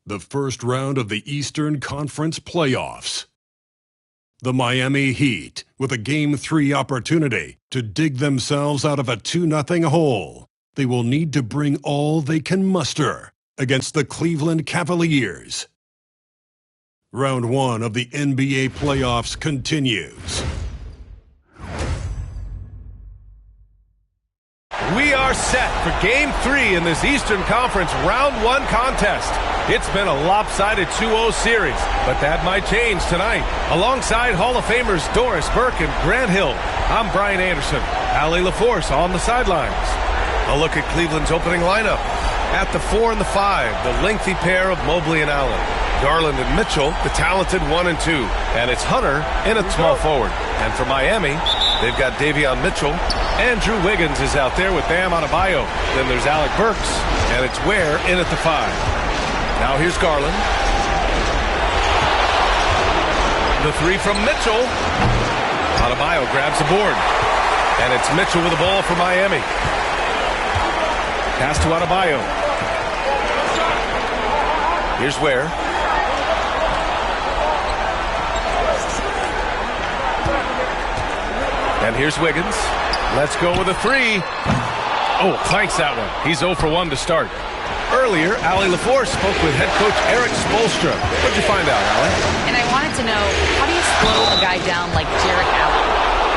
The first round of the Eastern Conference playoffs. The Miami Heat, with a Game 3 opportunity to dig themselves out of a 2-0 hole. They will need to bring all they can muster against the Cleveland Cavaliers. Round 1 of the NBA playoffs continues. We are set for Game 3 in this Eastern Conference Round 1 contest. It's been a lopsided 2-0 series, but that might change tonight. Alongside Hall of Famers Doris Burke and Grant Hill, I'm Brian Anderson. Allie LaForce on the sidelines. A look at Cleveland's opening lineup. At the 4 and the 5, the lengthy pair of Mobley and Allen. Garland and Mitchell, the talented 1 and 2. And it's Hunter in at small forward. And for Miami, they've got Davion Mitchell. Andrew Wiggins is out there with Bam Adebayo. Then there's Alec Burks. And it's Ware in at the 5. Now here's Garland. The 3 from Mitchell. Adebayo grabs the board. And it's Mitchell with the ball for Miami. Pass to Adebayo. Here's Ware. And here's Wiggins. Let's go with a 3. Oh, clanks that one. He's 0 for 1 to start. Earlier, Allie LaForce spoke with head coach Eric Spoelstra. What'd you find out, Allie? And I wanted to know, how do you slow a guy down like Jarrett Allen?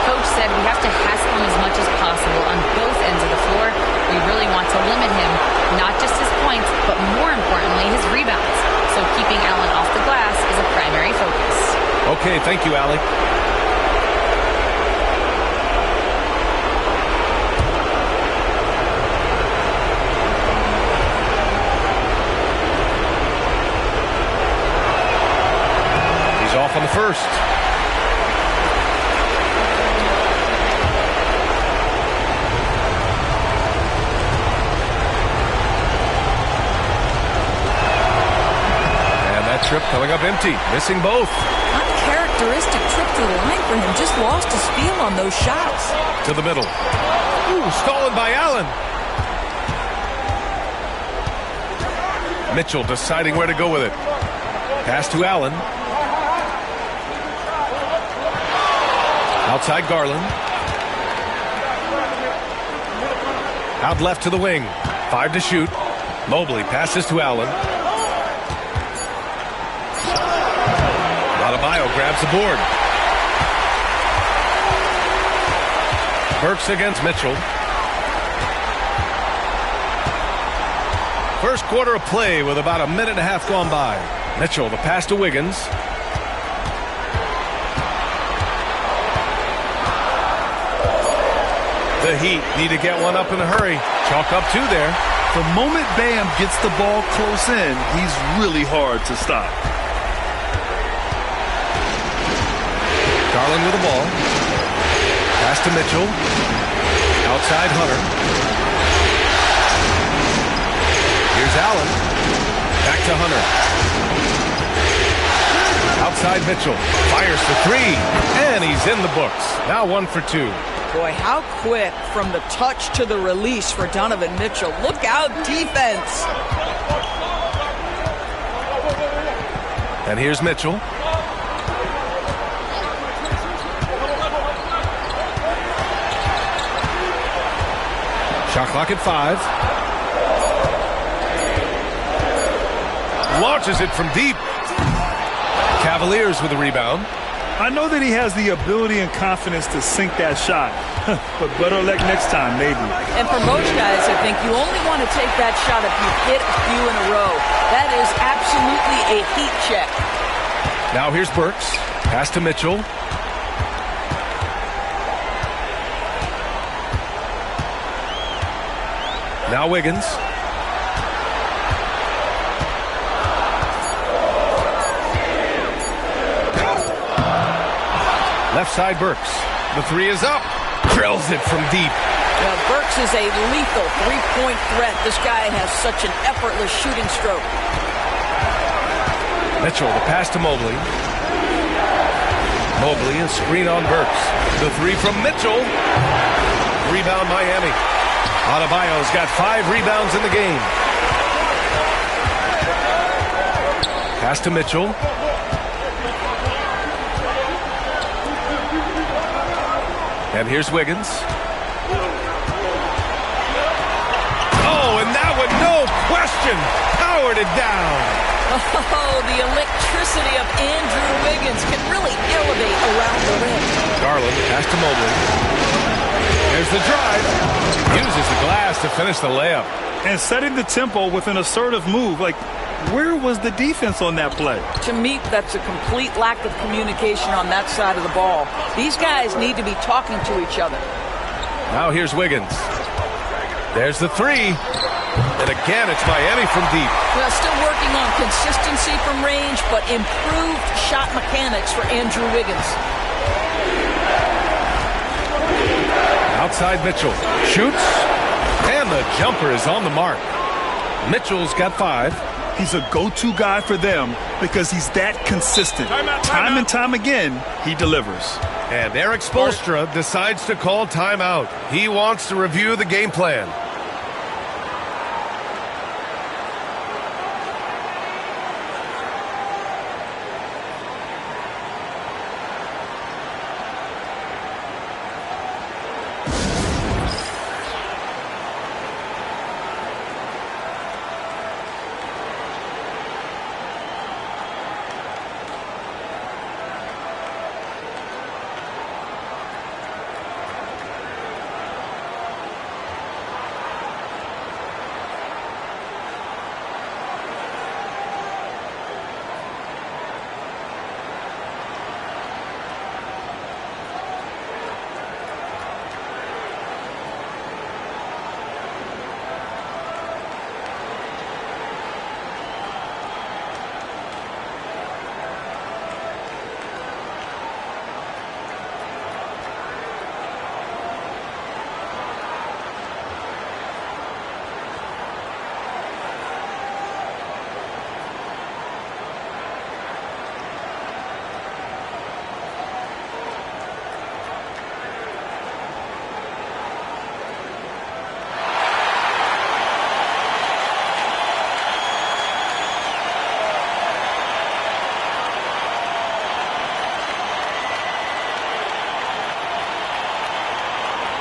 Coach said we have to hassle him as much as possible on both ends of the floor. We really want to limit him, not just his points, but more importantly, his rebounds. So keeping Allen off the glass is a primary focus. Okay, thank you, Allie. Off on the first. And that trip coming up empty, missing both. Uncharacteristic trip to the line for him. Just lost his feel on those shots. To the middle. Ooh, stolen by Allen. Mitchell deciding where to go with it. Pass to Allen. Outside Garland. Out left to the wing. 5 to shoot. Mobley passes to Allen. Adebayo grabs the board. Burks against Mitchell. First quarter of play with about a minute and a half gone by. Mitchell, the pass to Wiggins. The Heat need to get one up in a hurry. Chalk up 2 there. The moment Bam gets the ball close in, he's really hard to stop. Garland with the ball. Pass to Mitchell. Outside Hunter. Here's Allen. Back to Hunter. Outside Mitchell. Fires for 3. And he's in the books. Now 1 for 2. Boy, how quick from the touch to the release for Donovan Mitchell. Look out, defense. And here's Mitchell. Shot clock at 5. Launches it from deep. Cavaliers with the rebound. I know that he has the ability and confidence to sink that shot, but better luck next time, maybe. And for most guys, I think you only want to take that shot if you hit a few in a row. That is absolutely a heat check. Now here's Burks. Pass to Mitchell. Now Wiggins. Left side Burks. The 3 is up. Drills it from deep. Now, Burks is a lethal three-point threat. This guy has such an effortless shooting stroke. Mitchell, the pass to Mobley. Mobley, a screen on Burks. The 3 from Mitchell. Rebound Miami. Adebayo's got 5 rebounds in the game. Pass to Mitchell. And here's Wiggins. Oh, and that one, no question, powered it down. Oh, the electricity of Andrew Wiggins can really elevate around the rim. Garland, pass to Mobley. There's the drive. Uses the glass to finish the layup. And setting the tempo with an assertive move. Like, where was the defense on that play? To me, that's a complete lack of communication on that side of the ball. These guys need to be talking to each other. Now here's Wiggins. There's the three. And again, it's Miami from deep. Well, still working on consistency from range, but improved shot mechanics for Andrew Wiggins. Outside Mitchell. Shoots. And the jumper is on the mark. Mitchell's got 5. He's a go-to guy for them because he's that consistent. Time and time again, he delivers. And Eric Spoelstra decides to call timeout. He wants to review the game plan.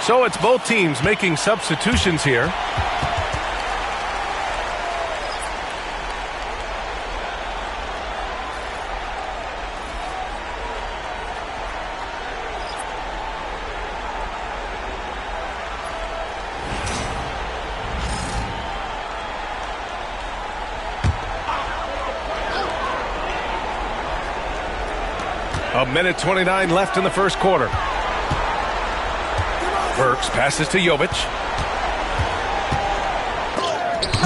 So it's both teams making substitutions here. A minute 29 left in the first quarter. Burks passes to Jovic.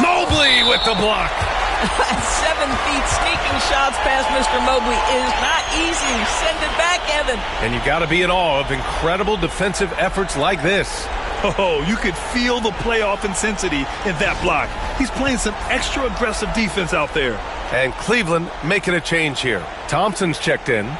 Mobley with the block. 7 feet sneaking shots past Mr. Mobley is not easy. Send it back, Evan. And you got to be in awe of incredible defensive efforts like this. Oh, you could feel the playoff intensity in that block. He's playing some extra aggressive defense out there. And Cleveland making a change here. Thompson's checked in.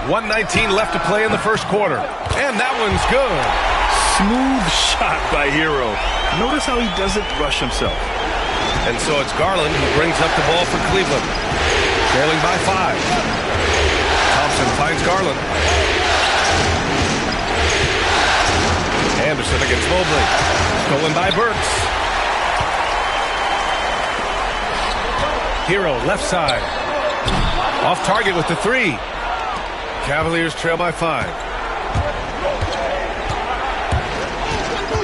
.119 left to play in the first quarter. And that one's good. Smooth shot by Hero. Notice how he doesn't rush himself. And so it's Garland who brings up the ball for Cleveland. Trailing by 5. Thompson finds Garland. Anderson against Mobley. Stolen by Burks. Hero left side. Off target with the 3. Cavaliers trail by 5.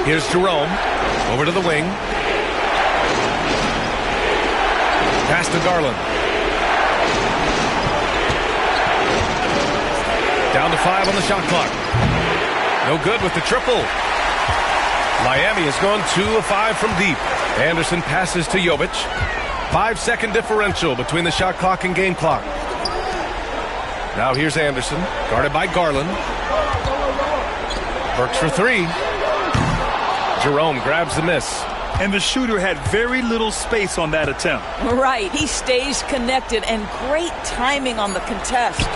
Here's Jerome. Over to the wing. Pass to Garland. Down to 5 on the shot clock. No good with the triple. Miami has gone 2 of 5 from deep. Anderson passes to Jovic. 5-second differential between the shot clock and game clock. Now here's Anderson, guarded by Garland. Burks for 3. Jerome grabs the miss. And the shooter had very little space on that attempt. Right, he stays connected and great timing on the contest.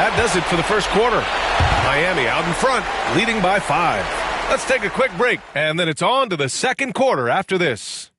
That does it for the first quarter. Miami out in front, leading by 5. Let's take a quick break, and then it's on to the second quarter after this.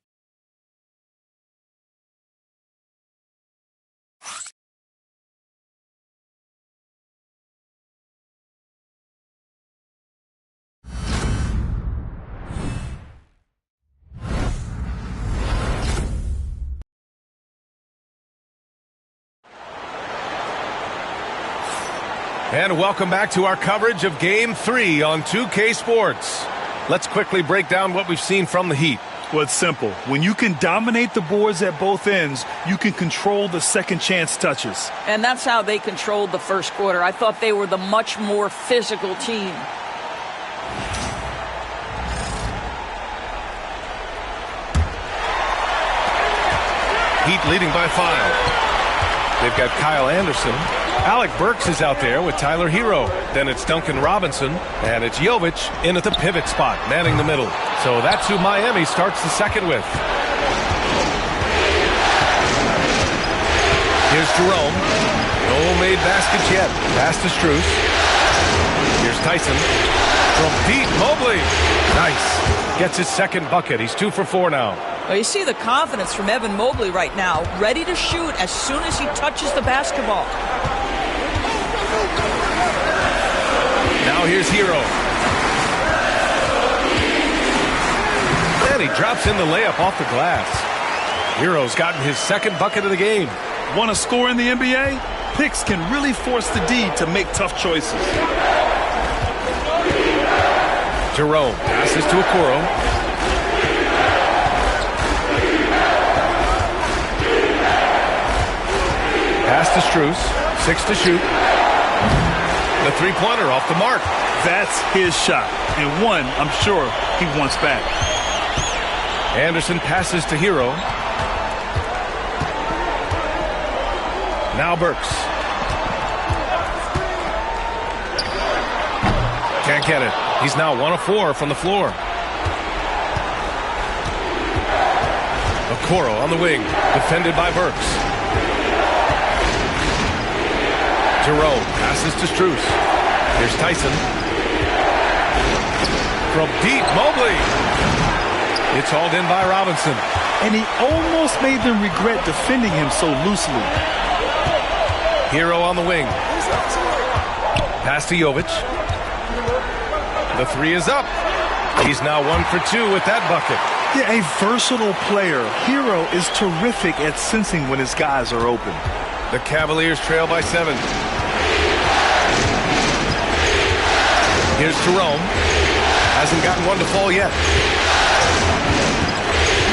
And welcome back to our coverage of Game 3 on 2K Sports. Let's quickly break down what we've seen from the Heat. Well, it's simple. When you can dominate the boards at both ends, you can control the second chance touches. And that's how they controlled the first quarter. I thought they were the much more physical team. Heat leading by 5. They've got Kyle Anderson. Alec Burks is out there with Tyler Hero. Then it's Duncan Robinson, and it's Jovic in at the pivot spot, manning the middle. So that's who Miami starts the second with. Here's Jerome. No made baskets yet. Pass to Strus. Here's Tyson. From deep, Mobley. Nice. Gets his second bucket. He's 2 for 4 now. Well, you see the confidence from Evan Mobley right now, ready to shoot as soon as he touches the basketball. Now here's Hero. And he drops in the layup off the glass. Hero's gotten his second bucket of the game. Want to score in the NBA? Picks can really force the D to make tough choices. Jerome passes to Okoro. Pass to Strus. 6 to shoot. The three-pointer off the mark. That's his shot. And one, I'm sure, he wants back. Anderson passes to Hero. Now Burks. Can't get it. He's now 1 of 4 from the floor. Okoro on the wing. Defended by Burks. Jerome passes to Strus. Here's Tyson. From deep, Mobley. It's hauled in by Robinson. And he almost made them regret defending him so loosely. Hero on the wing. Pass to Jovic. The three is up. He's now 1 for 2 with that bucket. Yeah, a versatile player. Hero is terrific at sensing when his guys are open. The Cavaliers trail by 7. Here's Jerome. Hasn't gotten one to fall yet.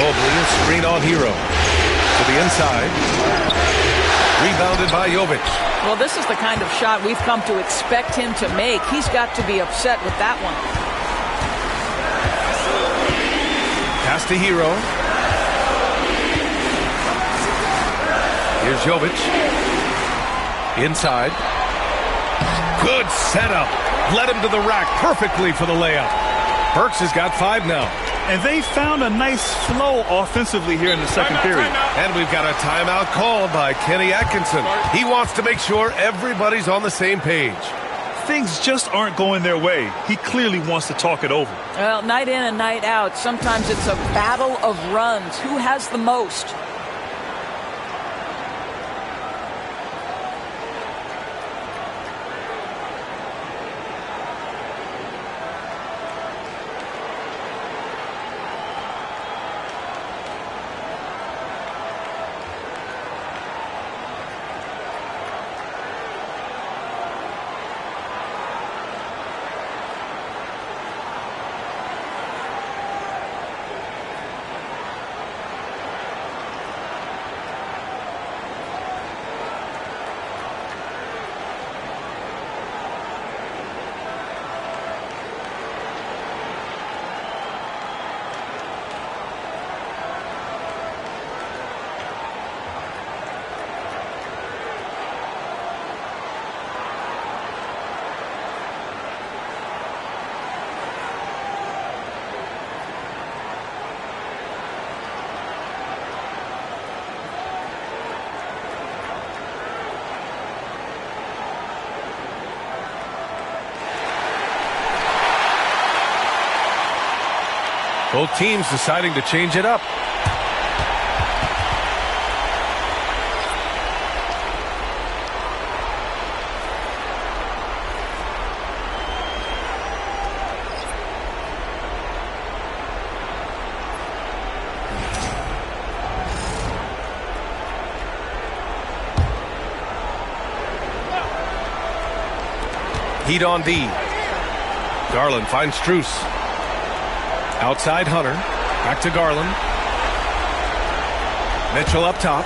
Mobley, a screen on Hero. To the inside. Rebounded by Jovic. Well, this is the kind of shot we've come to expect him to make. He's got to be upset with that one. Pass to Hero. Here's Jovic. Inside. Good setup. Led him to the rack perfectly for the layup. Burks has got 5 now. And they found a nice flow offensively here in the second period. And we've got a timeout called by Kenny Atkinson. He wants to make sure everybody's on the same page. Things just aren't going their way. He clearly wants to talk it over. Well, night in and night out, sometimes it's a battle of runs. Who has the most? Both teams deciding to change it up. Heat on D. Garland finds Strus. Outside Hunter. Back to Garland. Mitchell up top.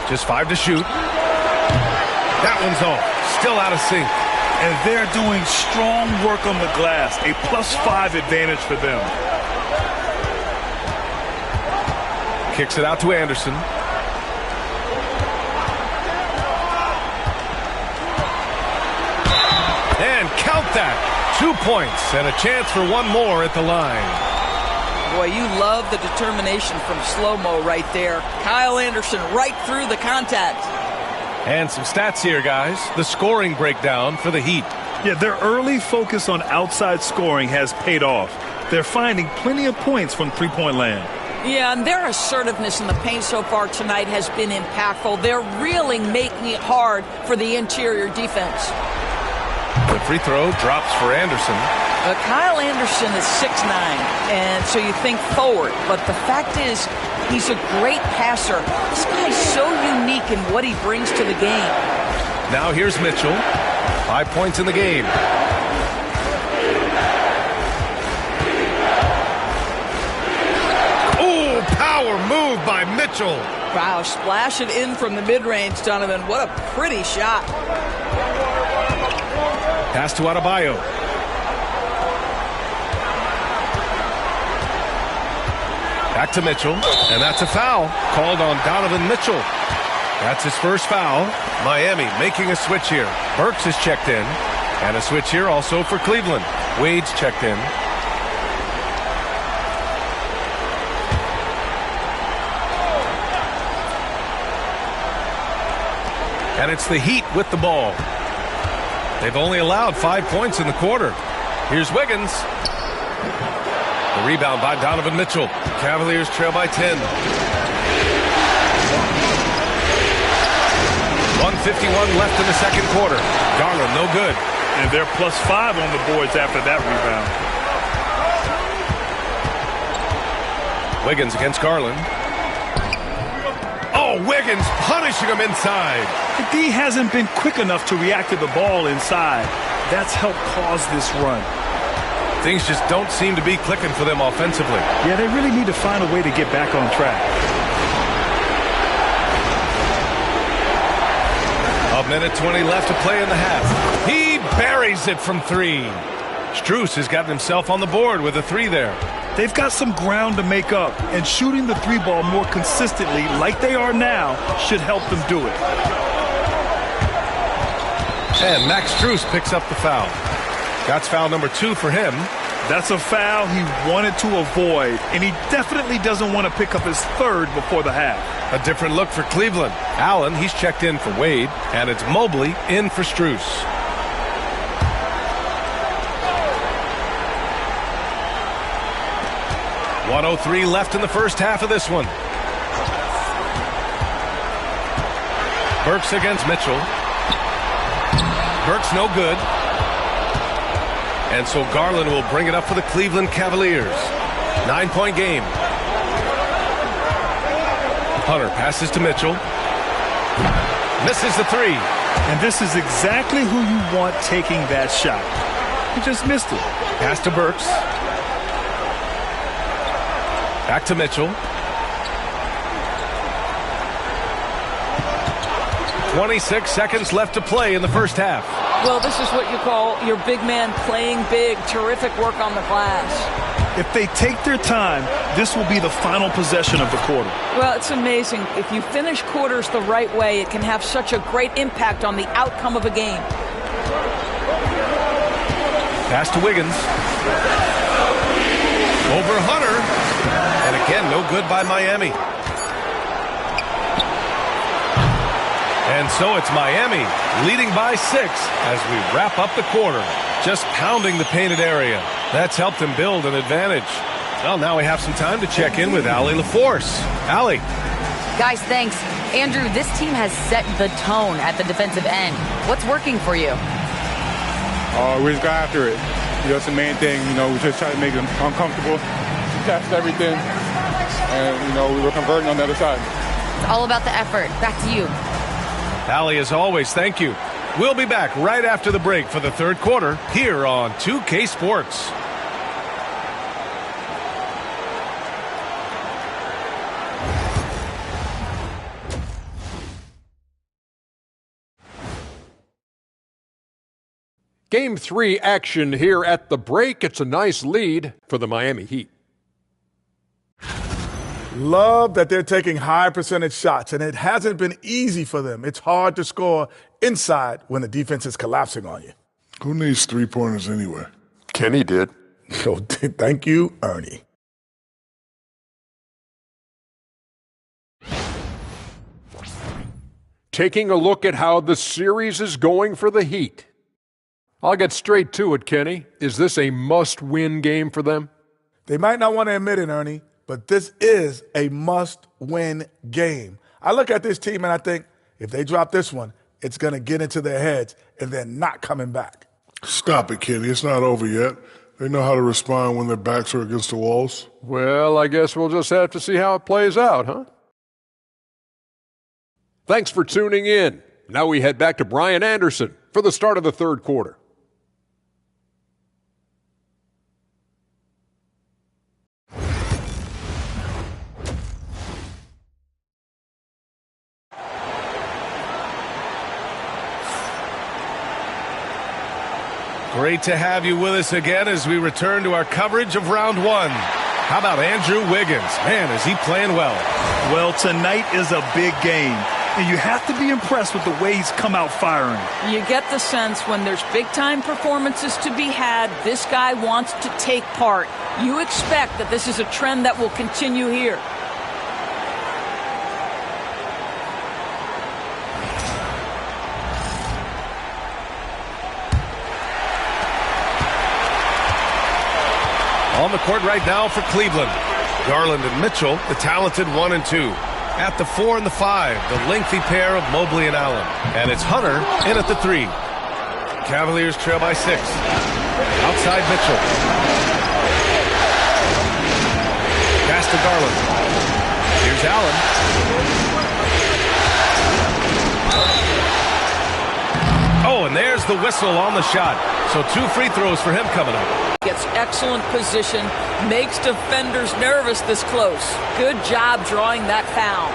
Just 5 to shoot. That one's off. Still out of sync. And they're doing strong work on the glass. A +5 advantage for them. Kicks it out to Anderson. And count that. 2 points and a chance for one more at the line. Boy, you love the determination from slow-mo right there. Kyle Anderson right through the contact. And some stats here, guys. The scoring breakdown for the Heat. Yeah, their early focus on outside scoring has paid off. They're finding plenty of points from three-point land. Yeah, and their assertiveness in the paint so far tonight has been impactful. They're really making it hard for the interior defense. The free throw drops for Anderson. Kyle Anderson is 6'9", and so you think forward. But the fact is, he's a great passer. This guy's so unique in what he brings to the game. Now here's Mitchell. 5 points in the game. Oh, power move by Mitchell. Wow, splash it in from the mid-range, Donovan. What a pretty shot. Pass to Adebayo. Back to Mitchell, and that's a foul called on Donovan Mitchell. That's his first foul. Miami making a switch here. Burks is checked in, and a switch here also for Cleveland. Wade's checked in. And it's the Heat with the ball. They've only allowed 5 points in the quarter. Here's Wiggins. The rebound by Donovan Mitchell. Cavaliers trail by 10. 1:51 left in the second quarter. Garland, no good. And they're +5 on the boards after that rebound. Wiggins against Garland. Oh, Wiggins punishing him inside. The D hasn't been quick enough to react to the ball inside. That's helped cause this run. Things just don't seem to be clicking for them offensively. Yeah, they really need to find a way to get back on track. A minute 20 left to play in the half. He buries it from 3. Strus has gotten himself on the board with a 3 there. They've got some ground to make up, and shooting the 3 ball more consistently like they are now should help them do it. And Max Strus picks up the foul. That's foul number 2 for him. That's a foul he wanted to avoid, and he definitely doesn't want to pick up his 3rd before the half. A different look for Cleveland. Allen, he's checked in for Wade, and it's Mobley in for Strus. .103 left in the first half of this one. Burks against Mitchell. Burks no good. And so Garland will bring it up for the Cleveland Cavaliers. 9-point game. Hunter passes to Mitchell. Misses the 3. And this is exactly who you want taking that shot. He just missed it. Pass to Burks. Back to Mitchell. 26 seconds left to play in the first half. Well, this is what you call your big man playing big. Terrific work on the glass. If they take their time, this will be the final possession of the quarter. Well, it's amazing. If you finish quarters the right way, it can have such a great impact on the outcome of a game. Pass to Wiggins. Over Hunter. And again, no good by Miami. And so it's Miami leading by 6 as we wrap up the quarter. just pounding the painted area. That's helped him build an advantage. Well, now we have some time to check in with Allie LaForce. Allie. Guys, thanks. Andrew, this team has set the tone at the defensive end. What's working for you? We just got after it. That's the main thing. We just try to make them uncomfortable, test everything, and, we were converting on the other side. It's all about the effort. Back to you. Allie, as always, thank you. We'll be back right after the break for the third quarter here on 2K Sports. Game 3 action here at the break. It's a nice lead for the Miami Heat. Love that they're taking high percentage shots, and it hasn't been easy for them. It's hard to score inside when the defense is collapsing on you. Who needs three-pointers anyway? Kenny did. So thank you, Ernie. Taking a look at how the series is going for the Heat. I'll get straight to it, Kenny. Is this a must-win game for them? They might not want to admit it, Ernie, but this is a must-win game. I look at this team and I think, if they drop this one, it's going to get into their heads and they're not coming back. Stop it, Kenny. It's not over yet. They know how to respond when their backs are against the walls. Well, I guess we'll just have to see how it plays out, huh? Thanks for tuning in. Now we head back to Brian Anderson for the start of the third quarter. Great to have you with us again as we return to our coverage of round one. How about Andrew Wiggins? Man, is he playing well. Well, tonight is a big game, and you have to be impressed with the way he's come out firing. You get the sense when there's big-time performances to be had, this guy wants to take part. You expect that this is a trend that will continue here. On the court right now for Cleveland. Garland and Mitchell, the talented 1 and 2. At the 4 and the 5, the lengthy pair of Mobley and Allen. And it's Hunter in at the 3. Cavaliers trail by 6. Outside Mitchell. Pass to Garland. Here's Allen. Oh, and there's the whistle on the shot. So 2 free throws for him coming up. Gets excellent position, makes defenders nervous this close. Good job drawing that foul.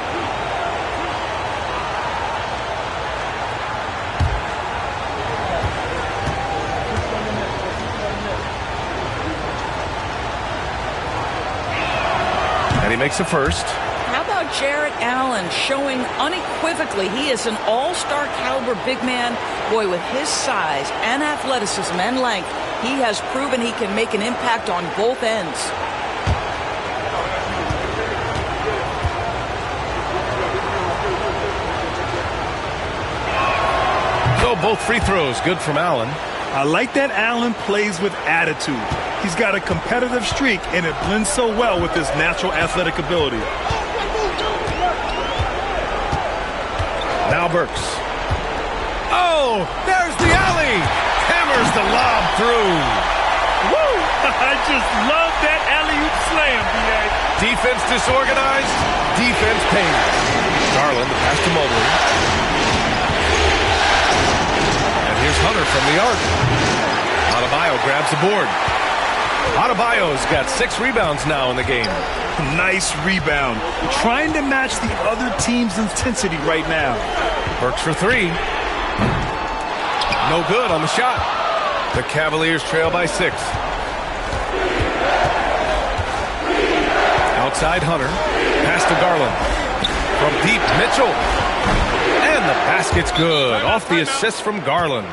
And he makes a first. How about Jarrett Allen showing unequivocally he is an all-star caliber big man? Boy, with his size and athleticism and length, he has proven he can make an impact on both ends. So both free throws good from Allen. I like that Allen plays with attitude. He's got a competitive streak, and it blends so well with his natural athletic ability. Now Burks. Oh, there's the alley. Hammers the lob through. Woo! I just love that alley-oop slam, B.A. Defense disorganized, defense pays. Garland, the pass to Mobley. And here's Hunter from the arc. Adebayo grabs the board. Adebayo's got 6 rebounds now in the game. Nice rebound. Trying to match the other team's intensity right now. Burks for 3. No good on the shot. The Cavaliers trail by 6. Outside Hunter. Pass to Garland. From deep, Mitchell. And the basket's good. Off the assist from Garland.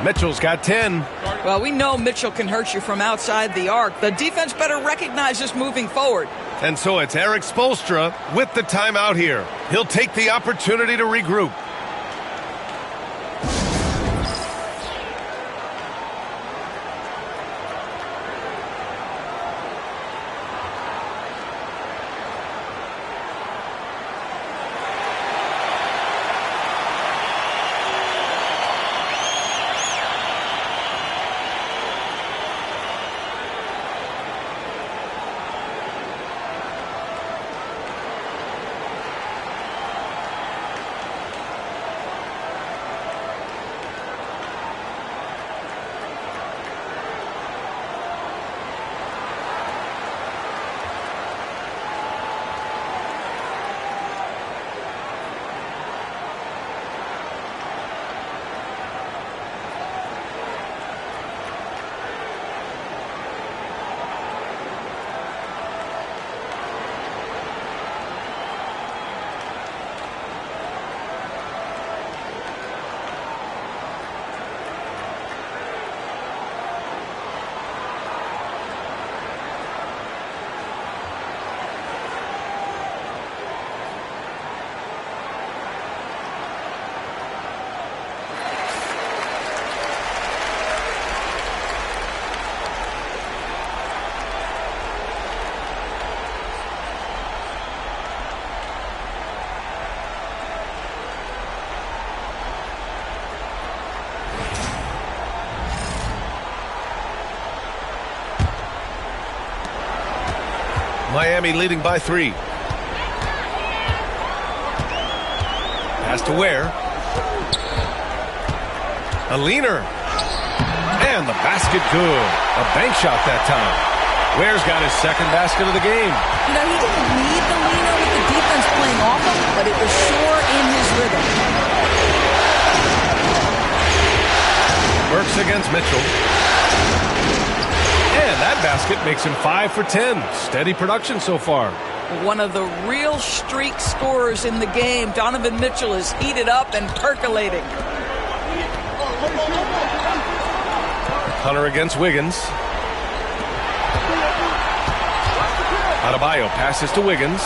Mitchell's got 10. Well, we know Mitchell can hurt you from outside the arc. The defense better recognize this moving forward. And so it's Eric Spoelstra with the timeout here. He'll take the opportunity to regroup. Miami leading by 3. Pass to Ware. A leaner. And the basket good. A bank shot that time. Ware's got his second basket of the game. You know, he didn't need the leaner with the defense playing off him, but it was sure in his rhythm. Burks against Mitchell. And that basket makes him 5 for 10. Steady production so far. One of the real streak scorers in the game. Donovan Mitchell is heated up and percolating. Hunter against Wiggins. Adebayo passes to Wiggins.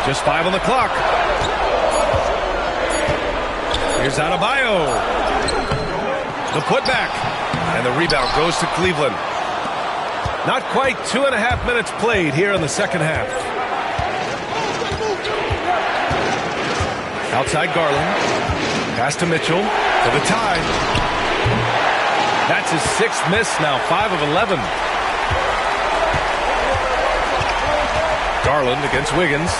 Just 5 on the clock. Here's Adebayo. The putback. And the rebound goes to Cleveland. Not quite 2.5 minutes played here in the second half. Outside Garland. Pass to Mitchell for the tie. That's his 6th miss now, 5 of 11. Garland against Wiggins.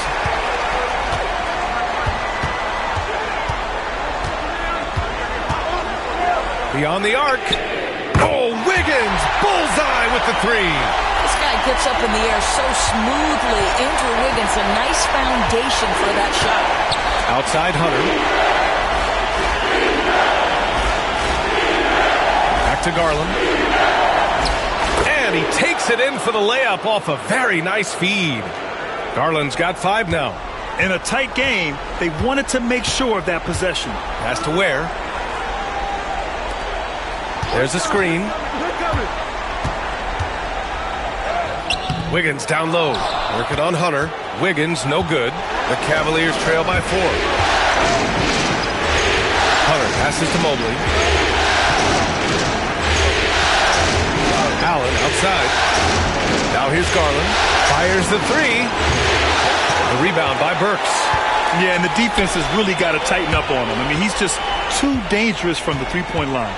Beyond the arc. Oh, Wiggins! Bullseye with the 3. This guy gets up in the air so smoothly. Andrew Wiggins, a nice foundation for that shot. Outside Hunter. Back to Garland. And he takes it in for the layup off a very nice feed. Garland's got 5 now. In a tight game, they wanted to make sure of that possession. Pass to Ware. There's a screen. Wiggins down low. Working on Hunter. Wiggins no good. The Cavaliers trail by 4. Hunter passes to Mobley. Allen outside. Now here's Garland. Fires the 3. The rebound by Burks. Yeah, and the defense has really got to tighten up on him. I mean, he's just too dangerous from the three-point line.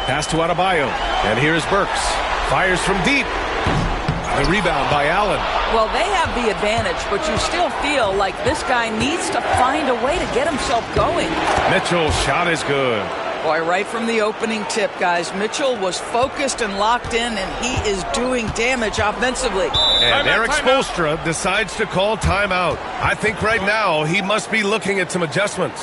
Pass to Adebayo. And here's Burks. Fires from deep. The rebound by Allen. Well, they have the advantage, but you still feel like this guy needs to find a way to get himself going. Mitchell's shot is good. Boy, right from the opening tip, guys, Mitchell was focused and locked in, and he is doing damage offensively. And Eric Spoelstra decides to call timeout. I think right now he must be looking at some adjustments.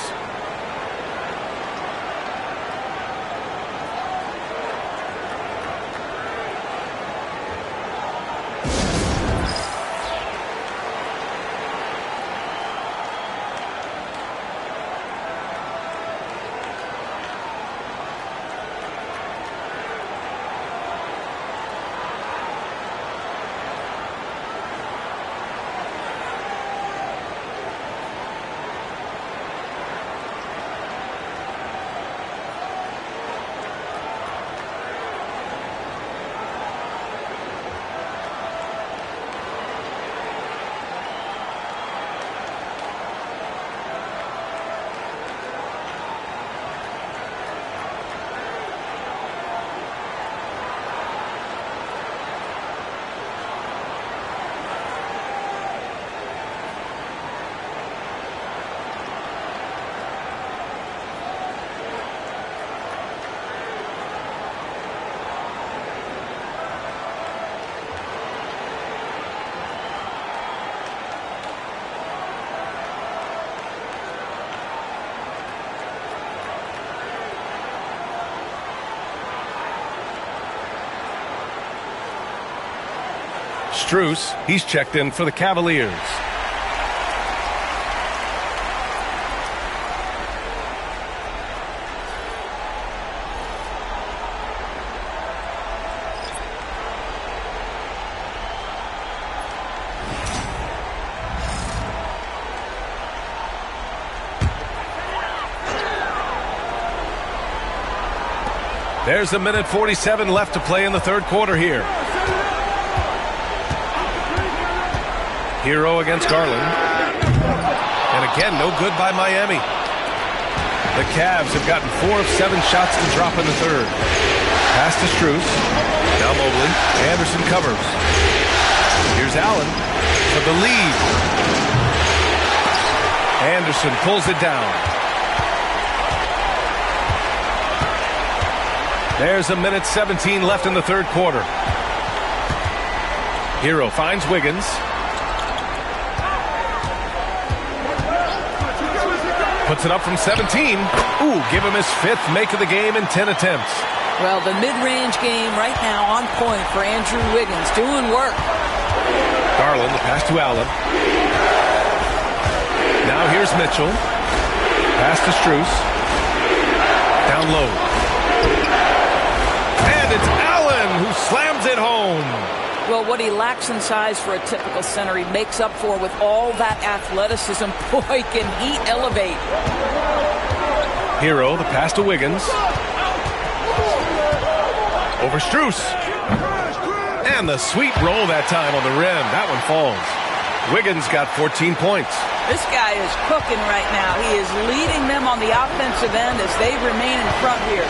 Strus, he's checked in for the Cavaliers. There's a minute 47 left to play in the third quarter here. Hero against Garland. And again, no good by Miami. The Cavs have gotten 4 of 7 shots to drop in the third. Pass to Strus. Now Mobley. Anderson covers. Here's Allen for the lead. Anderson pulls it down. There's a minute 17 left in the third quarter. Hero finds Wiggins. Puts it up from 17. Ooh, give him his fifth make of the game in 10 attempts. Well, the mid-range game right now on point for Andrew Wiggins, doing work. Garland, the pass to Allen. Now here's Mitchell. Pass to Strus. Down low. And it's Allen who slams it home. Well, what he lacks in size for a typical center, he makes up for with all that athleticism. Boy, can he elevate. Hero, the pass to Wiggins. Over Strus. And the sweet roll that time on the rim. That one falls. Wiggins got 14 points. This guy is cooking right now. He is leading them on the offensive end as they remain in front here.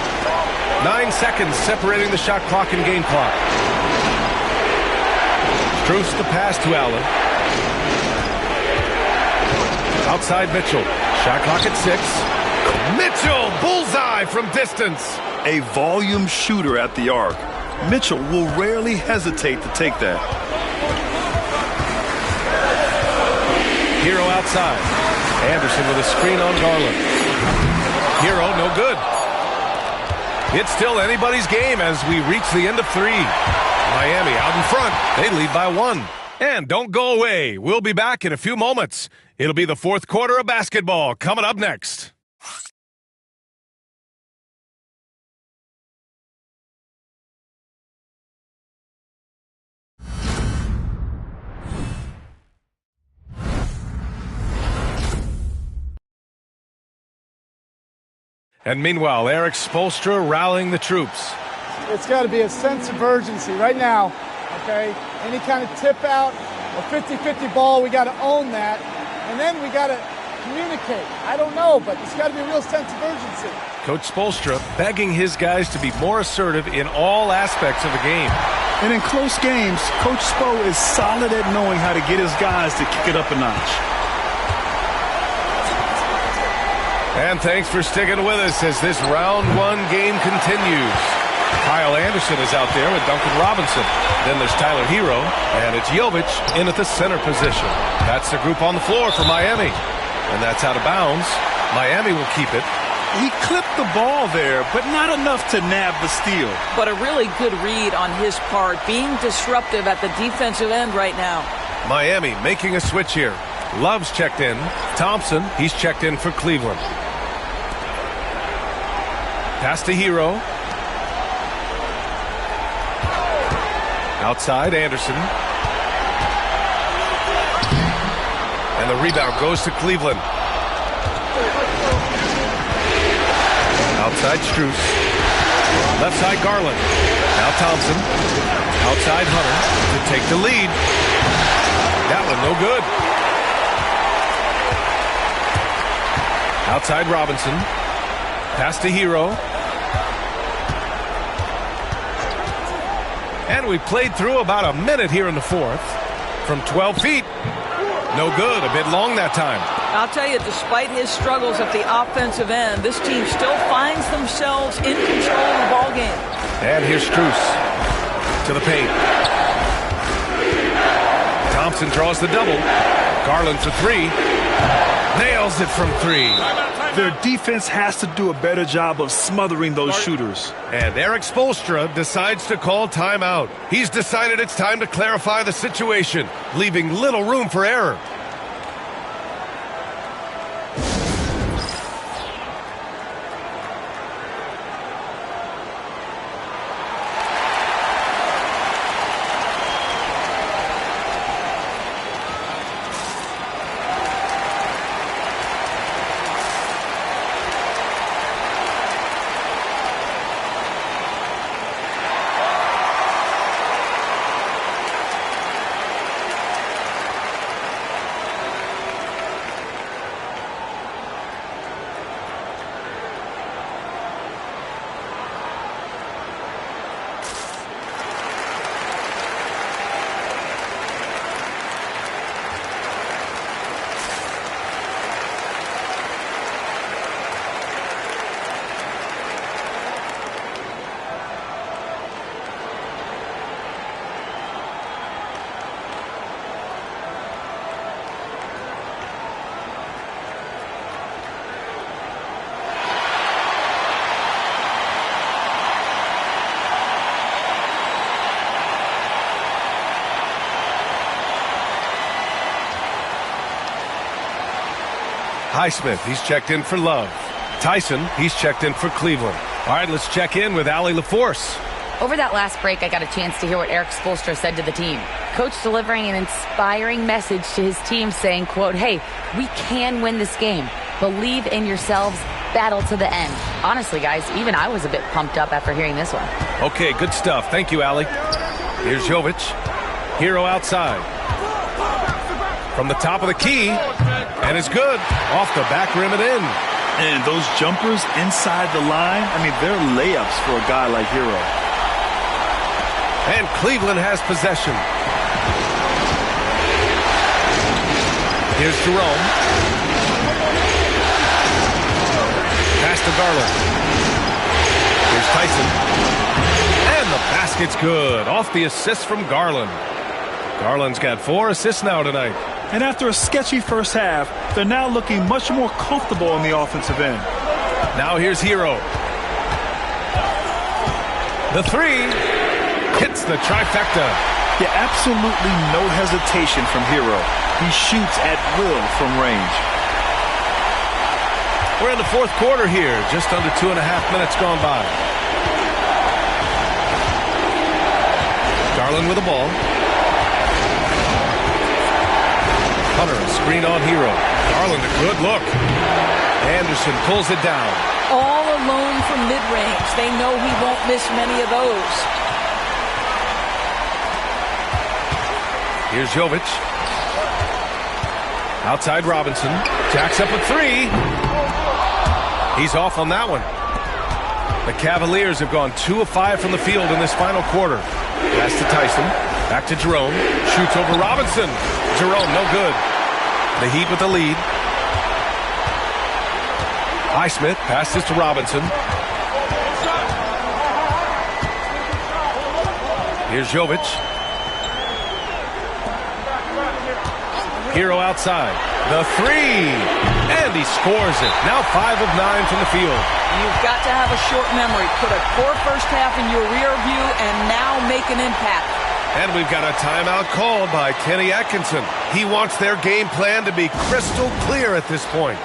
9 seconds separating the shot clock and game clock. Strus the pass to Allen. Outside Mitchell. Shot clock at 6. Mitchell, bullseye from distance. A volume shooter at the arc. Mitchell will rarely hesitate to take that. Hero outside. Anderson with a screen on Garland. Hero, no good. It's still anybody's game as we reach the end of 3. Miami out in front. They lead by 1. And don't go away. We'll be back in a few moments. It'll be the fourth quarter of basketball coming up next. And meanwhile, Eric Spoelstra rallying the troops. It's got to be a sense of urgency right now, okay? Any kind of tip out or 50-50 ball, we got to own that. And then we got to communicate. I don't know, but it's got to be a real sense of urgency. Coach Spoelstra begging his guys to be more assertive in all aspects of the game. And in close games, Coach Spo is solid at knowing how to get his guys to kick it up a notch. And thanks for sticking with us as this round 1 game continues. Kyle Anderson is out there with Duncan Robinson. Then there's Tyler Hero, and it's Jovic in at the center position. That's the group on the floor for Miami. And that's out of bounds. Miami will keep it. He clipped the ball there, but not enough to nab the steal. But a really good read on his part, being disruptive at the defensive end right now. Miami making a switch here. Love's checked in. Thompson, he's checked in for Cleveland. Pass to Hero. Outside, Anderson. And the rebound goes to Cleveland. Outside, Strus. Left side, Garland. Now Thompson. Outside, Hunter to take the lead. That one no good. Outside, Robinson. Pass to Hero. And we played through about a minute here in the fourth. From 12 feet. No good. A bit long that time. I'll tell you, despite his struggles at the offensive end, this team still finds themselves in control of the ball game. And here's Strus to the paint. Thompson draws the double. Garland for 3. Nails it from 3. Their defense has to do a better job of smothering those shooters. And Eric Spoelstra decides to call timeout. He's decided it's time to clarify the situation, leaving little room for error. Highsmith, he's checked in for Love. Tyson, he's checked in for Cleveland. All right, let's check in with Allie LaForce. Over that last break, I got a chance to hear what Eric Spoelstra said to the team. Coach delivering an inspiring message to his team saying, quote, hey, we can win this game. Believe in yourselves. Battle to the end. Honestly, guys, even I was a bit pumped up after hearing this one. Okay, good stuff. Thank you, Allie. Here's Jovic. Hero outside. From the top of the key. And it's good. Off the back rim and in. And those jumpers inside the line, I mean, they're layups for a guy like Hero. And Cleveland has possession. Here's Jerome. Pass to Garland. Here's Tyson. And the basket's good. Off the assist from Garland. Garland's got 4 assists now tonight. And after a sketchy first half, they're now looking much more comfortable on the offensive end. Now here's Hero. The 3 hits the trifecta. Yeah, absolutely no hesitation from Hero. He shoots at will from range. We're in the fourth quarter here. Just under 2.5 minutes gone by. Garland with the ball. Hunter, a screen on Hero. Garland, a good look. Anderson pulls it down. All alone from mid-range. They know he won't miss many of those. Here's Jovic. Outside Robinson. Jacks up a 3. He's off on that one. The Cavaliers have gone 2 of 5 from the field in this final quarter. Pass to Tyson. Back to Jerome. Shoots over Robinson. Jerome, no good. The Heat with the lead. Highsmith passes to Robinson. Here's Jovic. Hero outside. The 3. And he scores it. Now 5 of 9 from the field. You've got to have a short memory. Put a poor first half in your rear view and now make an impact. And we've got a timeout called by Kenny Atkinson. He wants their game plan to be crystal clear at this point.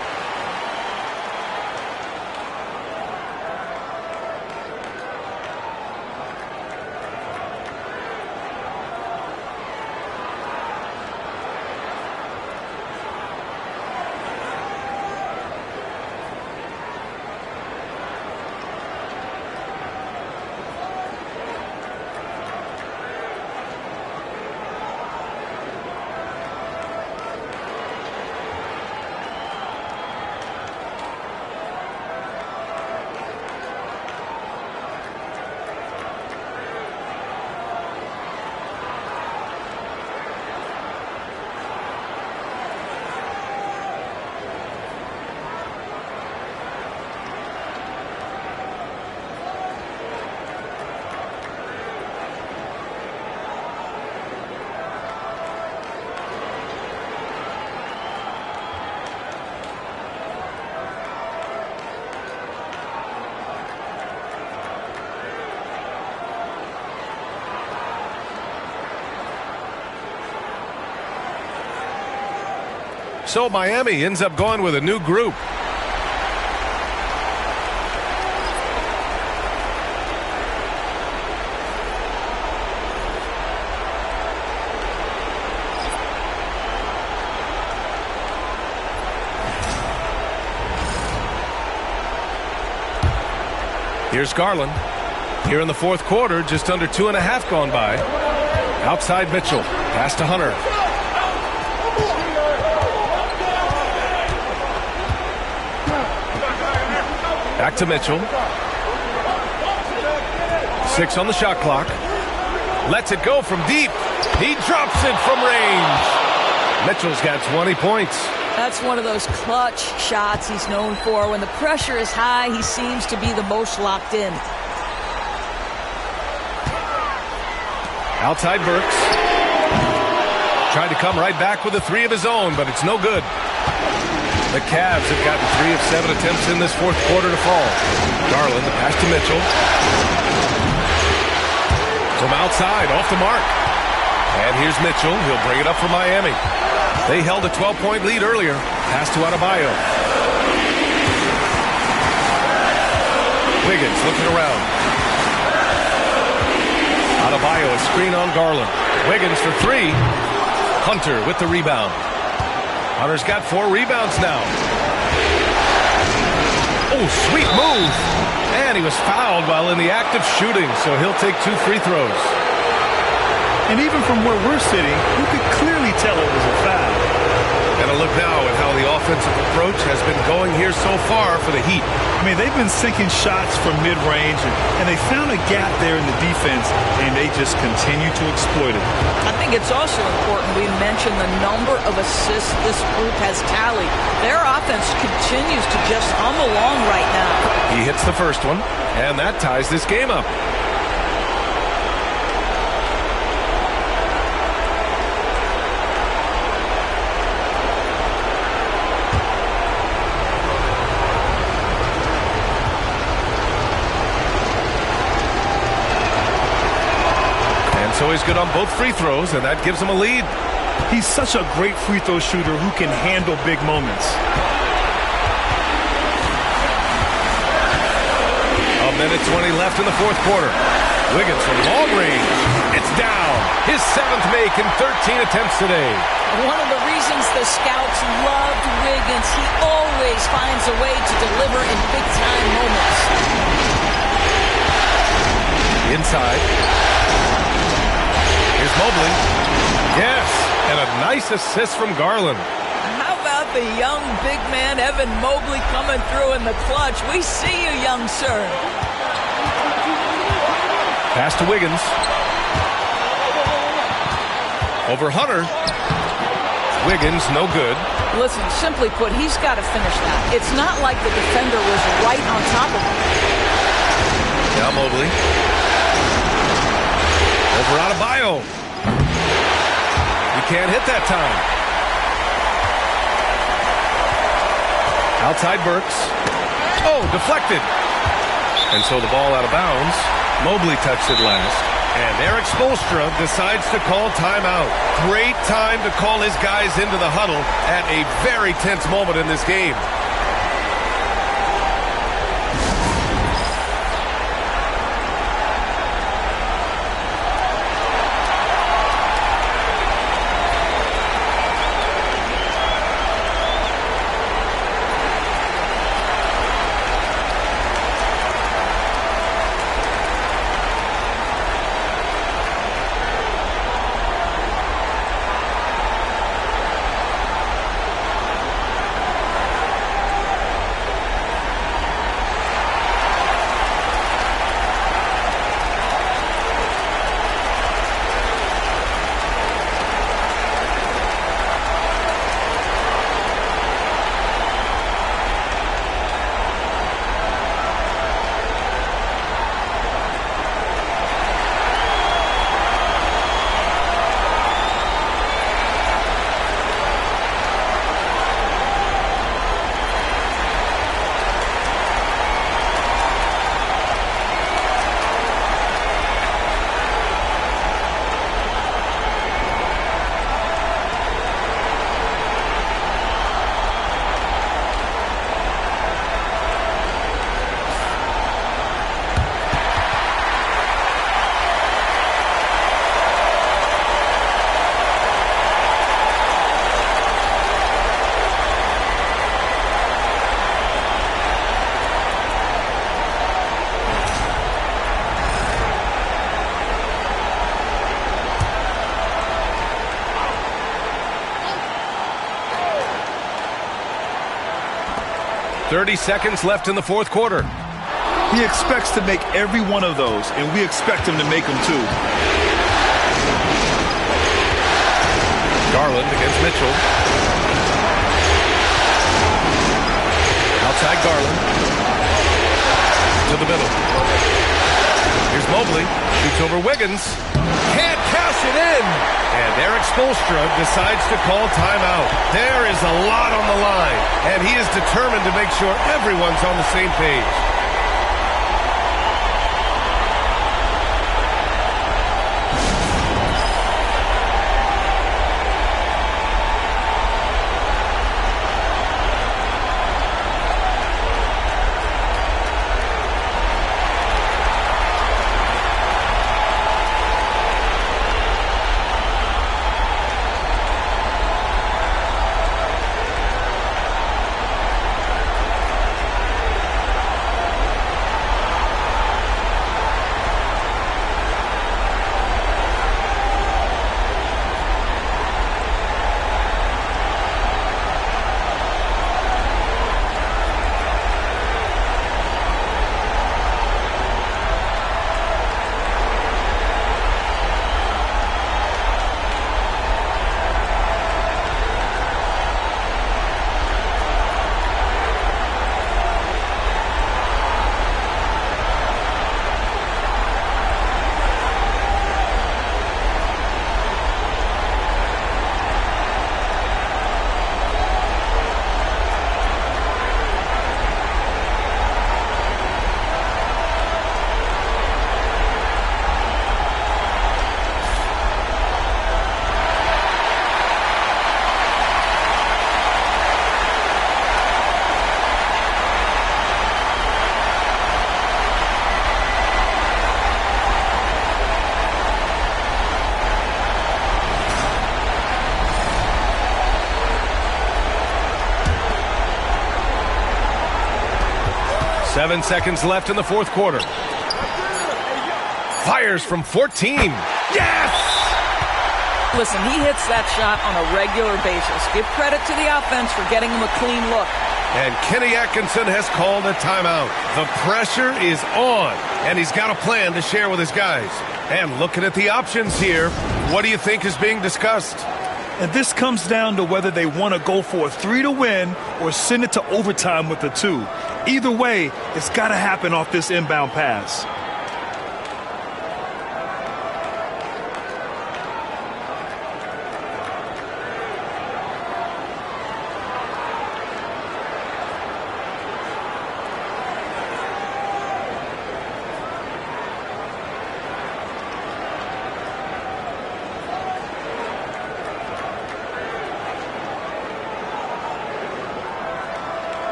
So Miami ends up going with a new group. Here's Garland. Here in the fourth quarter, just under 2.5 gone by. Outside Mitchell. Pass to Hunter. Back to Mitchell. 6 on the shot clock. Lets it go from deep. He drops it from range. Mitchell's got 20 points. That's one of those clutch shots he's known for. When the pressure is high, he seems to be the most locked in. Outside Burks. Tried to come right back with a 3 of his own, but it's no good. The Cavs have gotten 3 of 7 attempts in this fourth quarter to fall. Garland, the pass to Mitchell. From outside, off the mark. And here's Mitchell. He'll bring it up for Miami. They held a 12-point lead earlier. Pass to Adebayo. Wiggins looking around. Adebayo, a screen on Garland. Wiggins for three. Hunter with the rebound. Hunter's got 4 rebounds now. Oh, sweet move. And he was fouled while in the act of shooting, so he'll take 2 free throws. And even from where we're sitting, you could clearly tell it was a foul. And a look now at how the offensive approach has been going here so far for the Heat. I mean, they've been sinking shots from mid-range, and they found a gap there in the defense, and they just continue to exploit it. I think it's also important we mention the number of assists this group has tallied. Their offense continues to just hum along right now. He hits the first one, and that ties this game up. So he's good on both free throws, and that gives him a lead. He's such a great free throw shooter who can handle big moments. A minute 20 left in the fourth quarter. Wiggins from long range. It's down. His 7th make in 13 attempts today. One of the reasons the scouts loved Wiggins, he always finds a way to deliver in big-time moments. Inside. Here's Mobley. Yes, and a nice assist from Garland. How about the young big man, Evan Mobley, coming through in the clutch? We see you, young sir. Pass to Wiggins. Over Hunter. Wiggins, no good. Listen, simply put, he's got to finish that. It's not like the defender was right on top of him. Now Mobley. Over Adebayo. He can't hit that time. Outside Burks. Oh, deflected. And so the ball out of bounds. Mobley touched it last. And Eric Spoelstra decides to call timeout. Great time to call his guys into the huddle at a very tense moment in this game. .30 seconds left in the fourth quarter. He expects to make every one of those, and we expect him to make them too. Garland against Mitchell. Outside Garland. To the middle. Here's Mobley. Shoots over Wiggins. Can't cash it in. And Eric Spoelstra decides to call timeout. There is a lot on the line, and he is determined to make sure everyone's on the same page. 7 seconds left in the fourth quarter. Fires from 14. Yes! Listen, he hits that shot on a regular basis. Give credit to the offense for getting him a clean look. And Kenny Atkinson has called a timeout. The pressure is on, and he's got a plan to share with his guys. And looking at the options here, what do you think is being discussed? And this comes down to whether they want to go for a 3 to win or send it to overtime with a 2. Either way, it's got to happen off this inbound pass.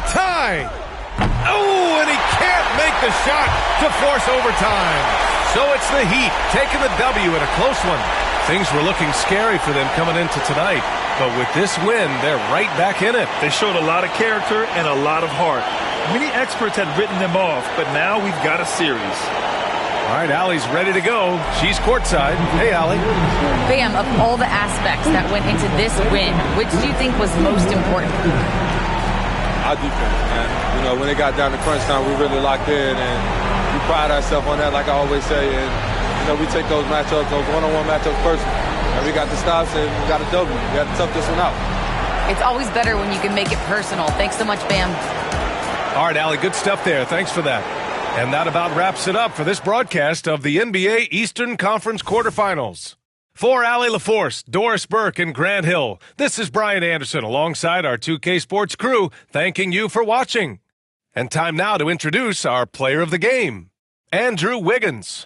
Tie. Oh, and he can't make the shot to force overtime. So it's the Heat taking the W in a close one. Things were looking scary for them coming into tonight, but with this win, they're right back in it. They showed a lot of character and a lot of heart. Many experts had written them off, but now we've got a series. All right, Allie's ready to go. She's courtside. Hey, Allie. Bam, of all the aspects that went into this win, which do you think was most important? Our defense, man. You know, when it got down to crunch time, we really locked in, and we pride ourselves on that, like I always say. And, you know, we take those matchups, those one-on-one matchups personal. And we got the stops, and we got a W. We had to tough this one out. It's always better when you can make it personal. Thanks so much, Bam. All right, Allie, good stuff there. Thanks for that. And that about wraps it up for this broadcast of the NBA Eastern Conference quarterfinals. For Allie LaForce, Doris Burke, and Grant Hill, this is Brian Anderson alongside our 2K Sports crew, thanking you for watching. And time now to introduce our player of the game, Andrew Wiggins.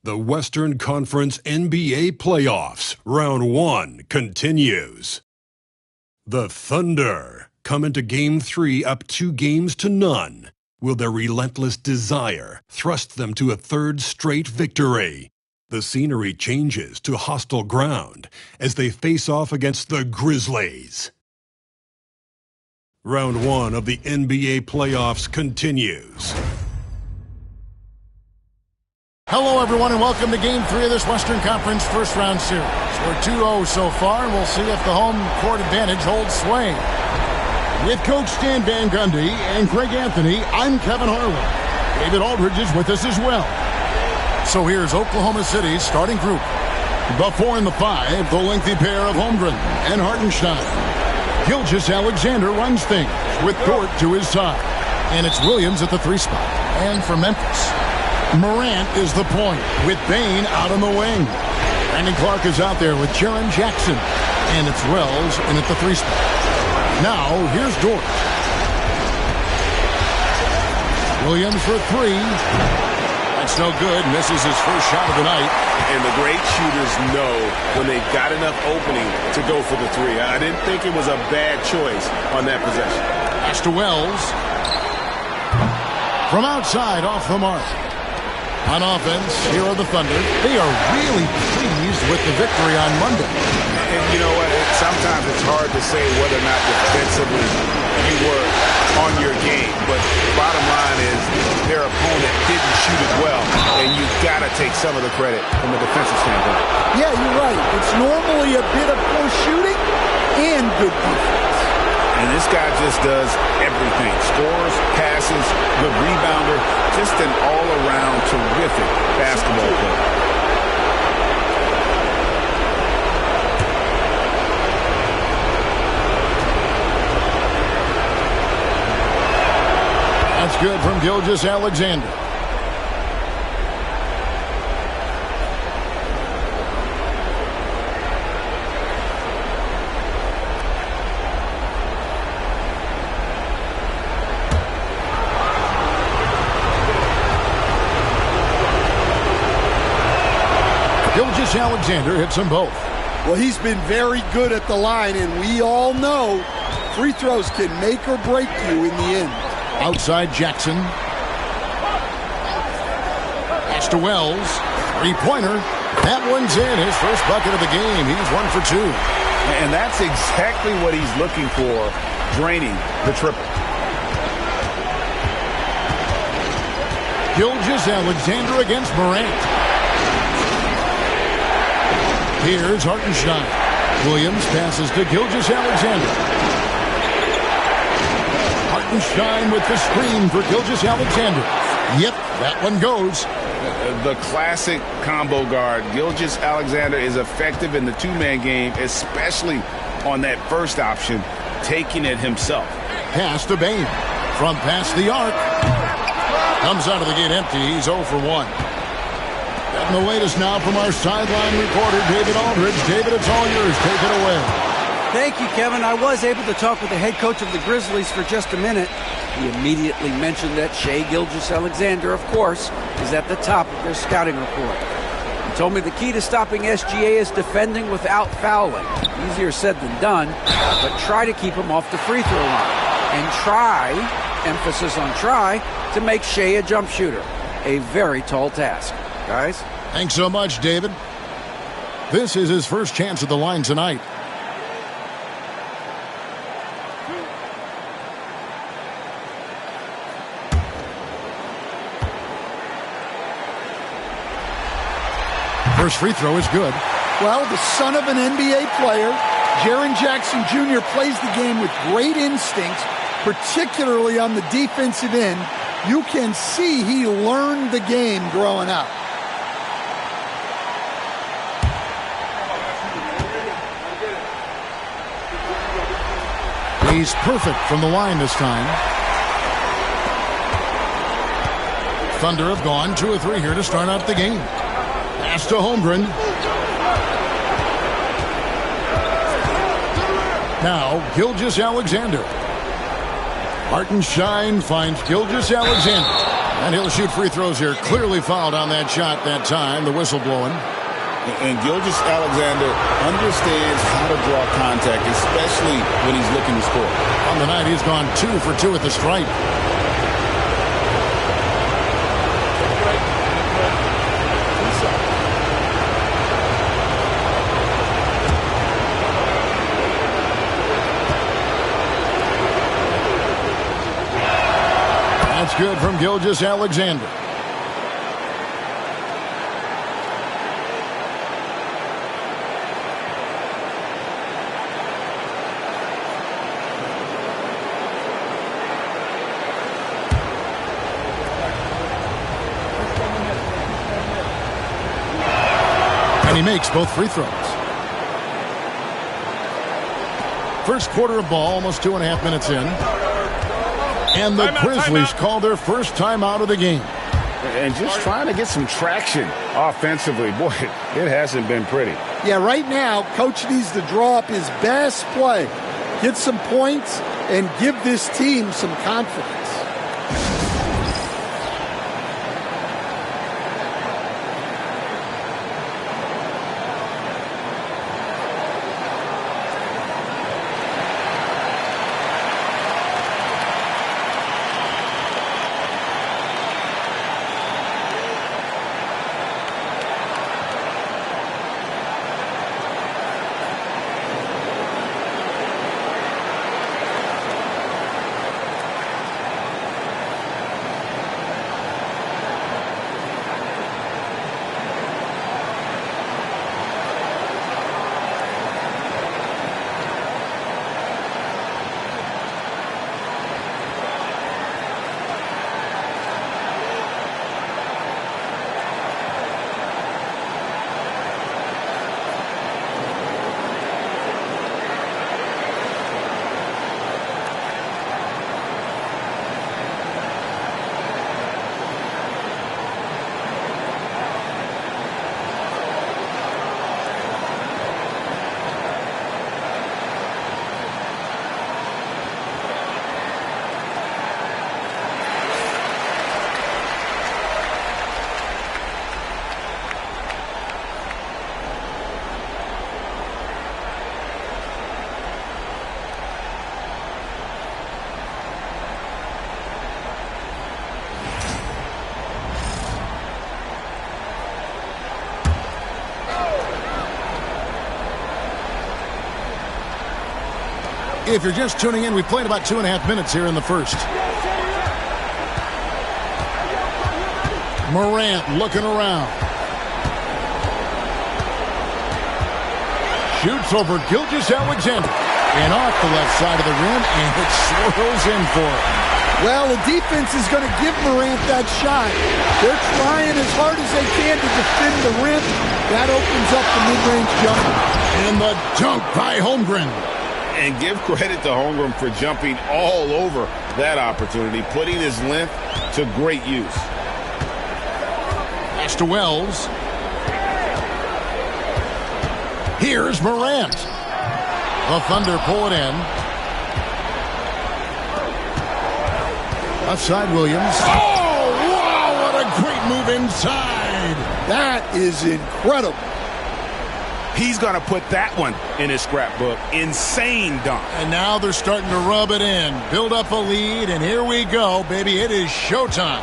The Western Conference NBA Playoffs, Round 1 continues. The Thunder come into Game 3 up 2-0. Will their relentless desire thrust them to a third straight victory? The scenery changes to hostile ground as they face off against the Grizzlies. Round 1 of the NBA Playoffs continues. Hello, everyone, and welcome to Game 3 of this Western Conference first-round series. We're 2-0 so far, and we'll see if the home court advantage holds sway. With Coach Stan Van Gundy and Greg Anthony, I'm Kevin Harlan. David Aldridge is with us as well. So here's Oklahoma City's starting group. The 4 and the 5, the lengthy pair of Holmgren and Hartenstein. Gilgeous-Alexander runs things with Dort to his side. And it's Williams at the 3 spot. And for Memphis, Morant is the point, with Bane out on the wing. Brandon Clark is out there with Jaren Jackson. And it's Wells in at the 3 spot. Now, here's Dort. Williams for 3. That's no good. Misses his first shot of the night. And the great shooters know when they've got enough opening to go for the 3. I didn't think it was a bad choice on that possession. Pass to Wells. From outside, off the mark. On offense, here are the Thunder. They are really pleased with the victory on Monday. And you know what? Sometimes it's hard to say whether or not defensively you were on your game. But bottom line is their opponent didn't shoot it well. And you've got to take some of the credit from a defensive standpoint. Yeah, you're right. It's normally a bit of poor shooting and good defense. And this guy just does everything. Scores, passes, good rebounder. Just an all-around terrific basketball player. That's good from Gilgeous-Alexander. Gilgeous-Alexander hits them both. Well, he's been very good at the line, and we all know free throws can make or break you in the end. Outside Jackson. Pass to Wells. Three-pointer. That one's in. His first bucket of the game. He's 1 for 2. And that's exactly what he's looking for, draining the triple. Gilgeous-Alexander against Morant. Here's Hartenstein. Williams passes to Gilgeous-Alexander. Hartenstein with the screen for Gilgeous-Alexander. Yep, that one goes. The classic combo guard. Gilgeous-Alexander is effective in the two-man game, especially on that first option, taking it himself. Pass to Bane. From past the arc. Comes out of the gate empty. He's 0 for 1. Getting the latest now from our sideline reporter, David Aldridge. David, it's all yours. Take it away. Thank you, Kevin. I was able to talk with the head coach of the Grizzlies for just a minute. He immediately mentioned that Shai Gilgeous-Alexander, of course, is at the top of their scouting report. He told me the key to stopping SGA is defending without fouling. Easier said than done, but try to keep him off the free throw line. And try, emphasis on try, to make Shai a jump shooter. A very tall task. Guys? Thanks so much, David. This is his first chance at the line tonight. First free throw is good. Well, the son of an NBA player, Jaren Jackson Jr. plays the game with great instincts, particularly on the defensive end. You can see he learned the game growing up. He's perfect from the line this time. Thunder have gone 2 of 3 here to start out the game. Pass to Holmgren. Now, Gilgeous-Alexander. Hartenstein finds Gilgeous-Alexander. And he'll shoot free throws here. Clearly fouled on that shot that time. The whistle blowing. And Gilgeous-Alexander understands how to draw contact, especially when he's looking to score. On the night, he's gone 2 for 2 at the stripe. That's good from Gilgeous-Alexander. And he makes both free throws. First quarter of ball, almost 2.5 minutes in. And the Grizzlies call their first time out of the game. And just trying to get some traction offensively. Boy, it hasn't been pretty. Yeah, right now, Coach needs to draw up his best play, get some points, and give this team some confidence. If you're just tuning in, we played about 2.5 minutes here in the first. Morant looking around. Shoots over Gilgeous-Alexander. And off the left side of the rim, and it swirls in for him. Well, the defense is going to give Morant that shot. They're trying as hard as they can to defend the rim. That opens up the mid-range jumper. And the dunk by Holmgren. And give credit to Holmgren for jumping all over that opportunity, putting his length to great use. Pass to Wells. Here's Morant. The Thunder pull it in. Left side, Williams. Oh, wow, what a great move inside. That is incredible. He's going to put that one in his scrapbook. Insane dunk. And now they're starting to rub it in. Build up a lead, and here we go, baby. It is showtime.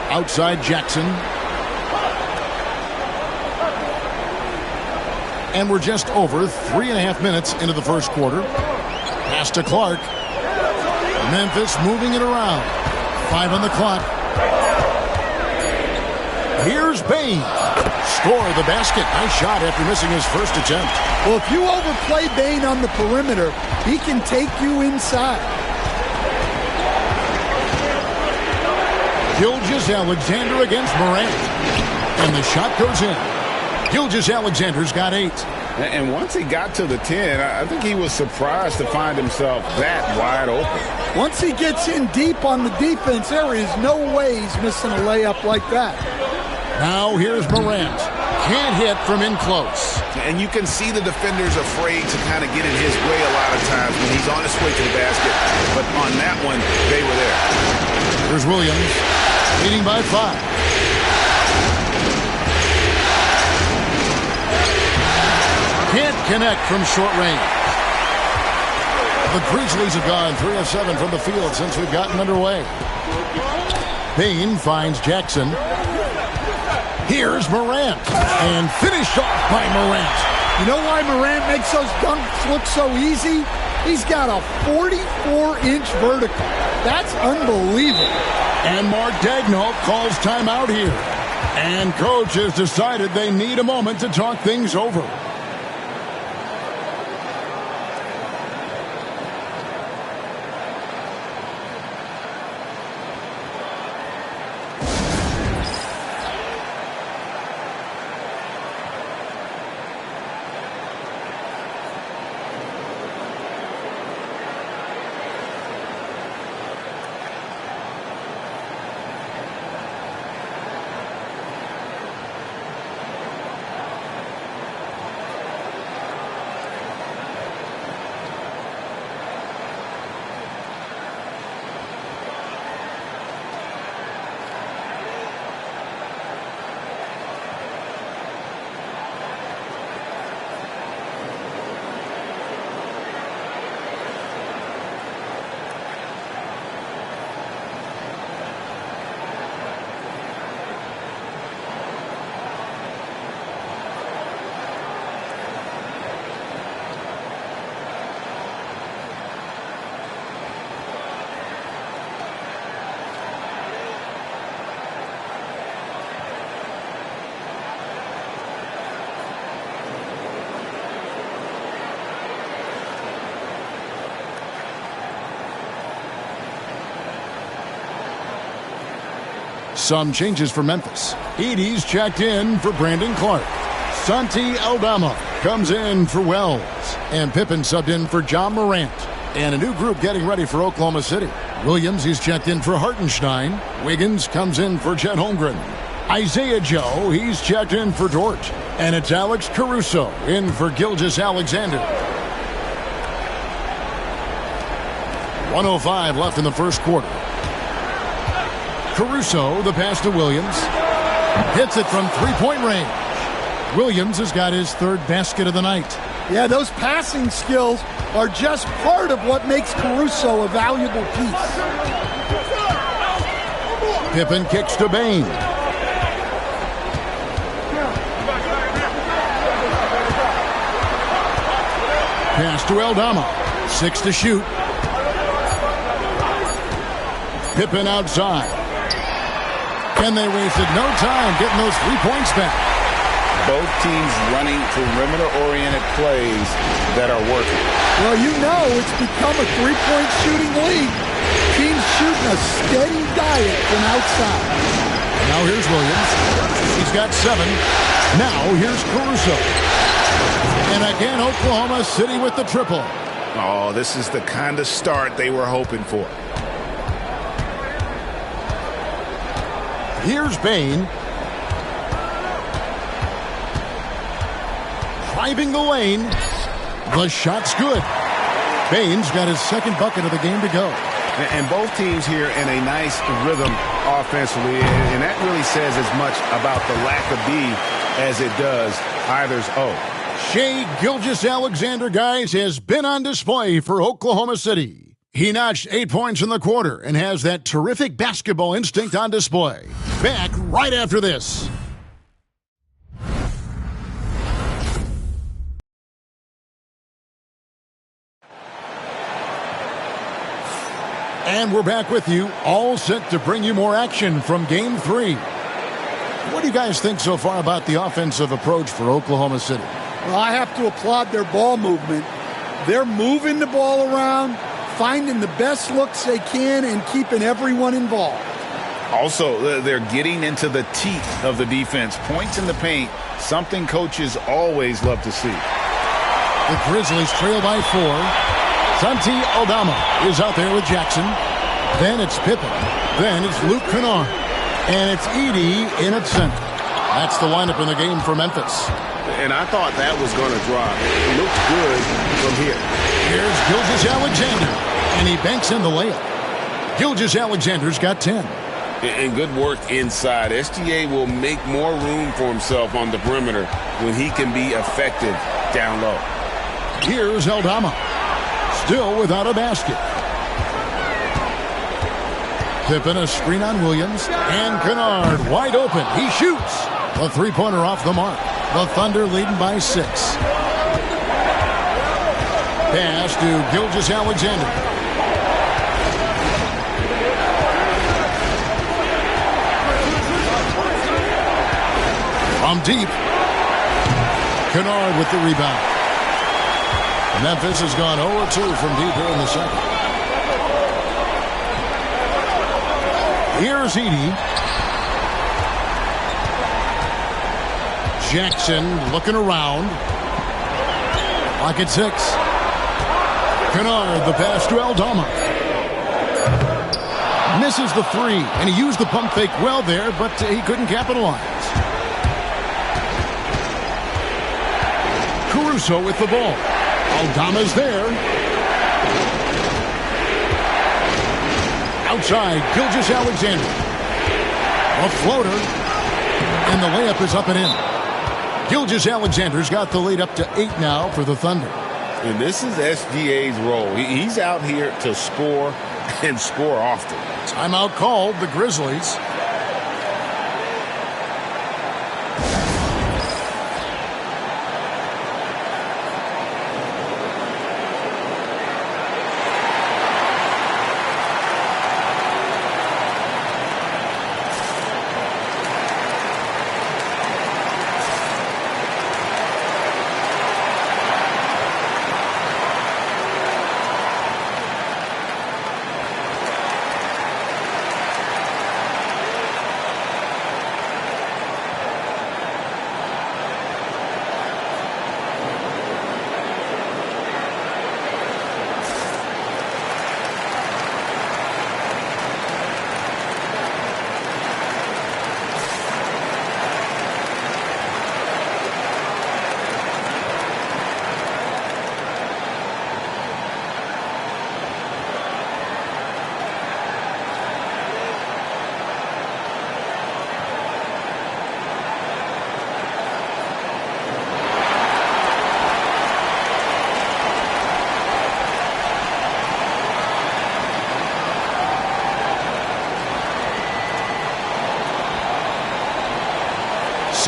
Outside Jackson. And we're just over 3.5 minutes into the first quarter. Pass to Clark. Memphis moving it around. 5 on the clock. Here's Bain. Score the basket. Nice shot after missing his first attempt. Well, if you overplay Bain on the perimeter, he can take you inside. Gilgeous-Alexander against Morant. And the shot goes in. Gilgeous-Alexander's got 8. And once he got to the 10, I think he was surprised to find himself that wide open. Once he gets in deep on the defense, there is no way he's missing a layup like that. Now here's Morant. Can't hit from in close. And you can see the defenders afraid to kind of get in his way a lot of times when he's on his way to the basket. But on that one, they were there. Here's Williams, leading by 5. Can't connect from short range. The Grizzlies have gone 3 of 7 from the field since we've gotten underway. Bain finds Jackson. Here's Morant. And finished off by Morant. You know why Morant makes those dunks look so easy? He's got a 44-inch vertical. That's unbelievable. And Mark Daigneault calls timeout here. And coach has decided they need a moment to talk things over. Some changes for Memphis. Edey's checked in for Brandon Clark. Santi Aldama comes in for Wells. And Pippen subbed in for John Morant. And a new group getting ready for Oklahoma City. Williams, he's checked in for Hartenstein. Wiggins comes in for Chet Holmgren. Isaiah Joe, he's checked in for Dort. And it's Alex Caruso in for Gilgeous-Alexander. 1:05 left in the first quarter. Caruso, the pass to Williams. Hits it from three-point range. Williams has got his third basket of the night. Yeah, those passing skills are just part of what makes Caruso a valuable piece. Pippen kicks to Bain. Pass to Aldama. 6 to shoot. Pippen outside. And they wasted no time getting those 3 points back. Both teams running perimeter-oriented plays that are working. Well, you know it's become a three-point shooting league. Teams shooting a steady diet from outside. Now here's Williams. He's got 7. Now here's Caruso. And again, Oklahoma City with the triple. Oh, this is the kind of start they were hoping for. Here's Bain. Driving the lane. The shot's good. Bain's got his second bucket of the game to go. And both teams here in a nice rhythm offensively. And that really says as much about the lack of D as it does either's O. Shai Gilgeous-Alexander, guys, has been on display for Oklahoma City. He notched 8 points in the quarter and has that terrific basketball instinct on display. Back right after this. And we're back with you, all set to bring you more action from Game 3. What do you guys think so far about the offensive approach for Oklahoma City? Well, I have to applaud their ball movement. They're moving the ball around, finding the best looks they can, and keeping everyone involved. Also, they're getting into the teeth of the defense. Points in the paint, something coaches always love to see. The Grizzlies trail by 4. Santi Aldama is out there with Jackson. Then it's Pippen. Then it's Luke Kennard. And it's Edey in at center. That's the lineup in the game for Memphis. And I thought that was going to drop. It looked good from here. Here's Gilgeous-Alexander, and he banks in the layup. Gilgeous-Alexander's got 10. And good work inside. SGA will make more room for himself on the perimeter when he can be effective down low. Here's Aldama, still without a basket. Pippen a screen on Williams, and Kennard wide open. He shoots. A three-pointer off the mark. The Thunder leading by 6. Pass to Gilgeous-Alexander. From deep. Kennard with the rebound. Memphis has gone 0-2 from deep here in the second. Here's Edey. Jackson looking around. Lock at 6. Kennard, the pass to Aldama. Misses the three, and he used the pump fake well there, but he couldn't capitalize. Caruso with the ball. Aldama's there. Outside, Gilgeous-Alexander. A floater, and the layup is up and in. Gilgeous-Alexander's got the lead up to 8 now for the Thunder. And this is SGA's role. He's out here to score and score often. Timeout called, the Grizzlies.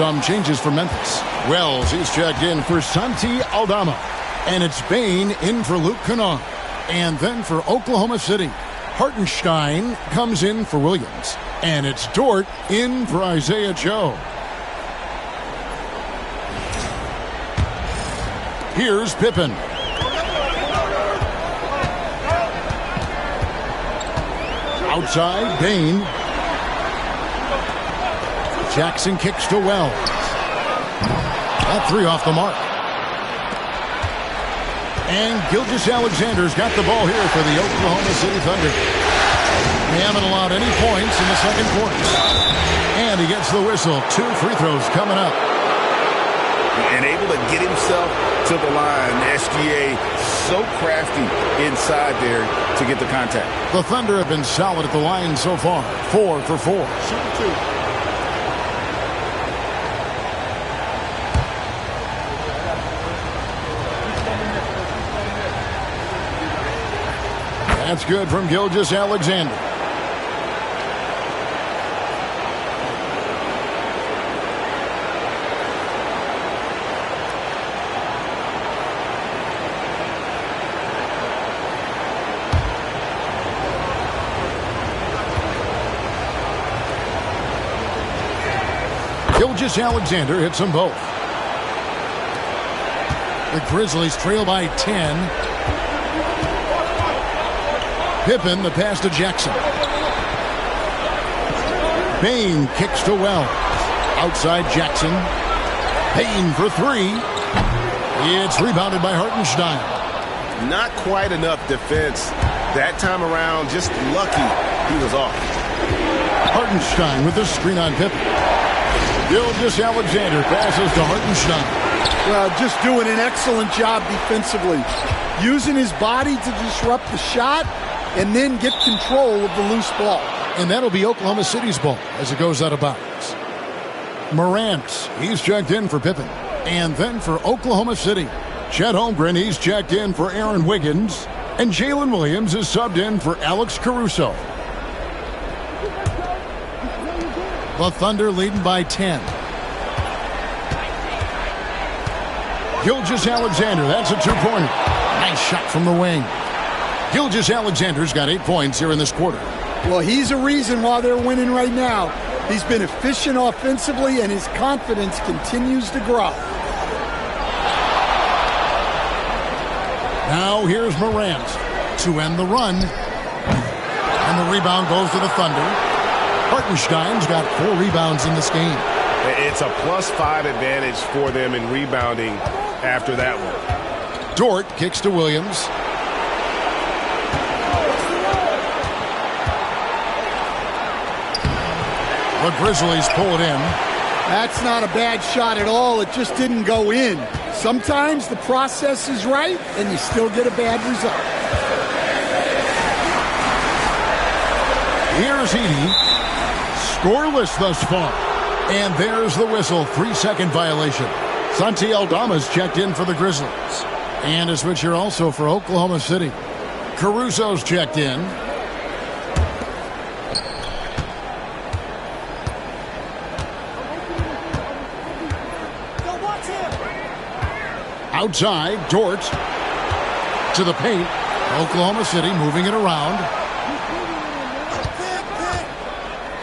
Some changes for Memphis. Wells, he's checked in for Santi Aldama. And it's Bain in for Luke Kennard. And then for Oklahoma City, Hartenstein comes in for Williams. And it's Dort in for Isaiah Joe. Here's Pippen. Outside, Bain. Jackson kicks to Wells. That three off the mark. And Gilgeous-Alexander's got the ball here for the Oklahoma City Thunder. They haven't allowed any points in the second quarter. And he gets the whistle. 2 free throws coming up. And able to get himself to the line. SGA so crafty inside there to get the contact. The Thunder have been solid at the line so far. 4 for 4. Shoot 2. That's good from Gilgeous-Alexander. Gilgeous-Alexander hits them both. The Grizzlies trail by 10. Pippen, the pass to Jackson. Bain kicks to Wells. Outside Jackson. Bain for 3. It's rebounded by Hartenstein. Not quite enough defense that time around. Just lucky he was off. Hartenstein with the screen on Pippen. Gilgeous-Alexander passes to Hartenstein. Well, just doing an excellent job defensively. Using his body to disrupt the shot and then get control of the loose ball. And that'll be Oklahoma City's ball as it goes out of bounds. Morant, he's checked in for Pippen. And then for Oklahoma City, Chet Holmgren, he's checked in for Aaron Wiggins. And Jalen Williams is subbed in for Alex Caruso. The Thunder leading by 10. Gilgeous-Alexander, that's a two-pointer. Nice shot from the wing. Gilgeous-Alexander's got 8 points here in this quarter. Well, he's a reason why they're winning right now. He's been efficient offensively, and his confidence continues to grow. Now here's Morant to end the run. And the rebound goes to the Thunder. Hartenstein's got 4 rebounds in this game. It's a +5 advantage for them in rebounding after that one. Dort kicks to Williams. The Grizzlies pull it in. That's not a bad shot at all. It just didn't go in. Sometimes the process is right, and you still get a bad result. Here's Edey. Scoreless thus far. And there's the whistle. 3-second violation. Santi Aldama's checked in for the Grizzlies. And a switch here also for Oklahoma City. Caruso's checked in. Outside, Dort to the paint. Oklahoma City moving it around.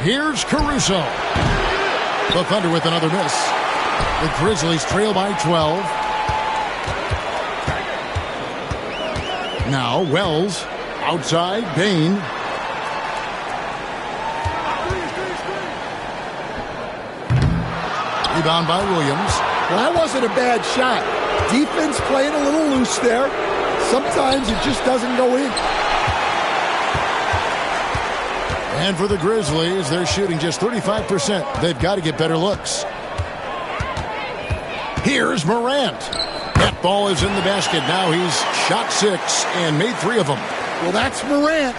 Here's Caruso. The Thunder with another miss. The Grizzlies trail by 12. Now Wells outside. Bain. Rebound by Williams. Well, that wasn't a bad shot. Defense playing a little loose there. Sometimes it just doesn't go in. And for the Grizzlies, they're shooting just 35%. They've got to get better looks. Here's Morant. That ball is in the basket. Now he's shot 6 and made 3 of them. Well, that's Morant,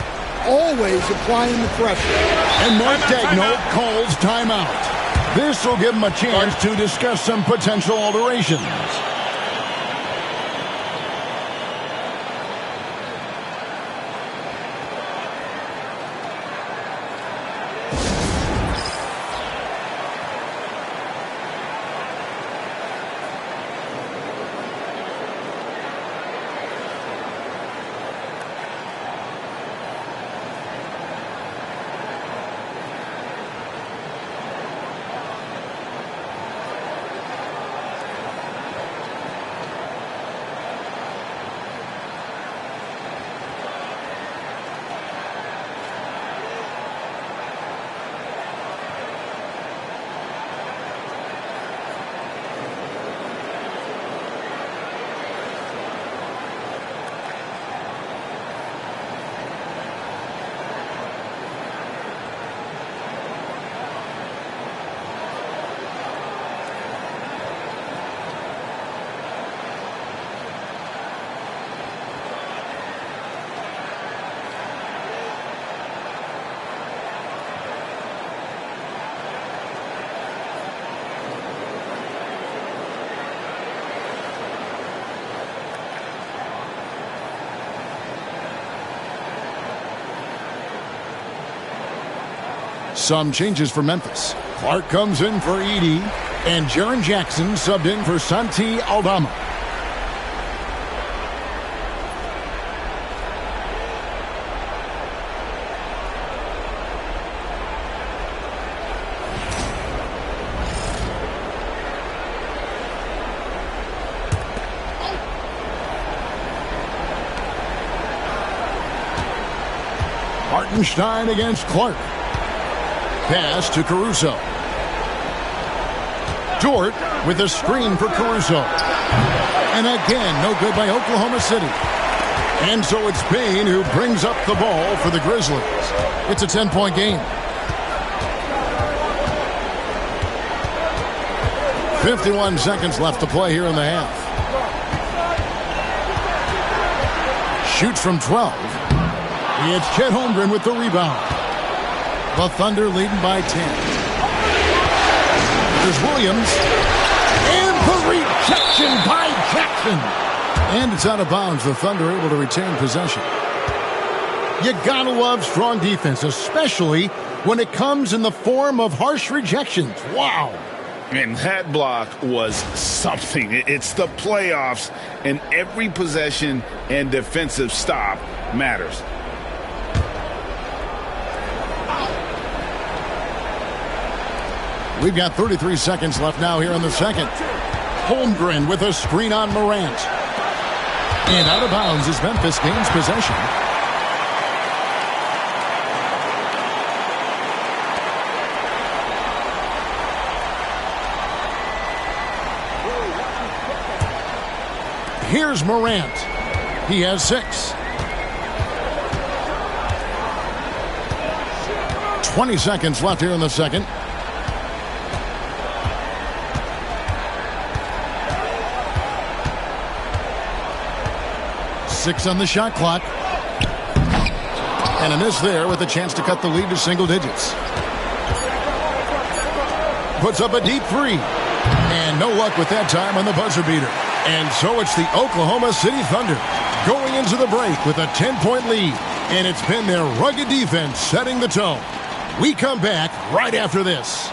always applying the pressure. And Mark Daigneault calls timeout. This will give him a chance to discuss some potential alterations. Some changes for Memphis. Clark comes in for Edey, and Jaren Jackson subbed in for Santi Aldama. Hartenstein against Clark. Pass to Caruso. Dort with a screen for Caruso. And again, no good by Oklahoma City. And so it's Bain who brings up the ball for the Grizzlies. It's a 10-point game. 51 seconds left to play here in the half. Shoots from 12. It's Chet Holmgren with the rebound. The Thunder leading by 10. There's Williams. And the rejection by Jackson. And it's out of bounds. The Thunder able to retain possession. You gotta love strong defense, especially when it comes in the form of harsh rejections. Wow. And that block was something. It's the playoffs, and every possession and defensive stop matters. We've got 33 seconds left now here in the second. Holmgren with a screen on Morant. And out of bounds as Memphis gains possession. Here's Morant. He has 6. 20 seconds left here in the second. Six on the shot clock. And a miss there with a chance to cut the lead to single digits. Puts up a deep 3. And no luck with that time on the buzzer beater. And so it's the Oklahoma City Thunder going into the break with a 10-point lead. And it's been their rugged defense setting the tone. We come back right after this.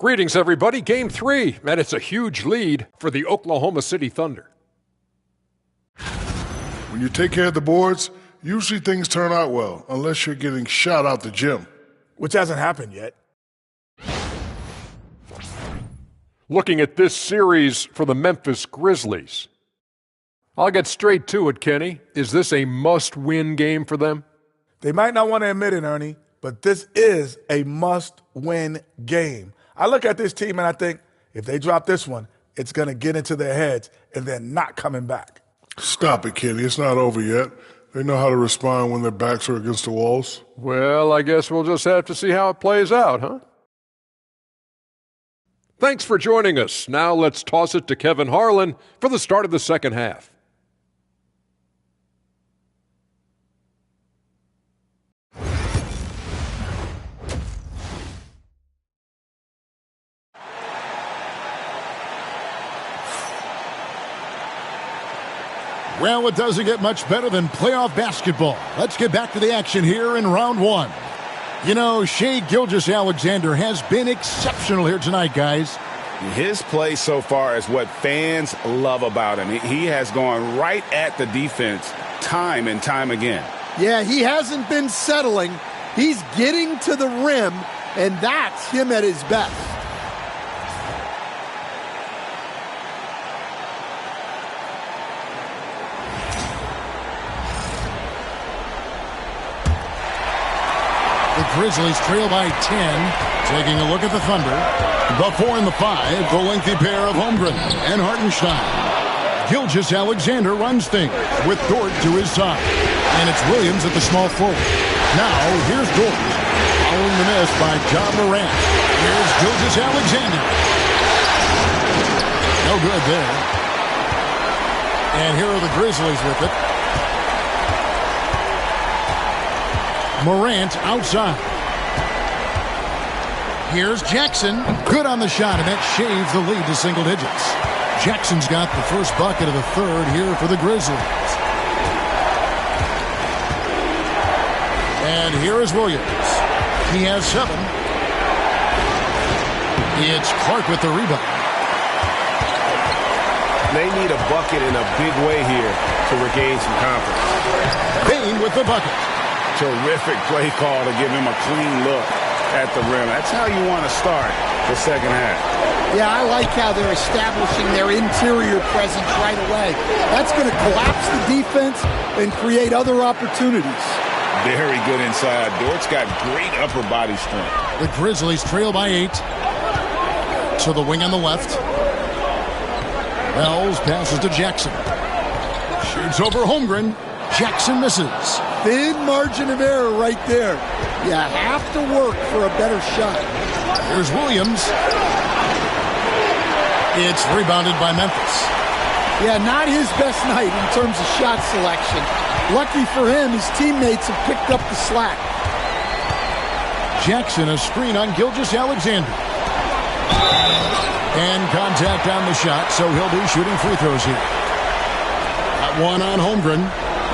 Greetings, everybody. Game 3, and it's a huge lead for the Oklahoma City Thunder. When you take care of the boards, usually things turn out well, unless you're getting shot out the gym. Which hasn't happened yet. Looking at this series for the Memphis Grizzlies. I'll get straight to it, Kenny. Is this a must-win game for them? They might not want to admit it, Ernie, but this is a must-win game. I look at this team and I think if they drop this one, it's going to get into their heads and they're not coming back. Stop it, Kenny. It's not over yet. They know how to respond when their backs are against the walls. Well, I guess we'll just have to see how it plays out, huh? Thanks for joining us. Now let's toss it to Kevin Harlan for the start of the second half. Well, it doesn't get much better than playoff basketball. Let's get back to the action here in round 1. You know, Shai Gilgeous-Alexander has been exceptional here tonight, guys. His play so far is what fans love about him. He has gone right at the defense time and time again. Yeah, he hasn't been settling. He's getting to the rim, and that's him at his best. The Grizzlies trail by 10. Taking a look at the Thunder. The 4 and the 5. The lengthy pair of Holmgren and Hartenstein. Gilgeous-Alexander runs things with Dort to his side. And it's Williams at the small forward. Now, here's Dort. Following the miss by John Morant. Here's Gilgeous-Alexander. No good there. And here are the Grizzlies with it. Morant outside. Here's Jackson. Good on the shot, and that shaves the lead to single digits. Jackson's got the first bucket of the third here for the Grizzlies. And here is Williams. He has 7. It's Clark with the rebound. They need a bucket in a big way here to regain some confidence. Payne with the bucket. Terrific play call to give him a clean look. at the rim. That's how you want to start the second half. Yeah, I like how they're establishing their interior presence right away. That's going to collapse the defense and create other opportunities. Very good inside. Dort's got great upper body strength. The Grizzlies trail by 8. To the wing on the left. Wells passes to Jackson. Shoots over Holmgren. Jackson misses. Thin margin of error right there. You have to work for a better shot. Here's Williams. It's rebounded by Memphis. Yeah, not his best night in terms of shot selection. Lucky for him, his teammates have picked up the slack. Jackson, a screen on Gilgeous-Alexander. And contact on the shot, so he'll be shooting free throws here. That one on Holmgren.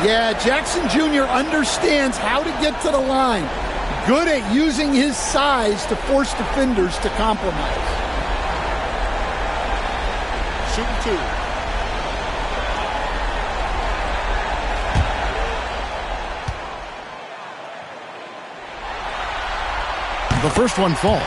Yeah, Jackson Jr. understands how to get to the line. Good at using his size to force defenders to compromise. Shooting 2. The first one falls.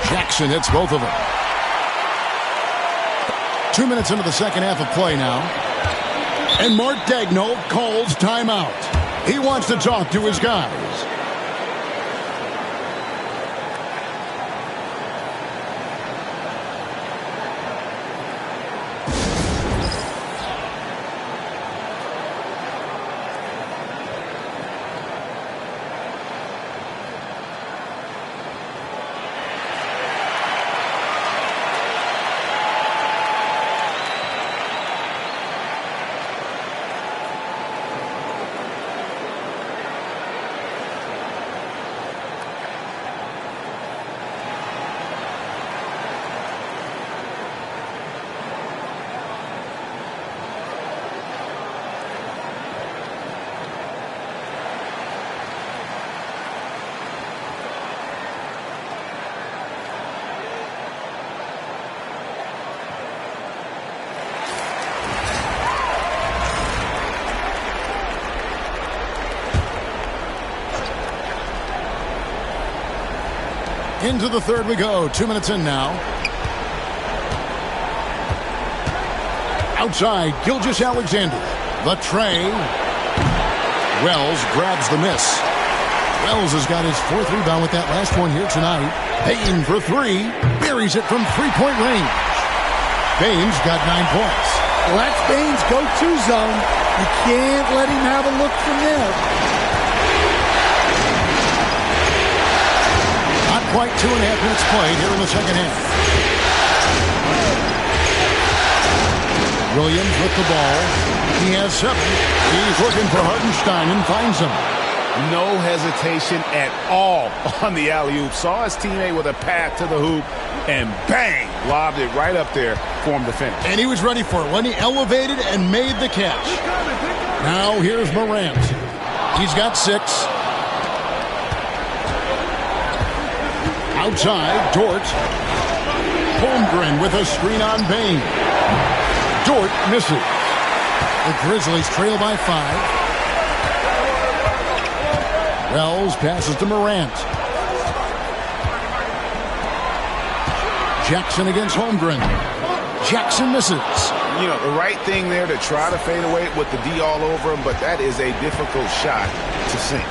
Jackson hits both of them. 2 minutes into the second half of play now. And Mark Daigneault calls timeout. He wants to talk to his guys. Into the third we go. 2 minutes in now. Outside, Gilgeous-Alexander. The tray. Wells grabs the miss. Wells has got his 4th rebound with that last one here tonight. Payne for 3. Buries it from 3-point range. Payne's got 9 points. Well, that's Payne's go-to zone. You can't let him have a look from there. Quite 2.5 minutes played here in the second half. Williams with the ball. He has 7. He's looking for Hartenstein and finds him. No hesitation at all on the alley-oop. Saw his teammate with a path to the hoop, and bang, lobbed it right up there for him to finish. And he was ready for it when he elevated and made the catch. Now here's Morant. He's got 6. Outside, Dort. Holmgren with a screen on Payne. Dort misses. The Grizzlies trail by 5. Wells passes to Morant. Jackson against Holmgren. Jackson misses. You know, the right thing there to try to fade away with the D all over him, but that is a difficult shot to sink.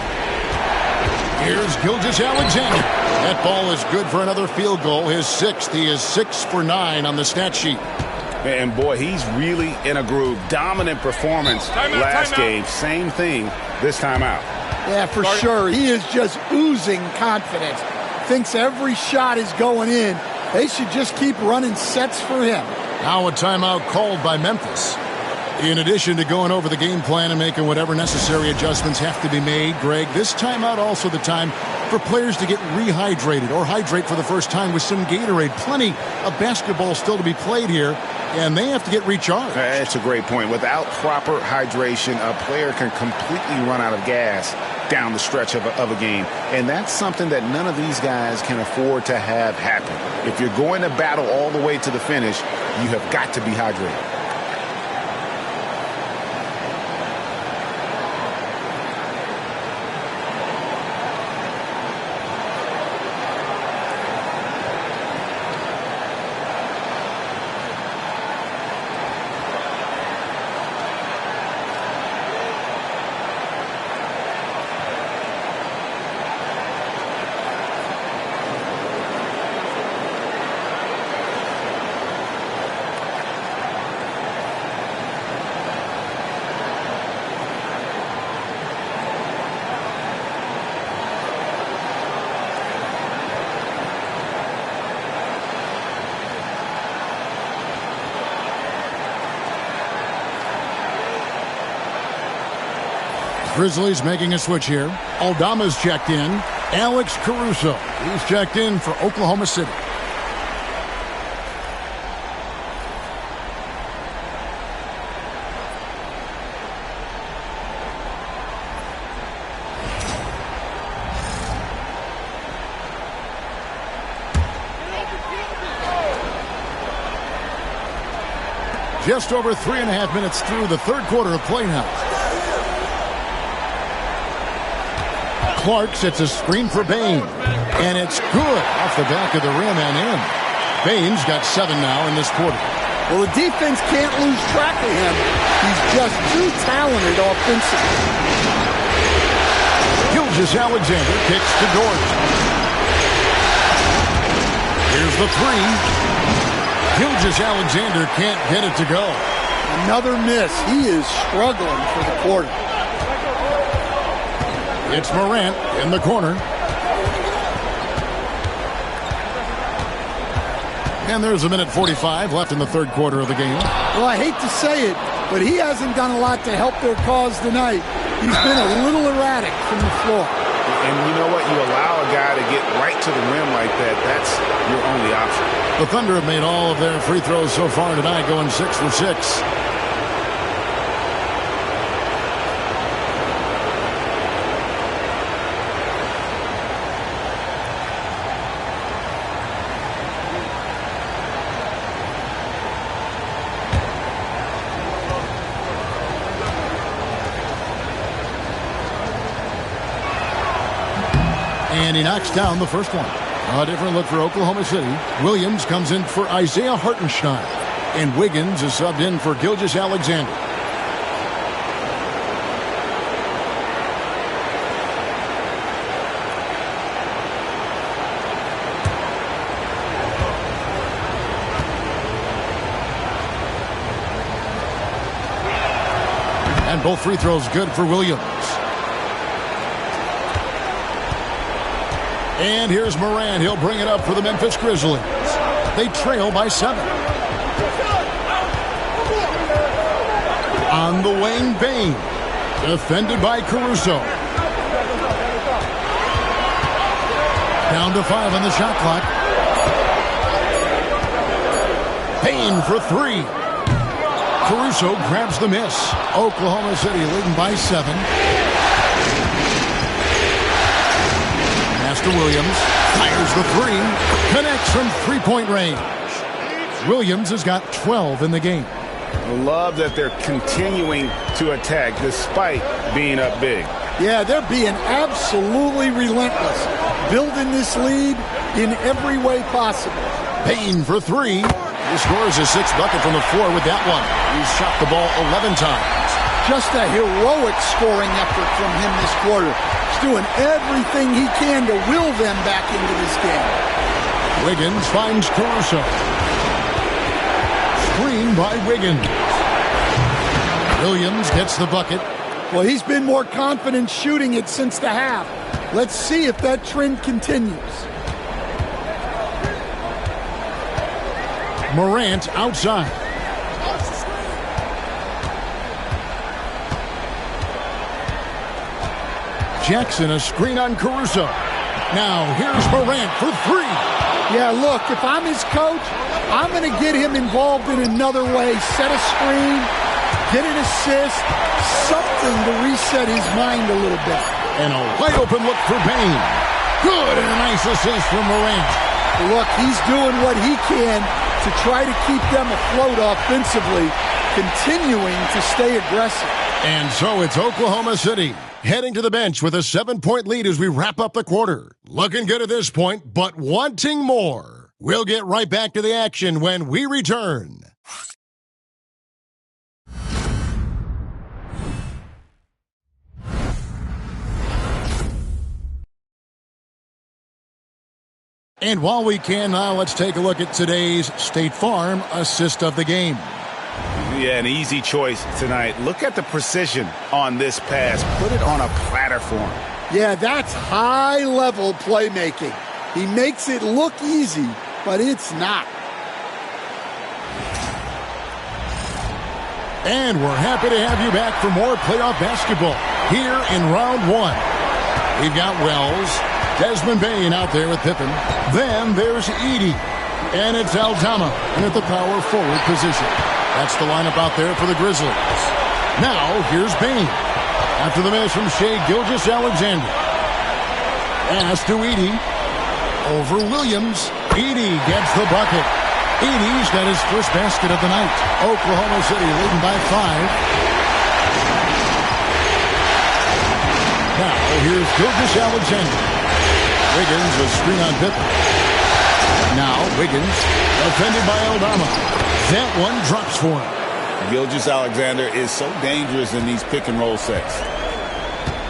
Here's Gilgeous-Alexander. That ball is good for another field goal. His 6th. He is 6 for 9 on the stat sheet. And boy, he's really in a groove. Dominant performance last game. Same thing this time out. Yeah, for sure. He is just oozing confidence. Thinks every shot is going in. They should just keep running sets for him. Now a timeout called by Memphis. In addition to going over the game plan and making whatever necessary adjustments have to be made, Greg, this timeout also the time for players to get rehydrated or hydrate for the first time with some Gatorade. Plenty of basketball still to be played here, and they have to get recharged. That's a great point. Without proper hydration, a player can completely run out of gas down the stretch of a game. And that's something that none of these guys can afford to have happen. If you're going to battle all the way to the finish, you have got to be hydrated. Grizzlies making a switch here. Aldama's checked in. Alex Caruso, he's checked in for Oklahoma City. Just over 3.5 minutes through the third quarter of play now. Clark sets a screen for Bain, and it's good off the back of the rim and in. Bain's got 7 now in this quarter. Well, the defense can't lose track of him. He's just too talented offensively. Gilgeous-Alexander kicks to Dort. Here's the three. Gilgeous-Alexander can't get it to go. Another miss. He is struggling for the quarter. It's Morant in the corner. And there's 1:45 left in the third quarter of the game. Well, I hate to say it, but he hasn't done a lot to help their cause tonight. He's been a little erratic from the floor. And you know what? You allow a guy to get right to the rim like that, that's your only option. The Thunder have made all of their free throws so far tonight, going 6 for 6. And he knocks down the first one. A different look for Oklahoma City. Williams comes in for Isaiah Hartenstein. And Wiggins is subbed in for Gilgeous-Alexander. And both free throws good for Williams. And here's Morant. He'll bring it up for the Memphis Grizzlies. They trail by 7. On the wing, Bain. Defended by Caruso. Down to 5 on the shot clock. Bain for 3. Caruso grabs the miss. Oklahoma City leading by 7. To Williams, fires the 3, connects from three-point range. Williams has got 12 in the game. I love that they're continuing to attack despite being up big. Yeah, they're being absolutely relentless, building this lead in every way possible. Bain for 3. He scores his 6th bucket from the floor with that one. He's shot the ball 11 times. Just a heroic scoring effort from him this quarter. Doing everything he can to will them back into this game. Wiggins finds Caruso. Screen by Wiggins. Williams gets the bucket. Well, he's been more confident shooting it since the half. Let's see if that trend continues. Morant outside. Jackson, a screen on Caruso. Now, here's Morant for three. Yeah, look, if I'm his coach, I'm going to get him involved in another way. Set a screen, get an assist, something to reset his mind a little bit. And a wide open look for Bane. Good, and a nice assist from Morant. Look, he's doing what he can to try to keep them afloat offensively, continuing to stay aggressive. And so it's Oklahoma City heading to the bench with a 7-point lead as we wrap up the quarter. Looking good at this point, but wanting more. We'll get right back to the action when we return. And while we can now, let's take a look at today's State Farm assist of the game. Yeah, an easy choice tonight. Look at the precision on this pass. Put it on a platter for him. Yeah, that's high-level playmaking. He makes it look easy, but it's not. And we're happy to have you back for more playoff basketball here in round one. We've got Wells, Desmond Bane out there with Pippen. Then there's Edey. And it's Aldama in at the power forward position. That's the lineup out there for the Grizzlies. Now, here's Bane. After the miss from Shai Gilgeous-Alexander. Pass to Edey. Over Williams. Edey gets the bucket. Edey's got his first basket of the night. Oklahoma City leading by 5. Now, here's Gilgeous-Alexander. Wiggins with screen on Pippen. Now, Wiggins, defended by Aldama. That one drops for him. Gilgeous-Alexander is so dangerous in these pick-and-roll sets.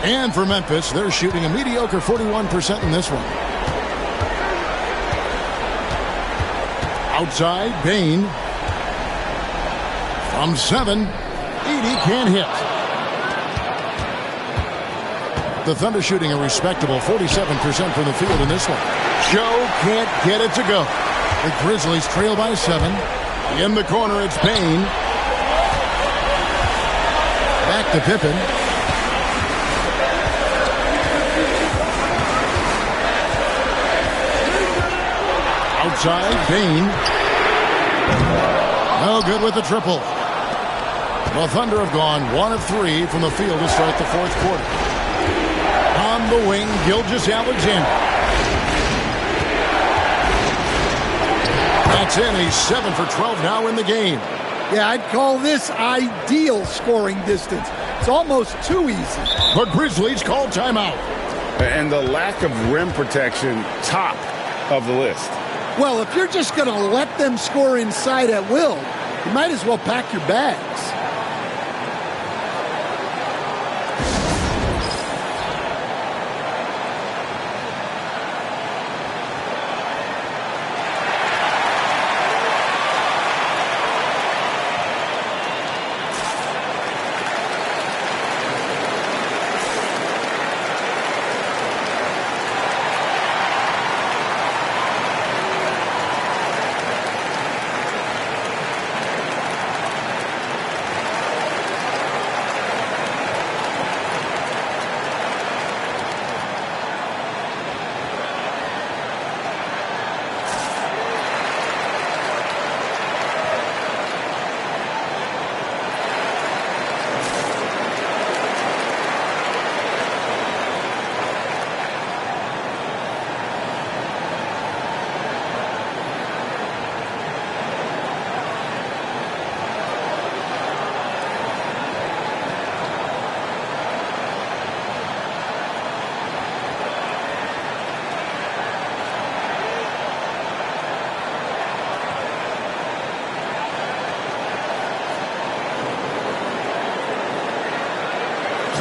And for Memphis, they're shooting a mediocre 41% in this one. Outside, Bane. From 7, Edey can't hit. The Thunder shooting a respectable 47% from the field in this one. Joe can't get it to go. The Grizzlies trail by 7. In the corner, it's Bane. Back to Pippen. Outside, Bane. No good with the triple. The Thunder have gone 1 of 3 from the field to start the fourth quarter. On the wing, Gilgeous-Alexander. That's in. He's 7 for 12 now in the game. Yeah, I'd call this ideal scoring distance. It's almost too easy. The Grizzlies call timeout. And the lack of rim protection, top of the list. Well, if you're just going to let them score inside at will, you might as well pack your bags.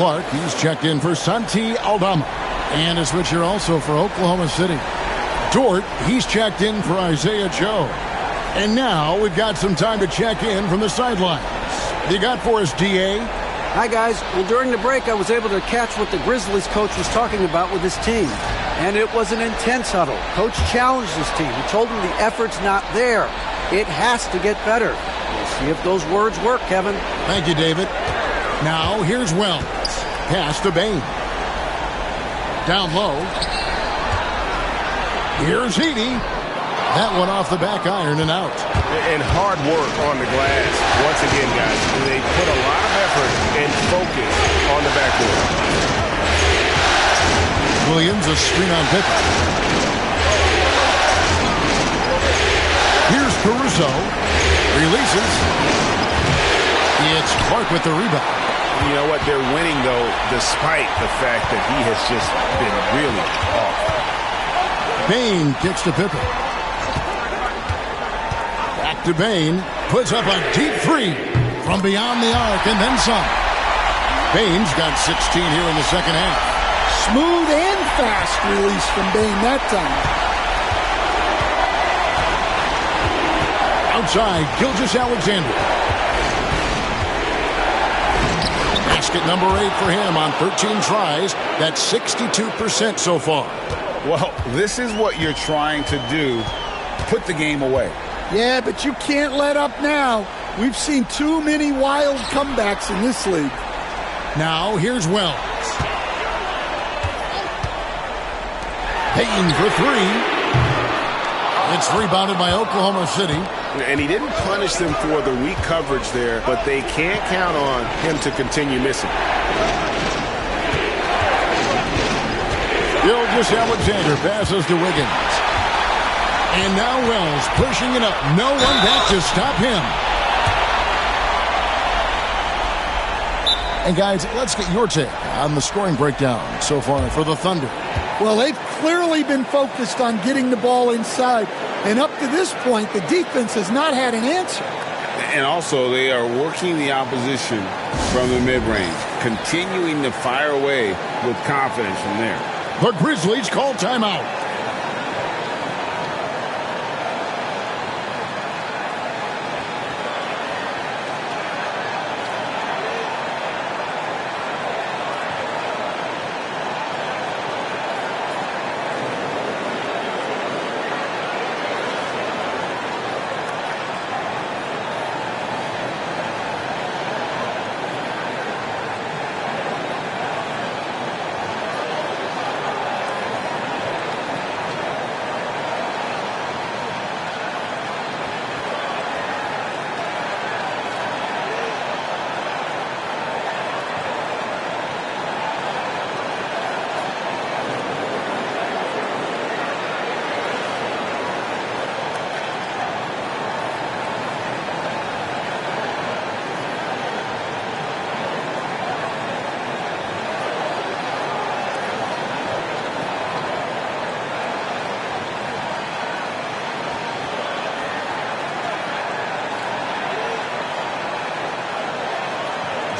Clark, he's checked in for Santi Aldama. And a switcher also for Oklahoma City. Dort, he's checked in for Isaiah Joe. And now we've got some time to check in from the sidelines. You got for us, D.A.? Hi, guys. Well, during the break, I was able to catch what the Grizzlies coach was talking about with his team. And it was an intense huddle. Coach challenged his team. He told them the effort's not there. It has to get better. We'll see if those words work, Kevin. Thank you, David. Now, here's Wells. Pass to Bane. Down low. Here's Heaney. That one off the back iron and out. And hard work on the glass. Once again, guys, they put a lot of effort and focus on the backboard. Williams, a screen on Pippen. Here's Caruso. Releases. It's Clark with the rebound. You know what? They're winning, though, despite the fact that he has just been really off. Bain kicks to Pippen. Back to Bain. Puts up a deep three from beyond the arc and then some. Bain's got 16 here in the second half. Smooth and fast release from Bain that time. Outside, Gilgeous-Alexander. Basket number 8 for him on 13 tries. That's 62% so far. Well, this is what you're trying to do. Put the game away. Yeah, but you can't let up now. We've seen too many wild comebacks in this league. Now, here's Wells. Payton for 3. It's rebounded by Oklahoma City. And he didn't punish them for the weak coverage there, but they can't count on him to continue missing. Gilgeous-Alexander passes to Wiggins. And now Wells pushing it up. No one back to stop him. And guys, let's get your take on the scoring breakdown so far for the Thunder. Well, they've clearly been focused on getting the ball inside. And up to this point, the defense has not had an answer. And also, they are working the opposition from the mid-range, continuing to fire away with confidence from there. The Grizzlies call timeout.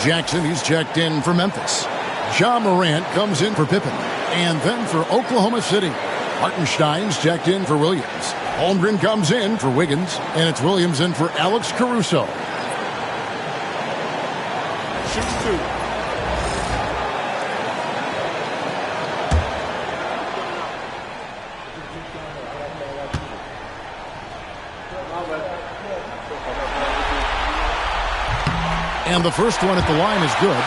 Jackson, he's checked in for Memphis. Ja Morant comes in for Pippen. And then for Oklahoma City, Hartenstein's checked in for Williams. Holmgren comes in for Wiggins. And it's Williams in for Alex Caruso. Shoots 2. And the first one at the line is good.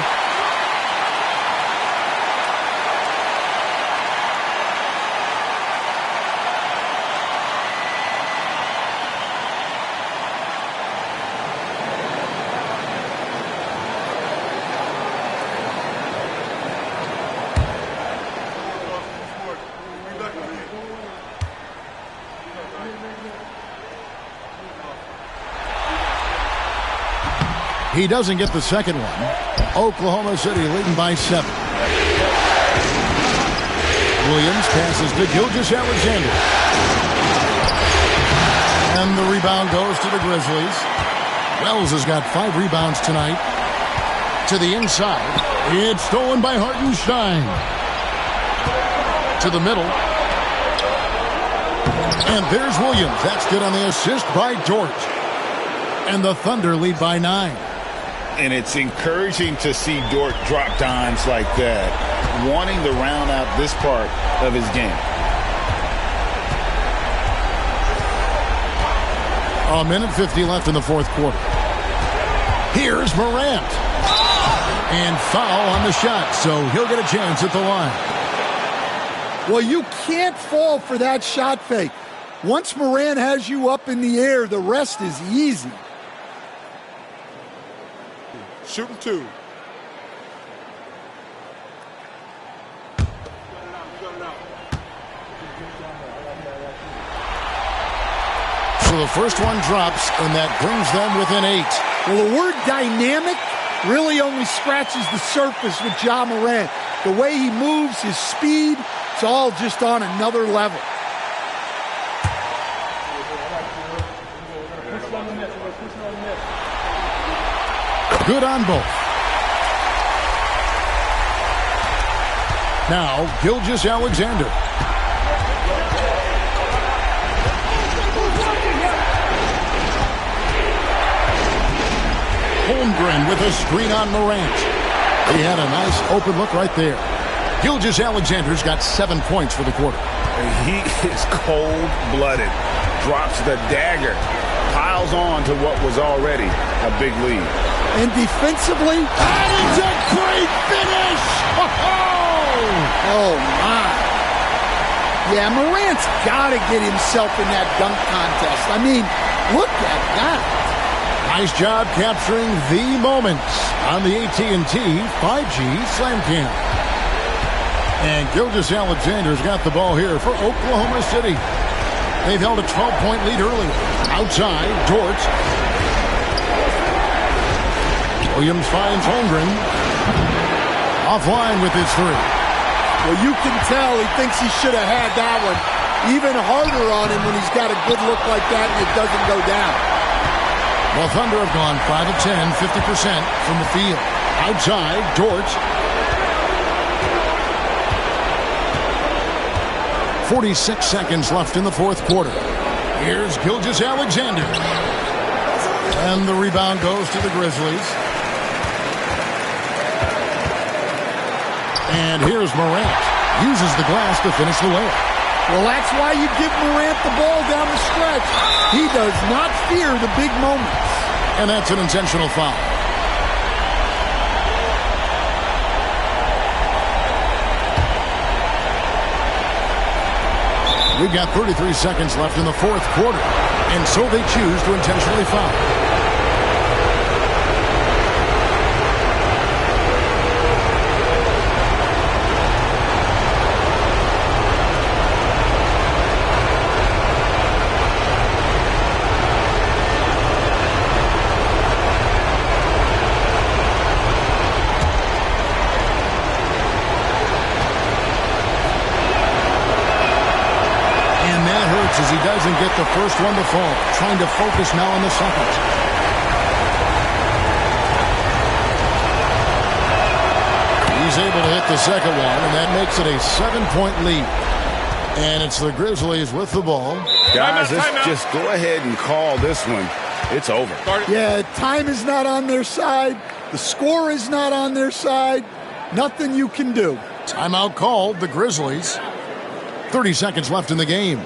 He doesn't get the second one. Oklahoma City leading by 7. Williams passes to Gilgeous-Alexander. And the rebound goes to the Grizzlies. Wells has got 5 rebounds tonight. To the inside. It's stolen by Hartenstein. To the middle. And there's Williams. That's good on the assist by Dort. And the Thunder lead by 9. And it's encouraging to see Dort drop dimes like that, wanting to round out this part of his game. A minute 50 left in the fourth quarter. Here's Morant. And foul on the shot, so he'll get a chance at the line. Well, you can't fall for that shot fake. Once Morant has you up in the air, the rest is easy. Shooting 2. So the first one drops, and that brings them within 8. Well, the word dynamic really only scratches the surface with Ja Morant. The way he moves, his speed, it's all just on another level. Good on both. Now, Gilgeous-Alexander. Holmgren with a screen on Morant. He had a nice open look right there. Gilgeous-Alexander's got 7 points for the quarter. He is cold-blooded. Drops the dagger. Piles on to what was already a big lead. And defensively, that is a great finish! Oh, my. Yeah, Morant's got to get himself in that dunk contest. I mean, look at that. Nice job capturing the moments on the AT&T 5G Slam Cam. And Gilgeous-Alexander's got the ball here for Oklahoma City. They've held a 12-point lead earlier. Outside, Dort. Williams finds Holmgren. Offline with his 3. Well, you can tell he thinks he should have had that one. Even harder on him when he's got a good look like that and it doesn't go down. Well, Thunder have gone 5 of 10, 50% from the field. Outside, Dort. 46 seconds left in the fourth quarter. Here's Gilgeous-Alexander. And the rebound goes to the Grizzlies. And here's Morant. Uses the glass to finish the layup. Well, that's why you give Morant the ball down the stretch. He does not fear the big moments. And that's an intentional foul. We've got 33 seconds left in the fourth quarter. And so they choose to intentionally foul. As he doesn't get the first one to fall. Trying to focus now on the second. He's able to hit the second one, and that makes it a 7-point lead. And it's the Grizzlies with the ball. Guys, just go ahead and call this one. It's over. Yeah, time is not on their side. The score is not on their side. Nothing you can do. Timeout called, the Grizzlies. 30 seconds left in the game.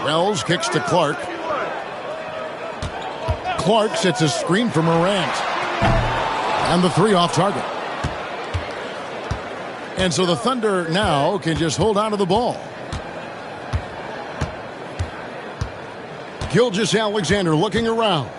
Wells kicks to Clark. Clark sets a screen for Morant. And the three off target. And so the Thunder now can just hold on to the ball. Gilgeous-Alexander looking around.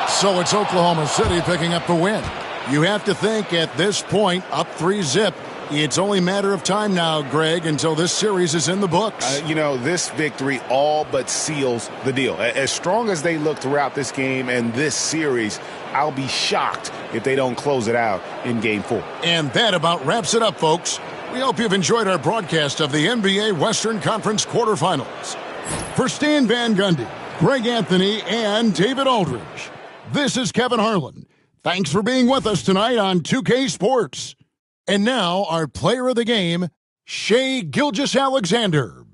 So it's Oklahoma City picking up the win. You have to think at this point, up 3-0, it's only a matter of time now, Greg, until this series is in the books. This victory all but seals the deal. As strong as they look throughout this game and this series, I'll be shocked if they don't close it out in Game 4. And that about wraps it up, folks. We hope you've enjoyed our broadcast of the NBA Western Conference quarterfinals. For Stan Van Gundy, Greg Anthony, and David Aldridge, this is Kevin Harlan. Thanks for being with us tonight on 2K Sports. And now, our player of the game, Shai Gilgeous-Alexander.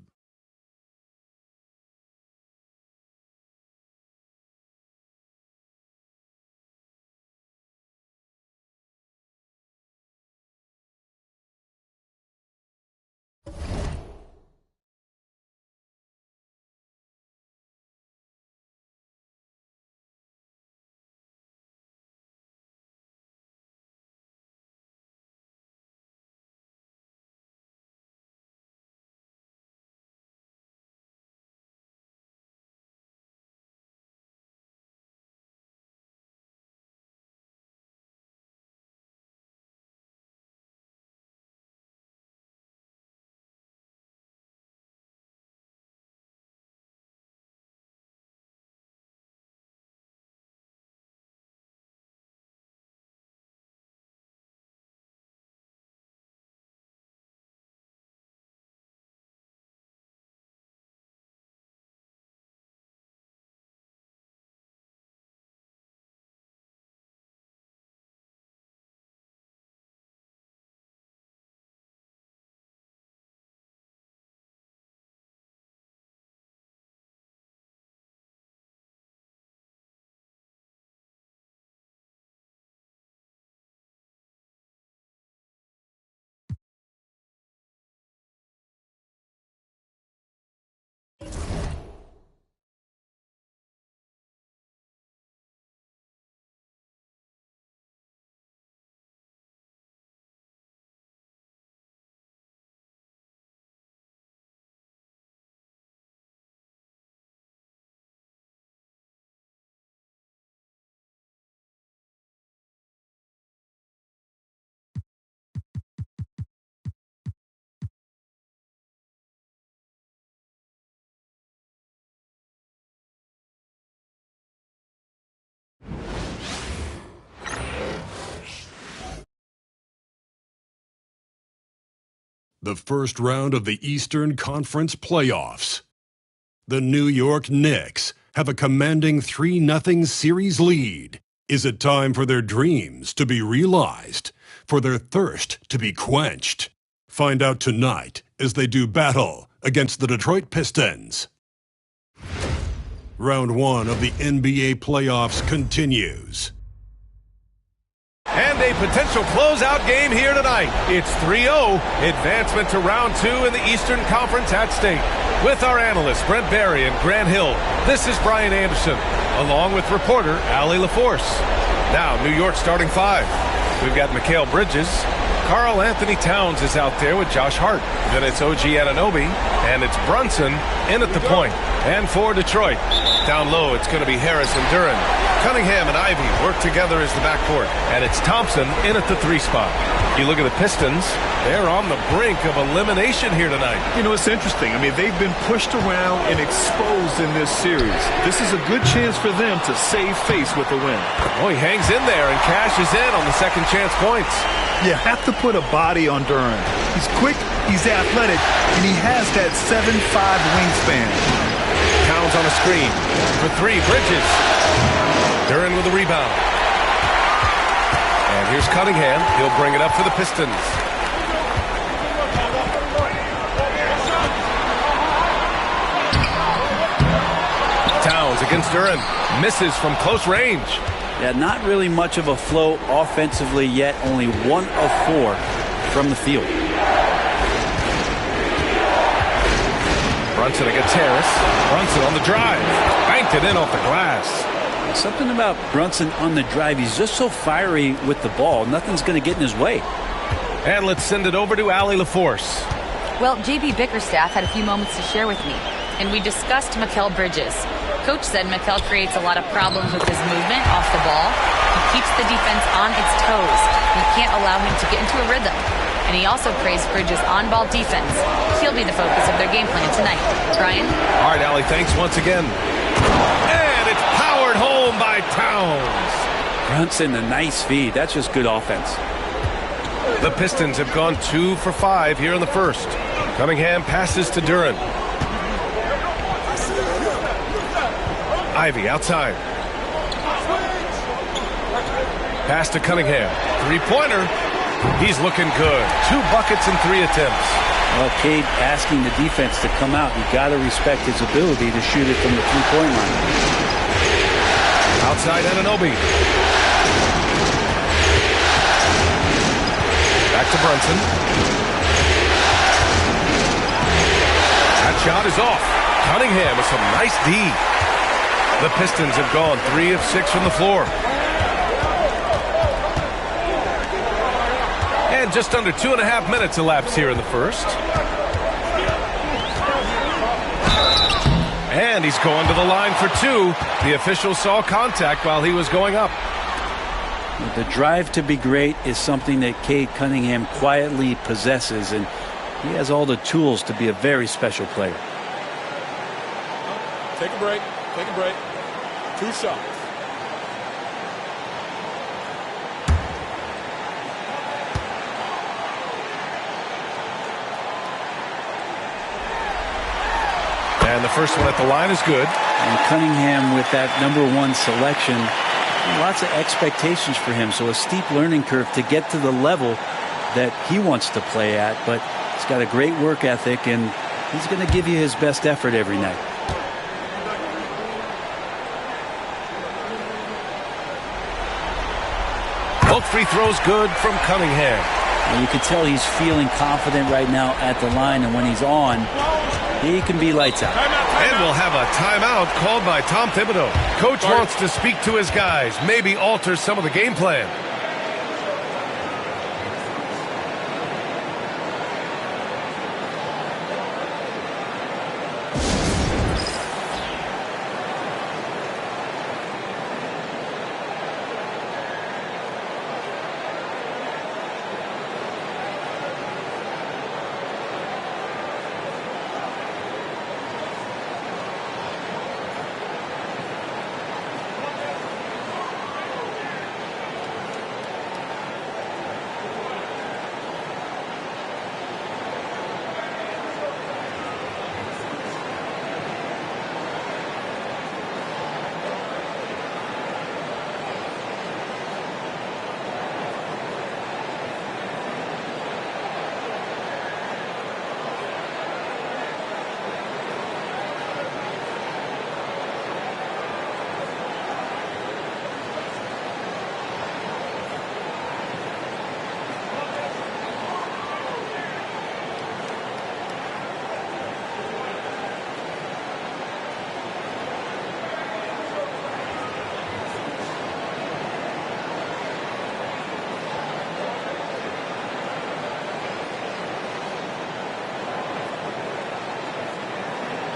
The first round of the Eastern Conference playoffs. The New York Knicks have a commanding 3-0 series lead. Is it time for their dreams to be realized, for their thirst to be quenched? Find out tonight as they do battle against the Detroit Pistons. Round 1 of the NBA playoffs continues. And a potential closeout game here tonight. It's 3-0, advancement to round 2 in the Eastern Conference at stake. With our analysts Brent Barry and Grant Hill, this is Brian Anderson, along with reporter Allie LaForce. Now, New York starting 5. We've got Mikal Bridges. Karl Anthony Towns is out there with Josh Hart. Then it's OG Anunoby, and it's Brunson in at the point. And for Detroit, down low, it's going to be Harris and Duren. Cunningham and Ivy work together as the backcourt, and it's Thompson in at the 3 spot. You look at the Pistons, they're on the brink of elimination here tonight. It's interesting. They've been pushed around and exposed in this series. This is a good chance for them to save face with a win. Oh, he hangs in there and cashes in on the second chance points. You have to put a body on Duren. He's quick, he's athletic, and he has that 7'5" wingspan. Towns on a screen for 3, Bridges. Duren with a rebound. And here's Cunningham. He'll bring it up for the Pistons. Towns against Duren. Misses from close range. Yeah, not really much of a flow offensively yet. Only 1 of 4 from the field. Brunson against Harris. Brunson on the drive. Banked it in off the glass. Something about Brunson on the drive. He's just so fiery with the ball. Nothing's going to get in his way. And let's send it over to Allie LaForce. Well, J.B. Bickerstaff had a few moments to share with me, and we discussed Mikal Bridges. Coach said Mikal creates a lot of problems with his movement off the ball. He keeps the defense on its toes. We can't allow him to get into a rhythm. And he also praised Bridges' on-ball defense. He'll be the focus of their game plan tonight. Brian? All right, Allie, thanks once again. And it's powered home by Towns. Brunson, a nice feed. That's just good offense. The Pistons have gone 2 for 5 here in the first. Cunningham passes to Duren. Ivy outside. Pass to Cunningham. Three-pointer. He's looking good. 2 buckets and 3 attempts. Well, Cade asking the defense to come out. You got to respect his ability to shoot it from the three-point line. Outside Anunoby. Back to Brunson. That shot is off. Cunningham with some nice D. The Pistons have gone 3 of 6 from the floor. And just under 2.5 minutes elapsed here in the first. And he's going to the line for 2. The official saw contact while he was going up. The drive to be great is something that Cade Cunningham quietly possesses, and he has all the tools to be a very special player. Take a break. Take a break. 2 shots. And the first one at the line is good. And Cunningham with that #1 selection, lots of expectations for him. So a steep learning curve to get to the level that he wants to play at. But he's got a great work ethic, and he's going to give you his best effort every night. Both free throws good from Cunningham. And you can tell he's feeling confident right now at the line, and when he's on, he can be lights out. And we'll have a timeout called by Tom Thibodeau. Coach wants to speak to his guys, maybe alter some of the game plan.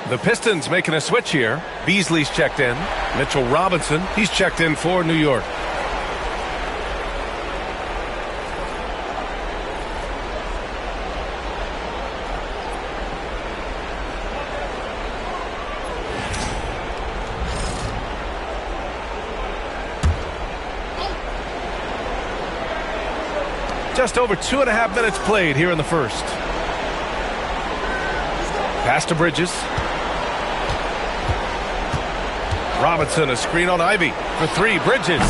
The Pistons making a switch here. Beasley's checked in. Mitchell Robinson, he's checked in for New York. Just over 2.5 minutes played here in the first. Pass to Bridges. Robinson, a screen on Ivy for 3. Bridges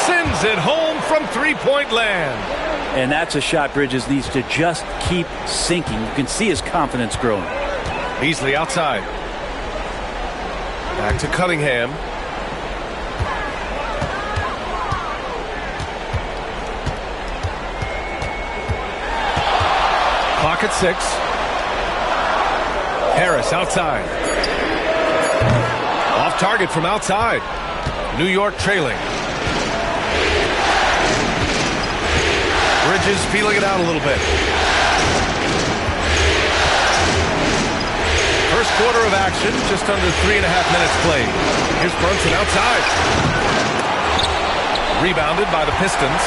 sends it home from three-point land. And that's a shot Bridges needs to just keep sinking. You can see his confidence growing. Beasley outside. Back to Cunningham. clock at 6. Harris outside. Off target from outside. New York trailing. Bridges feeling it out a little bit. First quarter of action, just under 3.5 minutes played. Here's Brunson outside. Rebounded by the Pistons.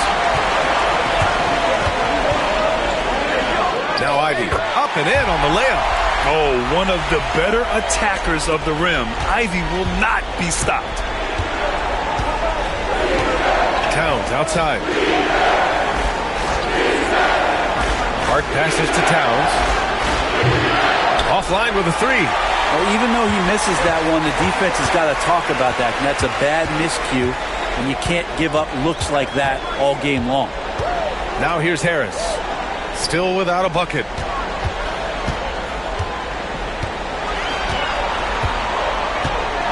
Now Ivy up and in on the layup. Oh, one of the better attackers of the rim. Ivy will not be stopped. Towns outside. Hart passes to Towns. Offline with a 3. Well, even though he misses that one, the defense has got to talk about that. And that's a bad miscue, and you can't give up looks like that all game long. Now here's Harris. Still without a bucket.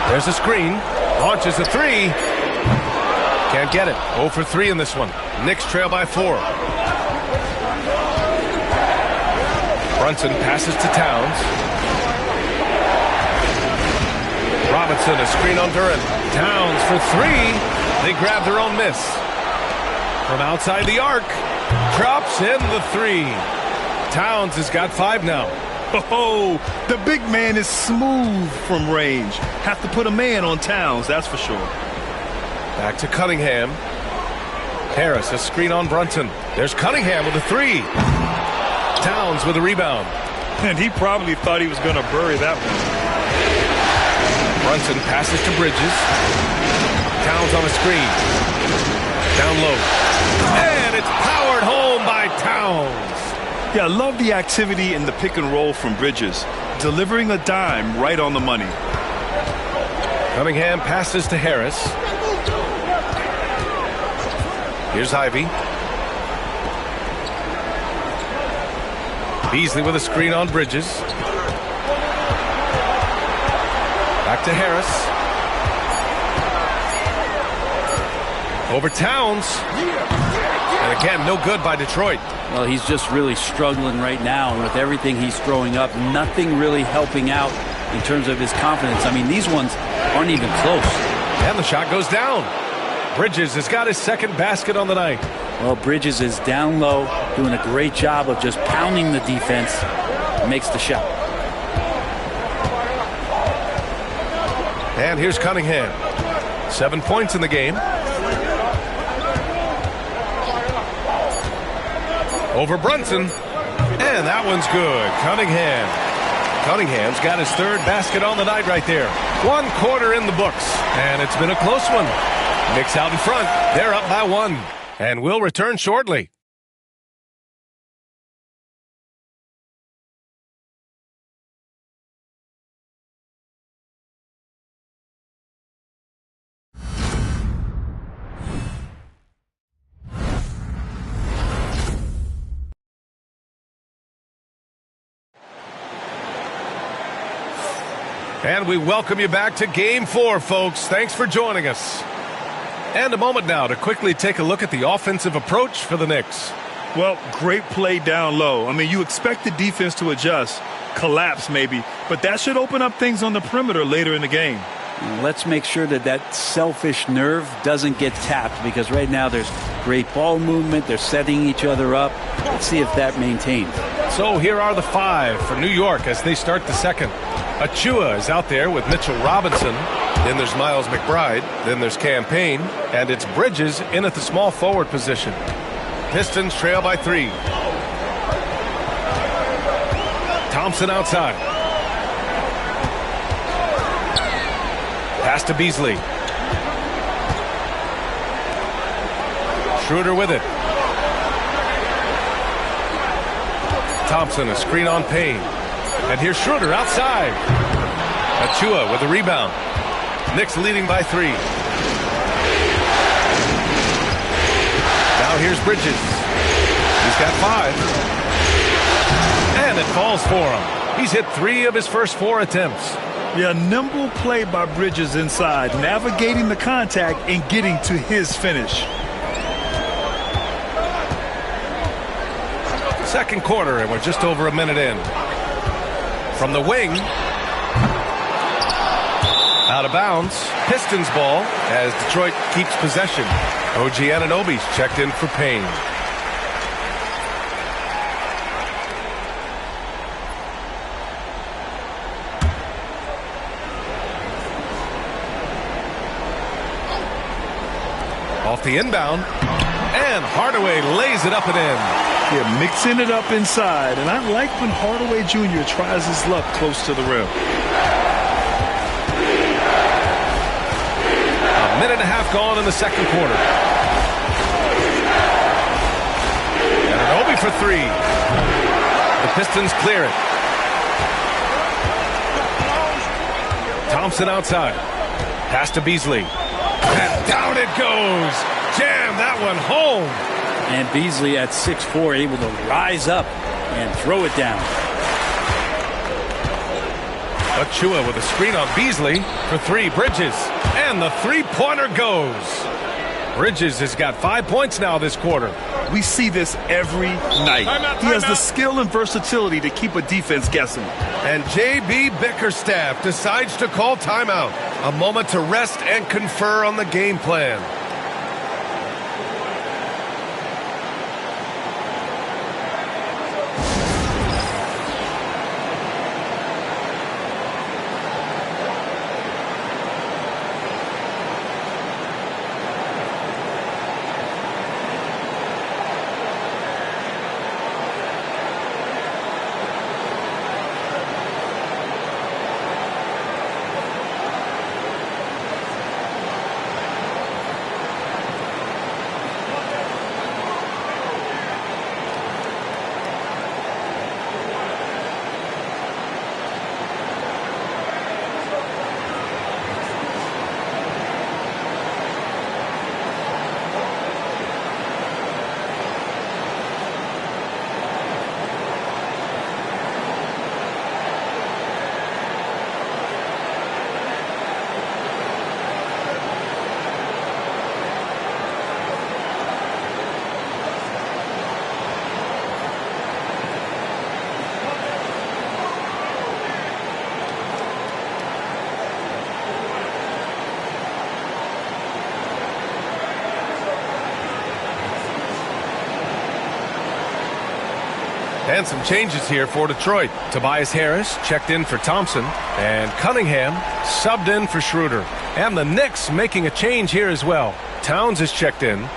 There's a screen. Launches a 3. Can't get it. 0 for 3 in this one. Knicks trail by 4. Brunson passes to Towns. Robinson, a screen on Duran. Towns for 3. They grab their own miss. From outside the arc. Drops in the 3. Towns has got 5 now. Oh, the big man is smooth from range. Have to put a man on Towns, that's for sure. Back to Cunningham. Harris, a screen on Brunson. There's Cunningham with a 3. Towns with a rebound. And he probably thought he was going to bury that one. Brunson passes to Bridges. Towns on a screen. Down low. And it's powered home by Towns. Yeah, I love the activity in the pick and roll from Bridges. Delivering a dime right on the money. Cunningham passes to Harris. Here's Ivy. Beasley with a screen on Bridges. Back to Harris. Over Towns. And again, no good by Detroit. Well, he's just really struggling right now. And with everything he's throwing up, nothing really helping out in terms of his confidence. I mean, these ones aren't even close. And the shot goes down. Bridges has got his second basket on the night. Well, Bridges is down low, doing a great job of just pounding the defense. Makes the shot. And here's Cunningham. 7 points in the game. Over Brunson. And that one's good. Cunningham's got his third basket on the night right there. 1 quarter in the books. And it's been a close one. Knicks out in front. They're up by 1. And we'll return shortly. And we welcome you back to Game 4, folks. Thanks for joining us. And a moment now to quickly take a look at the offensive approach for the Knicks. Well, great play down low. I mean, you expect the defense to adjust, collapse maybe, but that should open up things on the perimeter later in the game. Let's make sure that that selfish nerve doesn't get tapped, because right now there's great ball movement. They're setting each other up. Let's see if that maintains. So here are the 5 for New York as they start the second. Achua is out there with Mitchell Robinson. Then there's Miles McBride. Then there's Campaign. And it's Bridges in at the small forward position. Pistons trail by 3. Thompson outside. Pass to Beasley. Schroeder with it. Thompson, a screen on Payne. And here's Schroeder outside. Achua with a rebound. Knicks leading by 3. Now here's Bridges. He's got 5. And it falls for him. He's hit 3 of his first 4 attempts. Yeah, nimble play by Bridges inside, navigating the contact and getting to his finish. second quarter, and we're just over a minute in. From the wing. Out of bounds. Pistons ball as Detroit keeps possession. OG Anunoby's checked in for Payne. Off the inbound. And Hardaway lays it up and in. Yeah, mixing it up inside. And I like when Hardaway Jr. tries his luck close to the rim. A minute and a half gone in the second quarter. Anunoby for three. The Pistons clear it. Thompson outside. Pass to Beasley. And down it goes. Jam that one home. And Beasley at 6'4", able to rise up and throw it down. Achua with a screen on Beasley for three. Bridges. And the three-pointer goes. Bridges has got 5 points now this quarter. We see this every night. He has the skill and versatility to keep a defense guessing. And J.B. Bickerstaff decides to call timeout. A moment to rest and confer on the game plan. And some changes here for Detroit. Tobias Harris checked in for Thompson. And Cunningham subbed in for Schroeder. And the Knicks making a change here as well. Towns is checked in.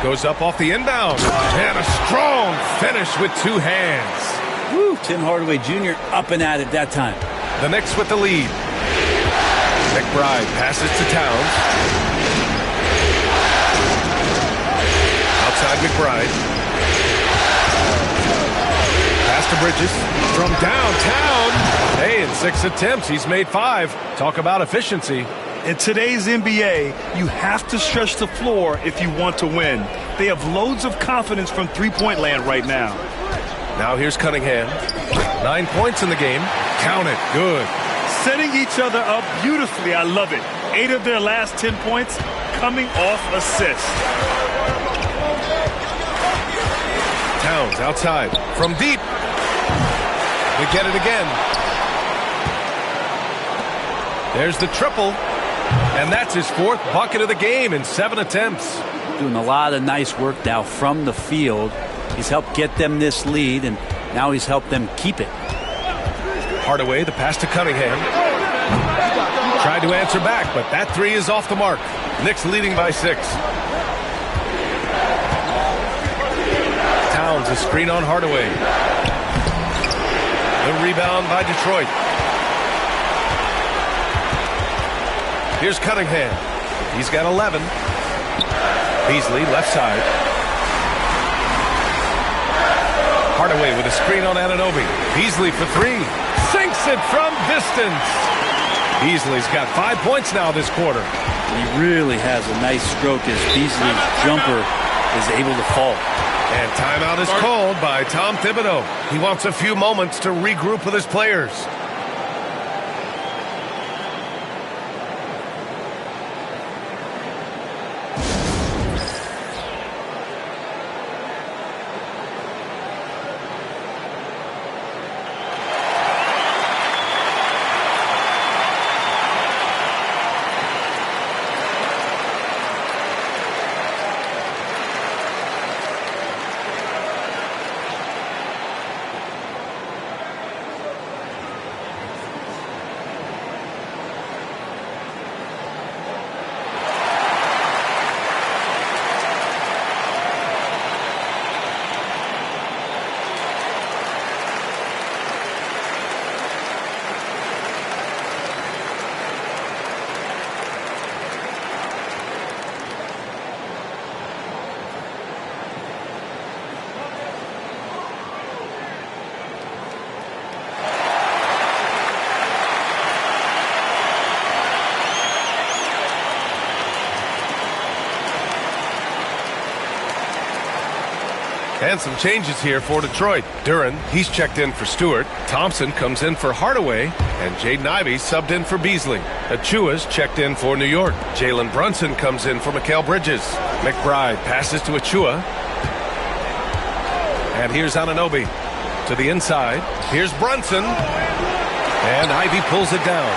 Goes up off the inbound. And a strong finish with two hands. Woo, Tim Hardaway Jr. up and at it that time. The Knicks with the lead. McBride passes to Towns. Outside McBride. Pass to Bridges. From downtown. Hey, in 6 attempts, he's made 5. Talk about efficiency. In today's NBA, you have to stretch the floor if you want to win. They have loads of confidence from three-point land right now. Now here's Cunningham. 9 points in the game. Count it. Good. Setting each other up beautifully. I love it. 8 of their last 10 points coming off assists. Towns outside. From deep. We get it again. There's the triple. And that's his 4th bucket of the game in 7 attempts. Doing a lot of nice work now from the field. He's helped get them this lead, and now he's helped them keep it. Hardaway, the pass to Cunningham. Tried to answer back, but that 3 is off the mark. Knicks leading by 6. Towns, a screen on Hardaway. The rebound by Detroit. Here's Cunningham. He's got 11. Beasley, left side. Hardaway with a screen on Anunoby. Beasley for 3. Sinks it from distance. Beasley's got 5 points now this quarter. He really has a nice stroke as Beasley's jumper is able to fall. And timeout is called by Tom Thibodeau. He wants a few moments to regroup with his players. And some changes here for Detroit. Duren, he's checked in for Stewart. Thompson comes in for Hardaway. And Jaden Ivey subbed in for Beasley. Achua's checked in for New York. Jalen Brunson comes in for Mikal Bridges. McBride passes to Achua. And here's Anunoby to the inside. Here's Brunson. And Ivey pulls it down.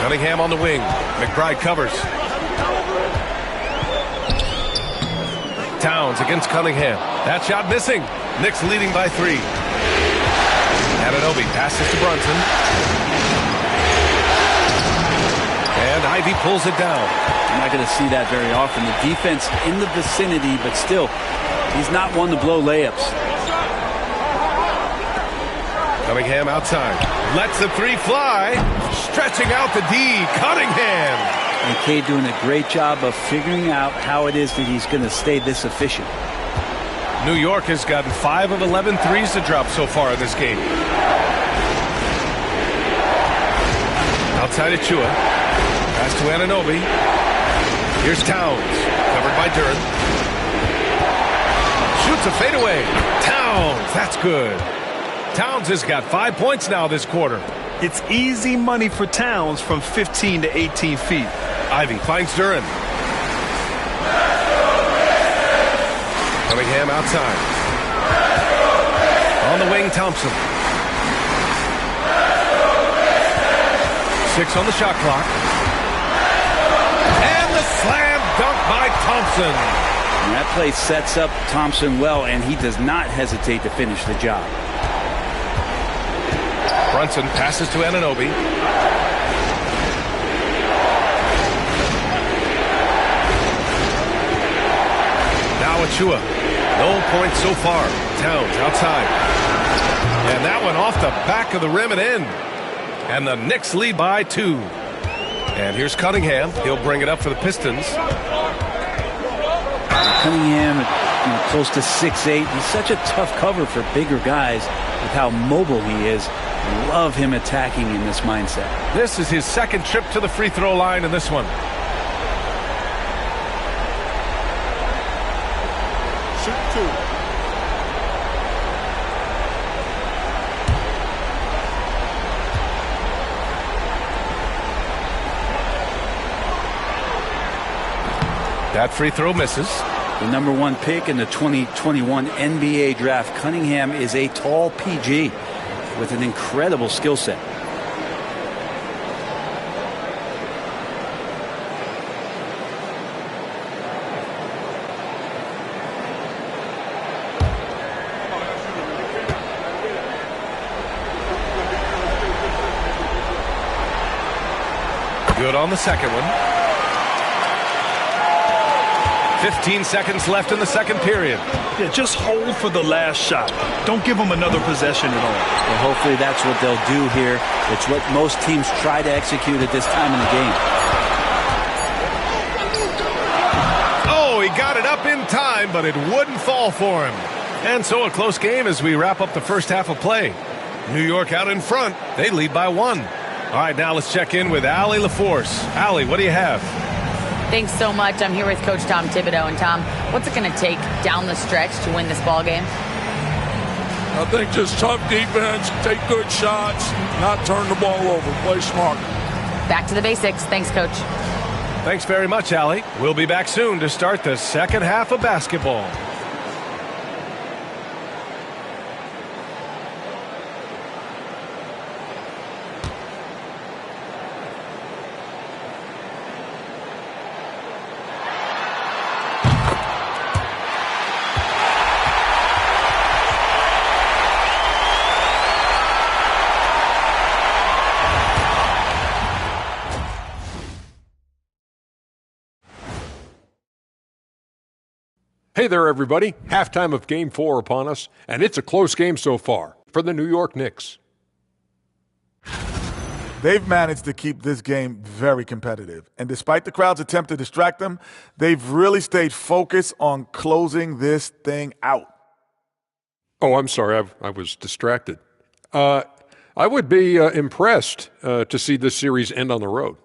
Cunningham on the wing. McBride covers. Towns against Cunningham. That shot missing. Knicks leading by 3. Anunoby passes to Brunson. And Ivey pulls it down. You're not going to see that very often. The defense in the vicinity, but still, he's not one to blow layups. Cunningham outside. Lets the 3 fly. Stretching out the D. Cunningham. And Cade doing a great job of figuring out how it is that he's going to stay this efficient. New York has gotten 5 of 11 threes to drop so far in this game. Outside Achua. Pass to Anunoby. Here's Towns. Covered by Duren. Shoots a fadeaway. Towns. That's good. Towns has got 5 points now this quarter. It's easy money for Towns from 15 to 18 feet. Ivey finds Duren. Cunningham outside. On the wing, Thompson. 6 on the shot clock. And the slam dunk by Thompson. And that play sets up Thompson well, and he does not hesitate to finish the job. Brunson passes to Anunoby. Now Achua. No points so far. Towns outside. And that one off the back of the rim and in. And the Knicks lead by 2. And here's Cunningham. He'll bring it up for the Pistons. Cunningham, close to 6'8". He's such a tough cover for bigger guys with how mobile he is. Love him attacking in this mindset. This is his second trip to the free throw line in this one. Shoot 2. That free throw misses. The number 1 pick in the 2021 NBA draft, Cunningham is a tall PG with an incredible skill set. Good on the second one. 15 seconds left in the second period. Yeah, just hold for the last shot. Don't give them another possession at all. Well, hopefully that's what they'll do here. It's what most teams try to execute at this time in the game. Oh, he got it up in time, but it wouldn't fall for him. And so a close game as we wrap up the first half of play. New York out in front. They lead by 1. All right, now let's check in with Allie LaForce. Allie, what do you have? Thanks so much. I'm here with Coach Tom Thibodeau. And Tom, what's it going to take down the stretch to win this ball game? I think just tough defense, take good shots, not turn the ball over, play smart. Back to the basics. Thanks, Coach. Thanks very much, Allie. We'll be back soon to start the second half of basketball. Hey there, everybody. Halftime of Game 4 upon us, and it's a close game so far for the New York Knicks. They've managed to keep this game very competitive. And despite the crowd's attempt to distract them, they've really stayed focused on closing this thing out. Oh, I'm sorry. I was distracted. I would be impressed to see this series end on the road.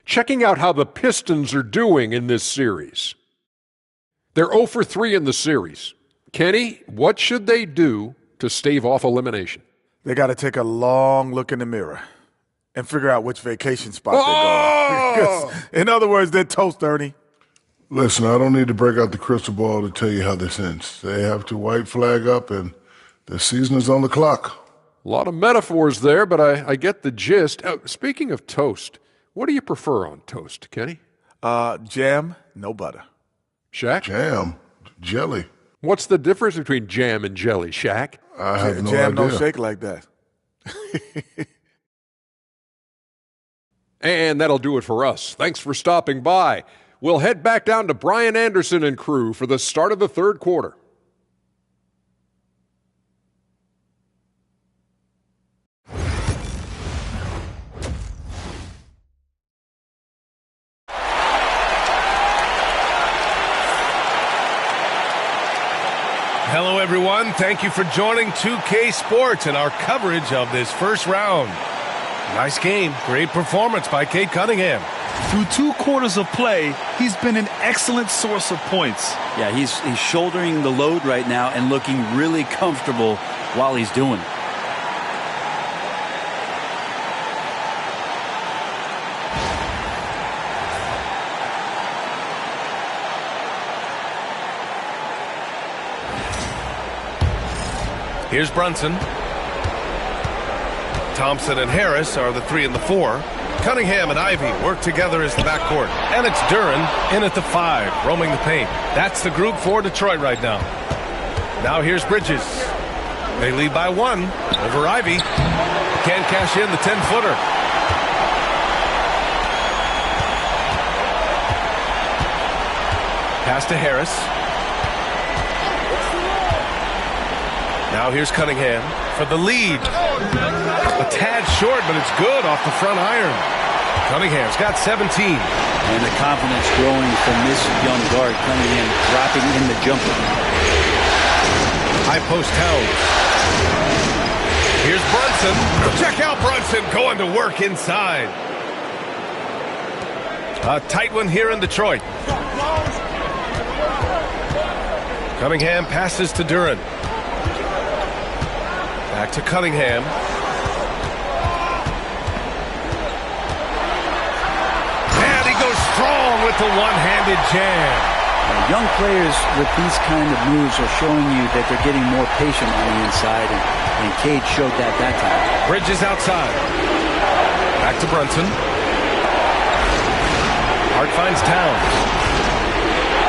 Checking out how the Pistons are doing in this series. They're 0 for 3 in the series. Kenny, what should they do to stave off elimination? They got to take a long look in the mirror and figure out which vacation spot they're going. In other words, they're toast, Ernie. Listen, I don't need to break out the crystal ball to tell you how this ends. They have to white flag up, and the season is on the clock. A lot of metaphors there, but I get the gist. Speaking of toast, what do you prefer on toast, Kenny? Jam, no butter. Shaq? Jam, jelly. What's the difference between jam and jelly, Shaq? I have no jam idea. don't shake like that. And that'll do it for us. Thanks for stopping by. We'll head back down to Brian Anderson and crew for the start of the third quarter. Hello, everyone. Thank you for joining 2K Sports and our coverage of this first round. Nice game. Great performance by Cade Cunningham. Through 2 quarters of play, he's been an excellent source of points. Yeah, he's shouldering the load right now and looking really comfortable while he's doing it. Here's Brunson. Thompson and Harris are the 3 and the 4. Cunningham and Ivy work together as the backcourt. And it's Duren in at the 5, roaming the paint. That's the group for Detroit right now. Now here's Bridges. They lead by 1 over Ivy. Can't cash in the 10-footer. Pass to Harris. Now here's Cunningham for the lead. A tad short, but it's good off the front iron. Cunningham's got 17. And the confidence growing from this young guard, Cunningham dropping in the jumper. High post Towns. Here's Brunson. Check out Brunson going to work inside. A tight one here in Detroit. Cunningham passes to Duren. Back to Cunningham. And he goes strong with the one-handed jam. Young players with these kind of moves are showing you that they're getting more patient on the inside, and Cade showed that time. Bridges outside. Back to Brunson. Hart finds Towns.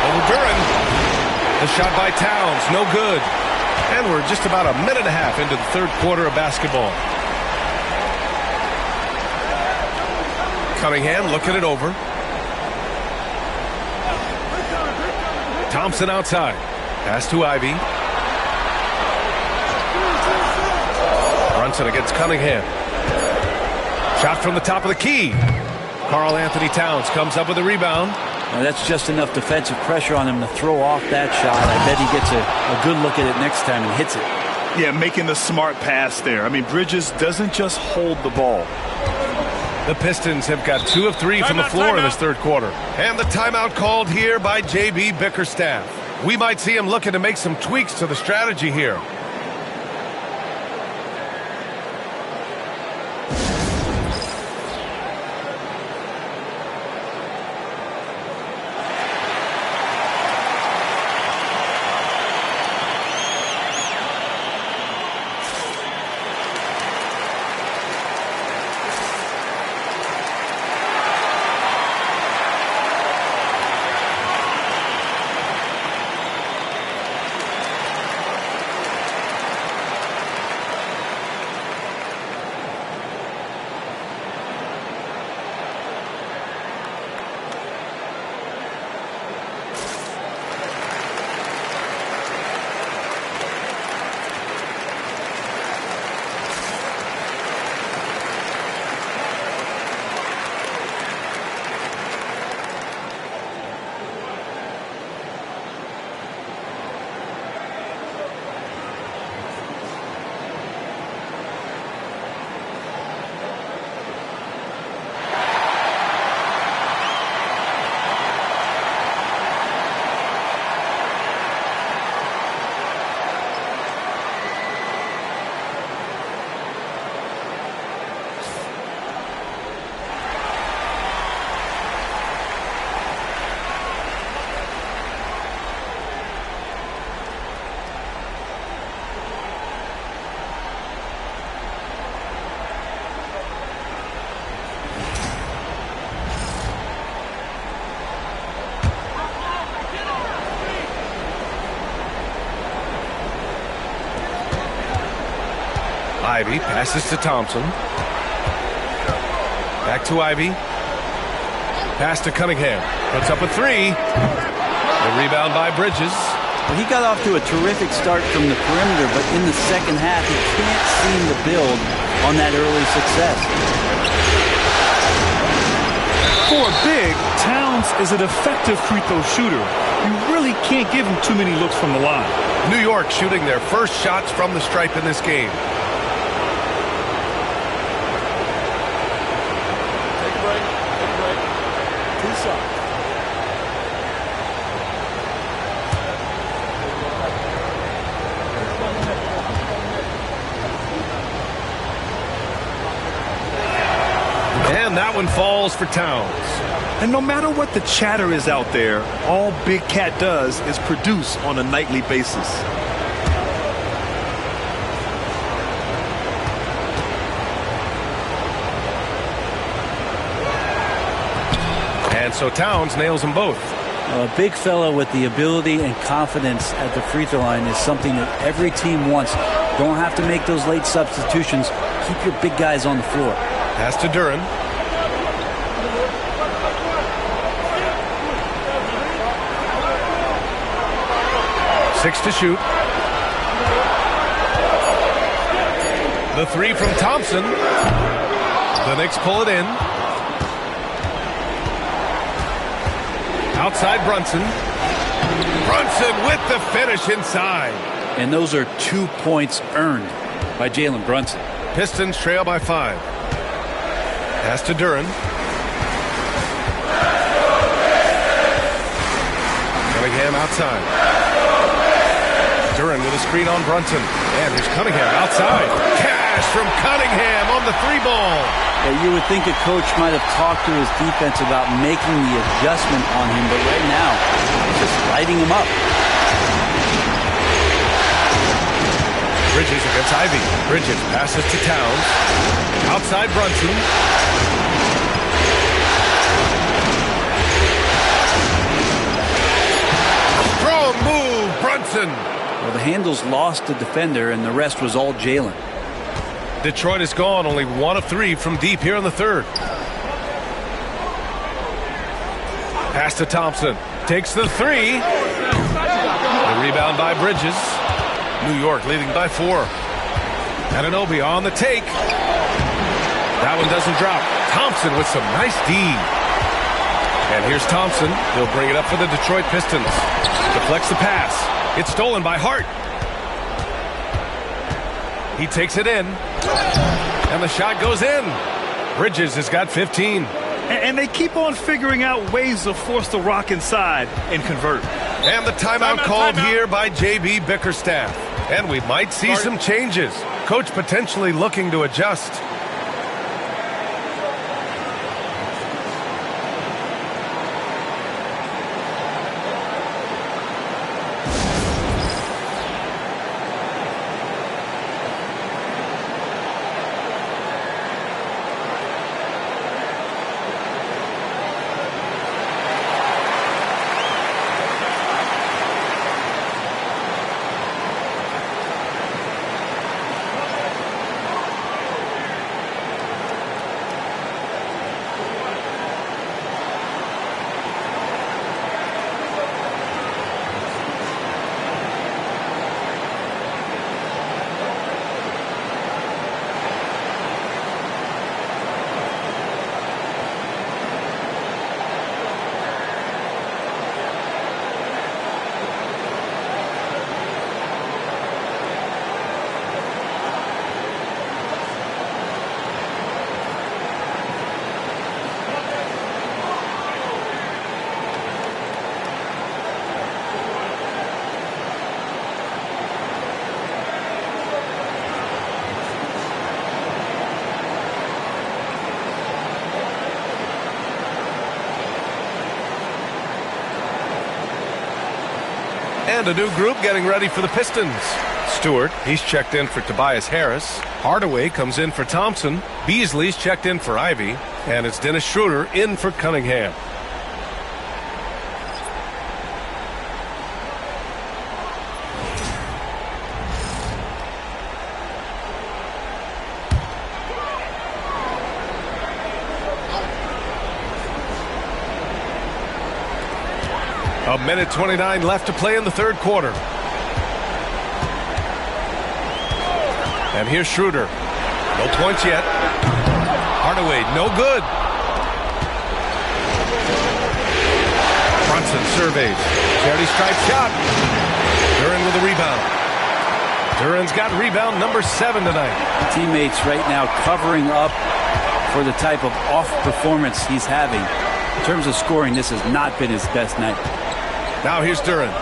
Over Duren. The shot by Towns, no good. And we're just about a minute and a half into the third quarter of basketball. Cunningham looking it over. Thompson outside. Pass to Ivy. Brunson against Cunningham. Shot from the top of the key. Karl Anthony Towns comes up with a rebound. Now that's just enough defensive pressure on him to throw off that shot. I bet he gets a good look at it next time and hits it. Yeah, making the smart pass there. I mean, Bridges doesn't just hold the ball. The Pistons have got 2 of 3 from the floor in this third quarter. And the timeout called here by J.B. Bickerstaff. We might see him looking to make some tweaks to the strategy here. Ivy passes to Thompson. Back to Ivy. Pass to Cunningham. Puts up a 3. The rebound by Bridges. Well, he got off to a terrific start from the perimeter, but in the second half, he can't seem to build on that early success. For a big, Towns is an effective free throw shooter. You really can't give him too many looks from the line. New York shooting their first shots from the stripe in this game. And that one falls for Towns. And no matter what the chatter is out there, all Big Cat does is produce on a nightly basis. And so Towns nails them both. A big fella with the ability and confidence at the free throw line is something that every team wants. Don't have to make those late substitutions. Keep your big guys on the floor. Pass to Duran. Six to shoot. The 3 from Thompson. The Knicks pull it in. Outside Brunson. Brunson with the finish inside. And those are 2 points earned by Jalen Brunson. Pistons trail by 5. Pass to Duran. Cunningham outside. Duran with a screen on Brunson. And here's Cunningham outside. Cash from Cunningham on the 3-ball. Yeah, you would think a coach might have talked to his defense about making the adjustment on him, but right now, he's just lighting him up. Bridges against Ivy. Bridges passes to Towns. Outside Brunson. Strong move, Brunson. Well, the handles lost the defender, and the rest was all Jalen. Detroit is gone, only 1 of 3 from deep here in the third. Pass to Thompson. Takes the 3. The rebound by Bridges. New York leading by 4. Anunoby on the take. That one doesn't drop. Thompson with some nice D. And here's Thompson. He'll bring it up for the Detroit Pistons. Deflects the pass. It's stolen by Hart. He takes it in. And the shot goes in. Bridges has got 15. And they keep on figuring out ways to force the rock inside and convert. And the timeout called here by J.B. Bickerstaff. And we might see some changes. Coach potentially looking to adjust. And a new group getting ready for the Pistons. Stewart, he's checked in for Tobias Harris. Hardaway comes in for Thompson. Beasley's checked in for Ivy. And it's Dennis Schroeder in for Cunningham. A minute 29 left to play in the third quarter. And here's Schroeder. No points yet. Hardaway, no good. Brunson surveys. Charity stripe shot. Duran with a rebound. Duran's got rebound number 7 tonight. Teammates right now covering up for the type of off performance he's having. In terms of scoring, this has not been his best night. Now here's Duran.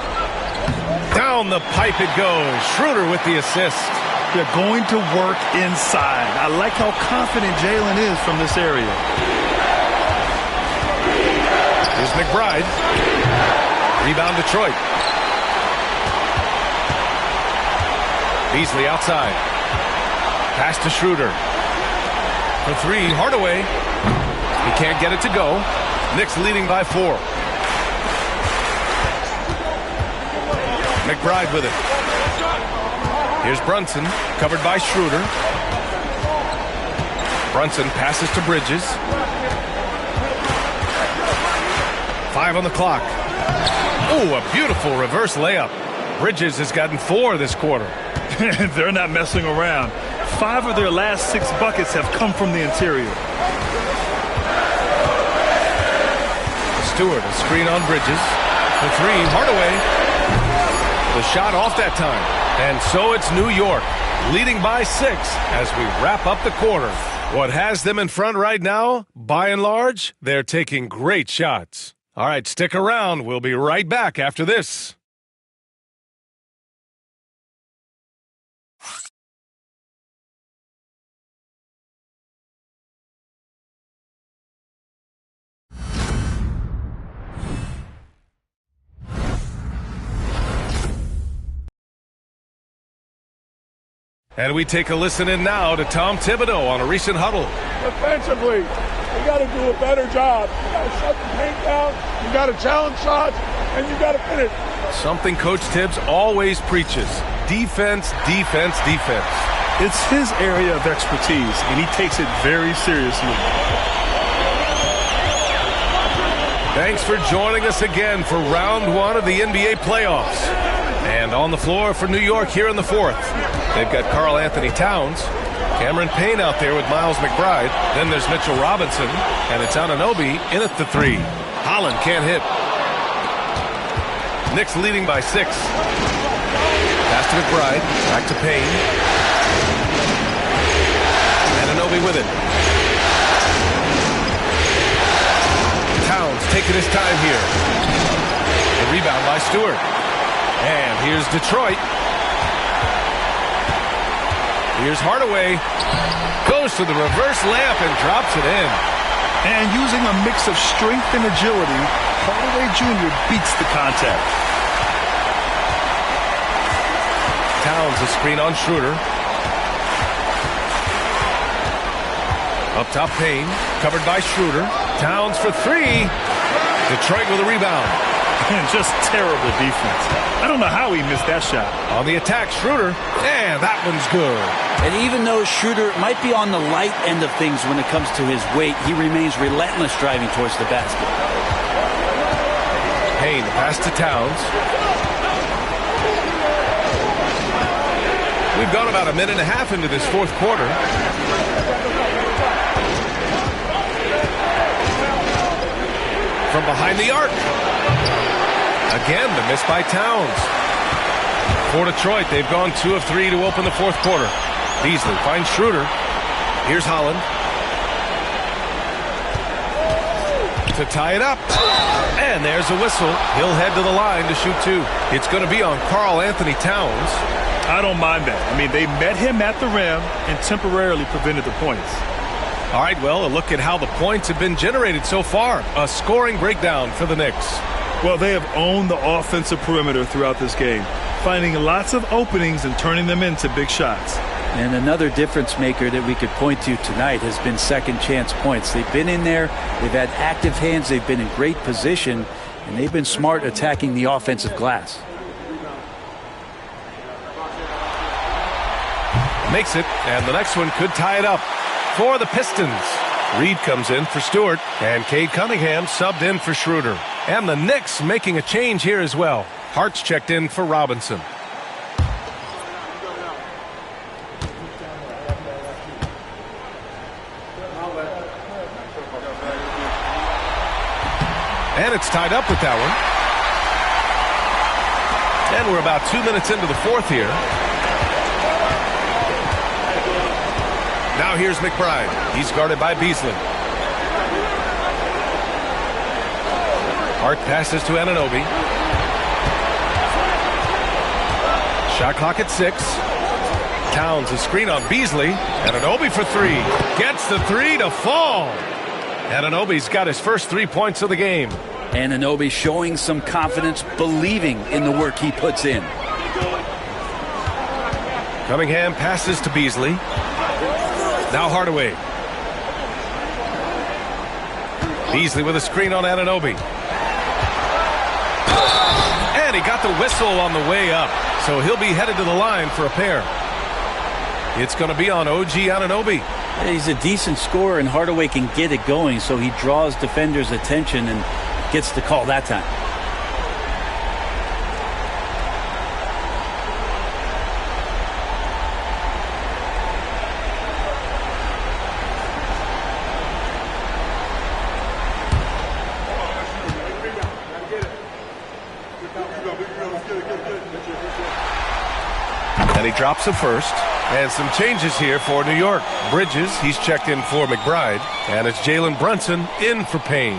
Down the pipe it goes. Schroeder with the assist. They're going to work inside. I like how confident Jalen is from this area. Here's McBride. Rebound Detroit. Beasley outside. Pass to Schroeder. For 3, Hardaway. He can't get it to go. Knicks leading by 4. McBride with it. Here's Brunson, covered by Schroeder. Brunson passes to Bridges. 5 on the clock. Oh, a beautiful reverse layup. Bridges has gotten 4 this quarter. They're not messing around. 5 of their last 6 buckets have come from the interior. Stewart, a screen on Bridges. For 3, Hardaway. The shot off that time. And so it's New York, leading by 6 as we wrap up the quarter. What has them in front right now, by and large, they're taking great shots. All right, stick around. We'll be right back after this. And we take a listen in now to Tom Thibodeau on a recent huddle. Defensively, you got to do a better job. You got to shut the paint down, you got to challenge shots, and you got to finish. Something Coach Tibbs always preaches. Defense, defense, defense. It's his area of expertise, and he takes it very seriously. Thanks for joining us again for round 1 of the NBA playoffs. And on the floor for New York here in the 4th. They've got Karl Anthony Towns, Cameron Payne out there with Miles McBride. Then there's Mitchell Robinson, and it's Anunoby in at the 3. Holland can't hit. Knicks leading by 6. Pass to McBride, back to Payne. Anunoby with it. Towns taking his time here. The rebound by Stewart. And here's Detroit. Here's Hardaway. Goes to the reverse layup and drops it in. And using a mix of strength and agility, Hardaway Jr. beats the contact. Towns a screen on Schroeder. Up top, Payne. Covered by Schroeder. Towns for three. Detroit with a rebound. And just terrible defense. I don't know how he missed that shot. On the attack, Schroeder. And that one's good. And even though Schroeder might be on the light end of things when it comes to his weight, he remains relentless driving towards the basket. Payne, the pass to Towns. We've gone about a minute and a half into this fourth quarter. From behind the arc. Again, the miss by Towns. For Detroit, they've gone 2 of 3 to open the fourth quarter. Beasley finds Schroeder. Here's Holland. To tie it up. And there's a whistle. He'll head to the line to shoot 2. It's going to be on Karl Anthony Towns. I don't mind that. I mean, they met him at the rim and temporarily prevented the points. All right, well, a look at how the points have been generated so far. A scoring breakdown for the Knicks. Well, they have owned the offensive perimeter throughout this game, finding lots of openings and turning them into big shots. And another difference maker that we could point to tonight has been second chance points. They've been in there, they've had active hands, they've been in great position, and they've been smart attacking the offensive glass. Makes it, and the next one could tie it up for the Pistons. Reed comes in for Stewart, and Cade Cunningham subbed in for Schroeder. And the Knicks making a change here as well. Hart's checked in for Robinson. And it's tied up with that one. And we're about 2 minutes into the fourth here. Now here's McBride. He's guarded by Beasley. Hart passes to Anunoby. Shot clock at 6. Towns a screen on Beasley. Anunoby for 3. Gets the 3 to fall. Anunoby's got his first 3 points of the game. Anunoby showing some confidence, believing in the work he puts in. Cunningham passes to Beasley. Now Hardaway. Beasley with a screen on Anunoby. And he got the whistle on the way up. So he'll be headed to the line for a pair. It's going to be on OG Anunoby. He's a decent scorer, and Hardaway can get it going, so he draws defenders' attention and gets the call that time. And he drops the first. And some changes here for New York. Bridges, he's checked in for McBride. And it's Jalen Brunson in for Payne.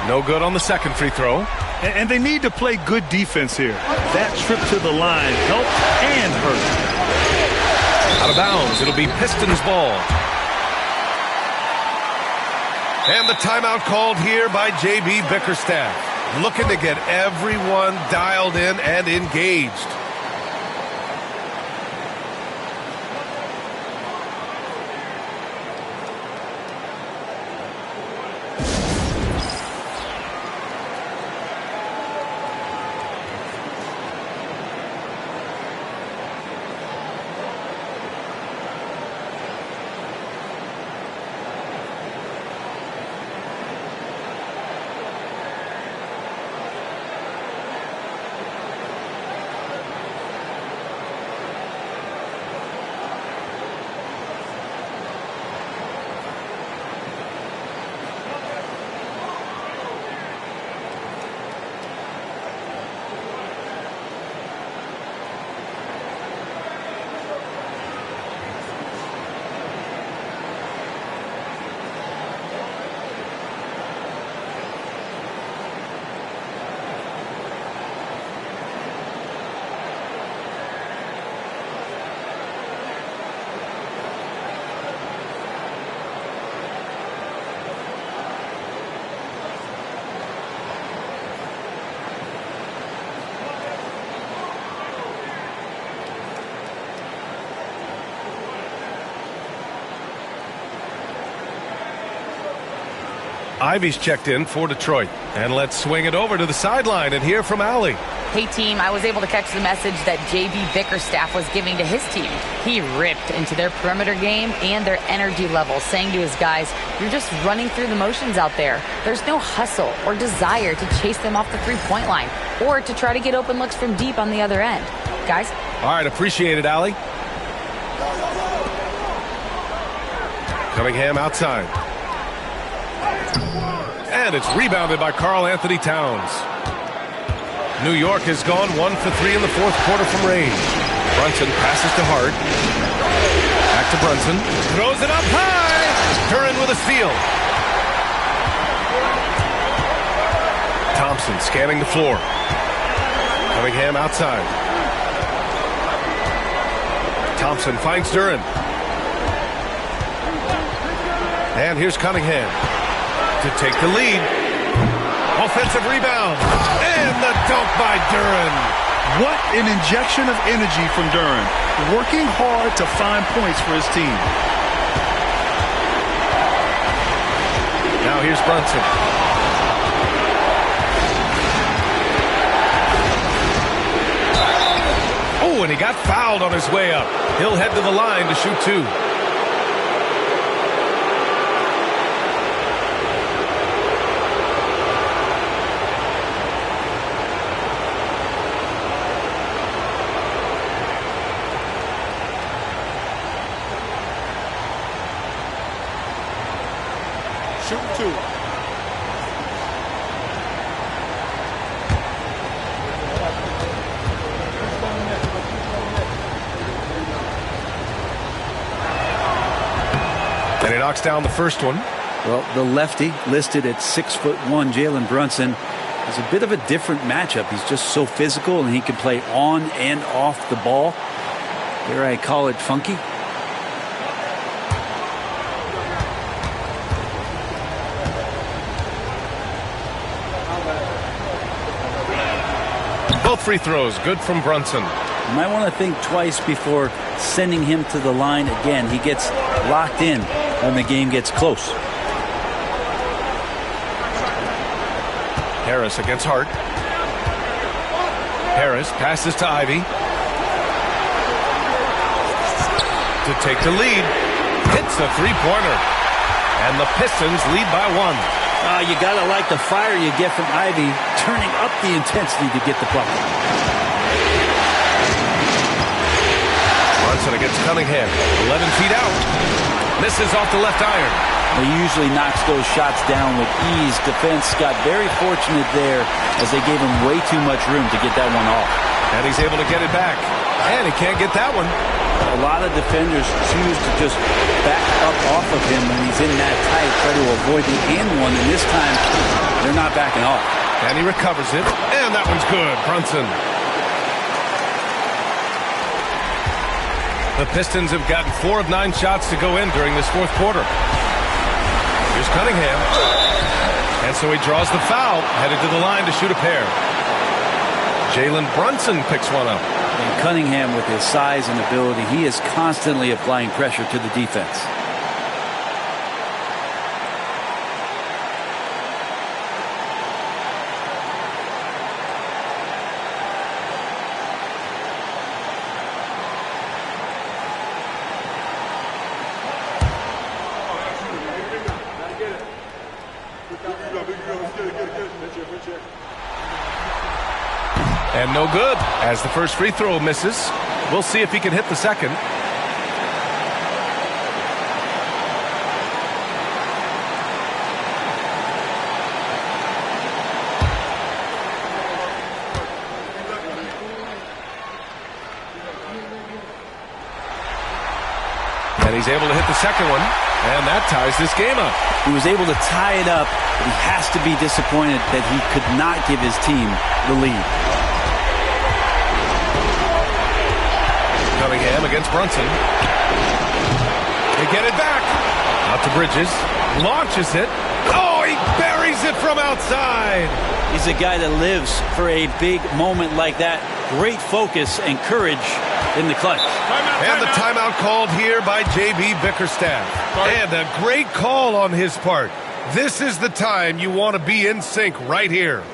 No good on the second free throw. And they need to play good defense here. That trip to the line helped and hurt. Out of bounds. It'll be Pistons ball. And the timeout called here by J.B. Bickerstaff. Looking to get everyone dialed in and engaged. Ivy's checked in for Detroit. And let's swing it over to the sideline and hear from Allie. Hey, team, I was able to catch the message that J.B. Bickerstaff was giving to his team. He ripped into their perimeter game and their energy level, saying to his guys, you're just running through the motions out there. There's no hustle or desire to chase them off the three-point line or to try to get open looks from deep on the other end. Guys? All right, appreciate it, Allie. Cunningham outside. And it's rebounded by Karl Anthony Towns. New York has gone 1 for 3 in the fourth quarter from range. Brunson passes to Hart. Back to Brunson. Throws it up high. Duren with a steal. Thompson scanning the floor. Cunningham outside. Thompson finds Duren. And here's Cunningham to take the lead. Offensive rebound. And the dunk by Duren. What an injection of energy from Duren. Working hard to find points for his team. Now here's Brunson. Oh, and he got fouled on his way up. He'll head to the line to shoot 2. And he knocks down the first one. Well, the lefty listed at 6'1", Jalen Brunson, is a bit of a different matchup. He's just so physical, and he can play on and off the ball. Dare I call it funky? Both free throws good from Brunson. You might want to think twice before sending him to the line again. He gets locked in when the game gets close. Harris against Hart. Harris passes to Ivy. To take the lead. Hits a three-pointer. And the Pistons lead by 1. You got to like the fire you get from Ivy, turning up the intensity to get the bucket. Brunson against Cunningham. 11 feet out. Misses off the left iron. He usually knocks those shots down with ease. Defense got very fortunate there as they gave him way too much room to get that one off. And he's able to get it back. And he can't get that one. A lot of defenders choose to just back up off of him when he's in that tight, try to avoid the and one, and this time they're not backing off. And he recovers it. And that one's good. Brunson. The Pistons have gotten 4 of 9 shots to go in during this fourth quarter. Here's Cunningham. And so he draws the foul, headed to the line to shoot a pair. Jalen Brunson picks one up. And Cunningham, with his size and ability, he is constantly applying pressure to the defense. And no good, as the first free throw misses. We'll see if he can hit the second. And he's able to hit the second one, and that ties this game up. He was able to tie it up, but he has to be disappointed that he could not give his team the lead. Cunningham against Brunson. They get it back. Out to Bridges. Launches it. Oh, he buries it from outside. He's a guy that lives for a big moment like that. Great focus and courage in the clutch. And the timeout called here by J.B. Bickerstaff. And a great call on his part. This is the time you want to be in sync right here.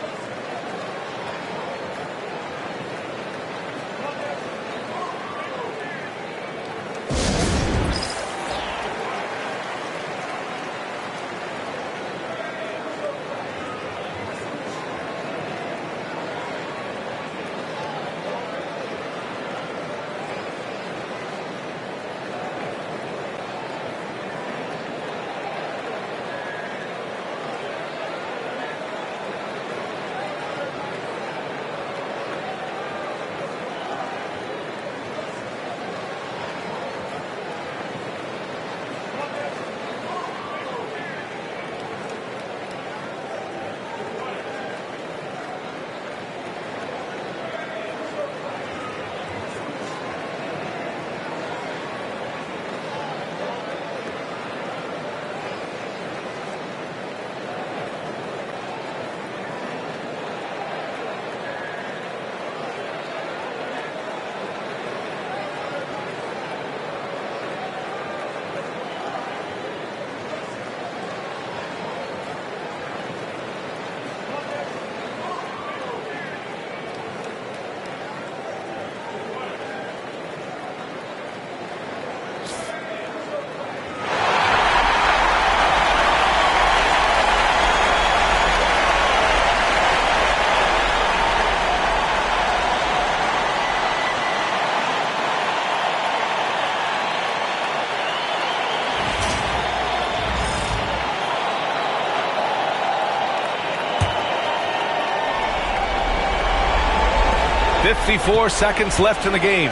.54 seconds left in the game.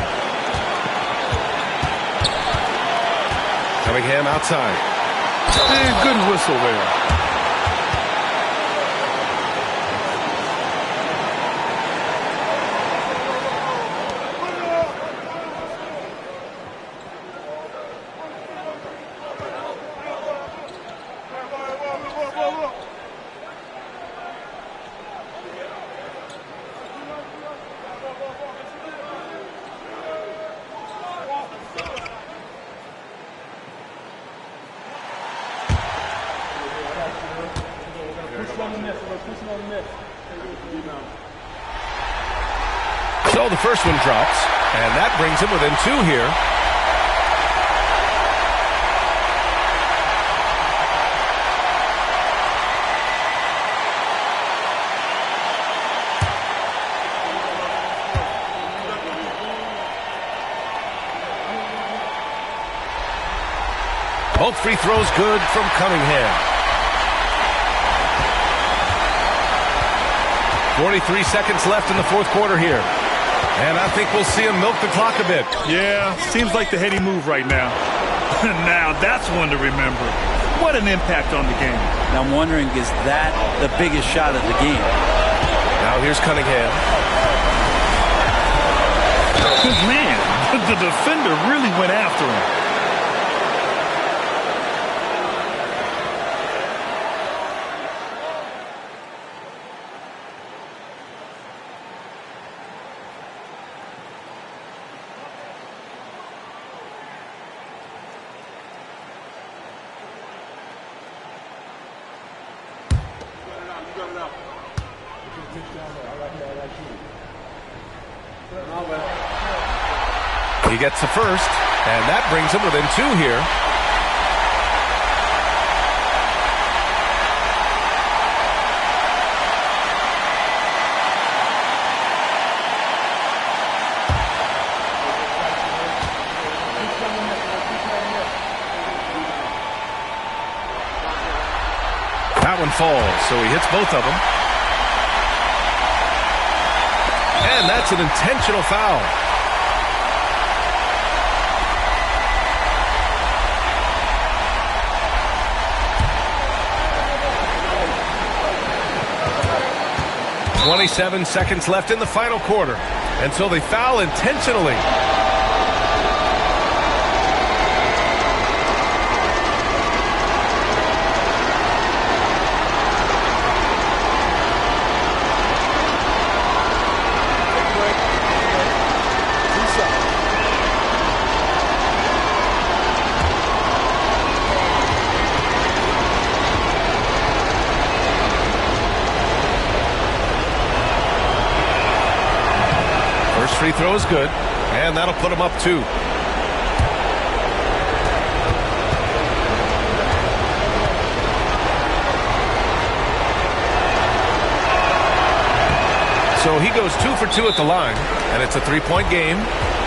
Cunningham outside. Good whistle there. So the first one drops, and that brings him within 2 here. Both free throws good from Cunningham. 43 seconds left in the fourth quarter here. And I think we'll see him milk the clock a bit. Yeah, seems like the heady move right now. Now that's one to remember. What an impact on the game. Now I'm wondering, is that the biggest shot of the game? Now here's Cunningham. Man, the defender really went after him. He gets the first, and that brings him within 2 here. That one falls, so he hits both of them. And that's an intentional foul. .27 seconds left in the final quarter. And so they foul intentionally. First free throw is good, and that'll put him up 2. So he goes 2 for 2 at the line, and it's a 3-point game.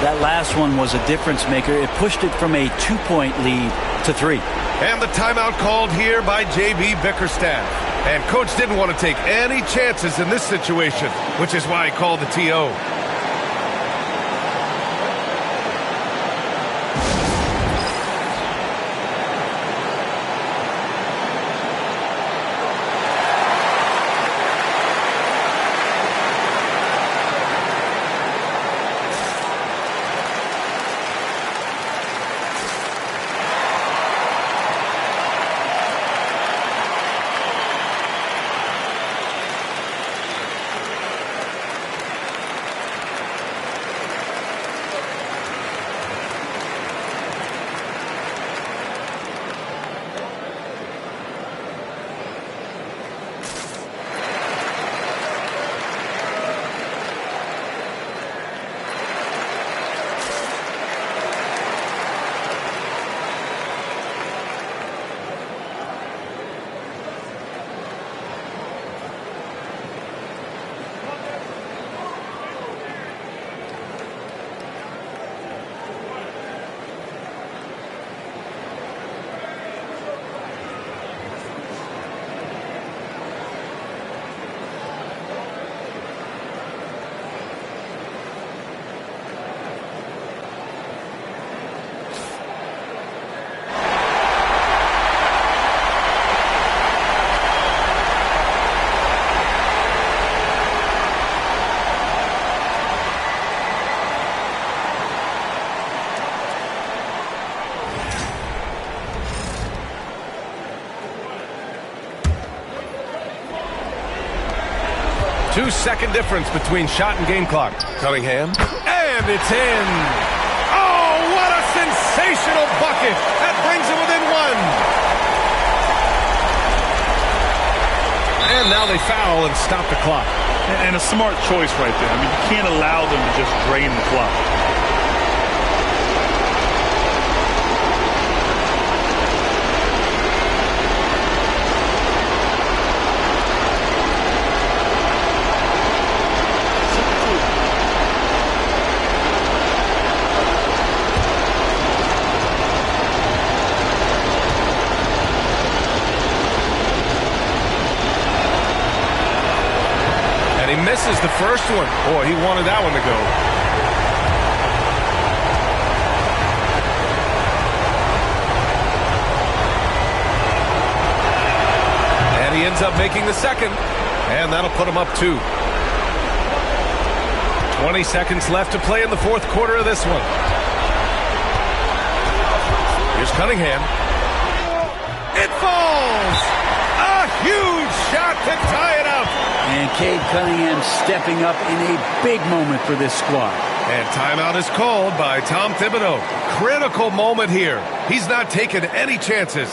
That last one was a difference maker. It pushed it from a 2-point lead to 3. And the timeout called here by J.B. Bickerstaff. And coach didn't want to take any chances in this situation, which is why he called the TO. Two-second difference between shot and game clock. Cunningham, and it's in. Oh, what a sensational bucket. That brings him within 1. And now they foul and stop the clock. And a smart choice right there. I mean, you can't allow them to just drain the clock. Misses the first one. Boy, he wanted that one to go. And he ends up making the second. And that'll put him up 2. 20 seconds left to play in the fourth quarter of this one. Here's Cunningham. It falls! A huge shot to tie it up. And Cade Cunningham stepping up in a big moment for this squad. And timeout is called by Tom Thibodeau. Critical moment here. He's not taking any chances.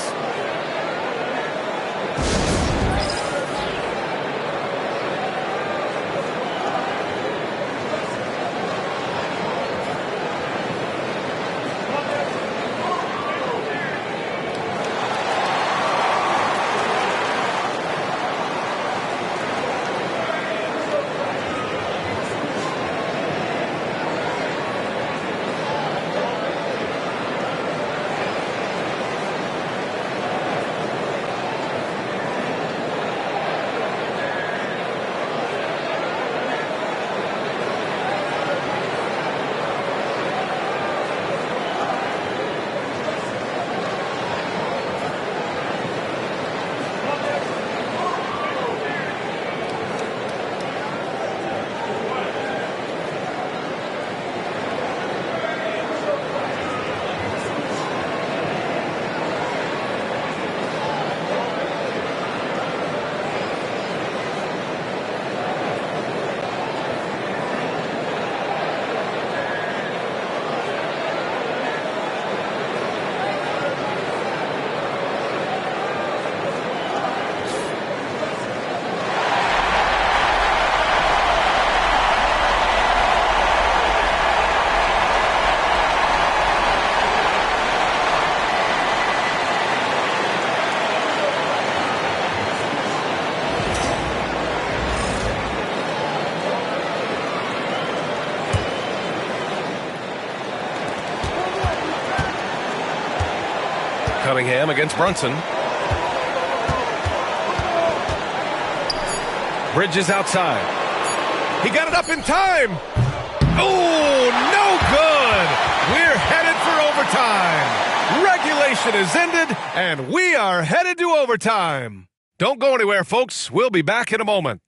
Cunningham against Brunson. Bridges outside. He got it up in time. Oh, no good. We're headed for overtime. Regulation is ended, and we are headed to overtime. Don't go anywhere, folks. We'll be back in a moment.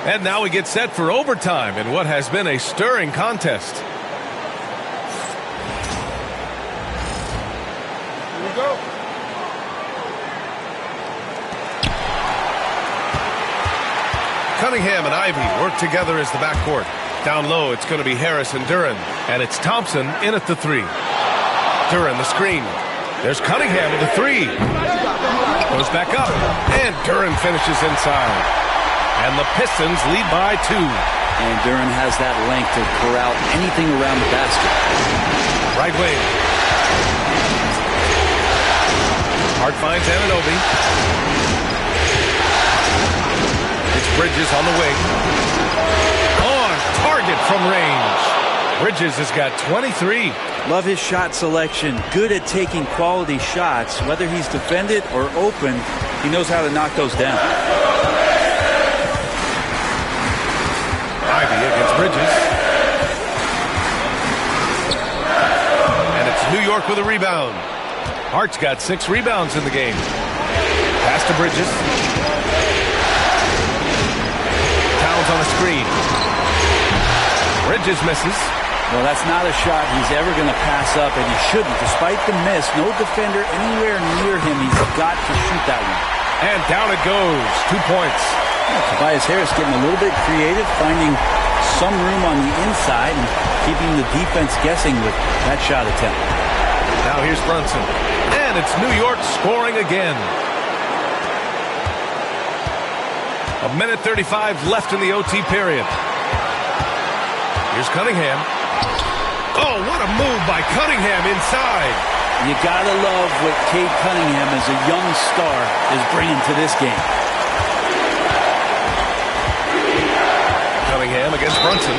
And now we get set for overtime in what has been a stirring contest. Here we go. Cunningham and Ivy work together as the backcourt. Down low, it's going to be Harris and Duran. And it's Thompson in at the 3. Duran, the screen. There's Cunningham with the 3. Goes back up. And Duran finishes inside. And the Pistons lead by 2. And Duran has that length to corral anything around the basket. Right wing. Hart finds Anunoby. It's Bridges on the wing. On target from range. Bridges has got 23. Love his shot selection. Good at taking quality shots. Whether he's defended or open, he knows how to knock those down. Ivy against Bridges. And it's New York with a rebound. Hart's got 6 rebounds in the game. Pass to Bridges. Towns on a screen. Bridges misses. Well, that's not a shot he's ever going to pass up, and he shouldn't. Despite the miss, no defender anywhere near him. He's got to shoot that one. And down it goes. 2 points. Tobias Harris getting a little bit creative, finding some room on the inside and keeping the defense guessing with that shot attempt. Now here's Brunson. And it's New York scoring again. 1:35 left in the OT period. Here's Cunningham. Oh, what a move by Cunningham inside. You gotta love what Cade Cunningham as a young star is bringing to this game. Cunningham against Brunson.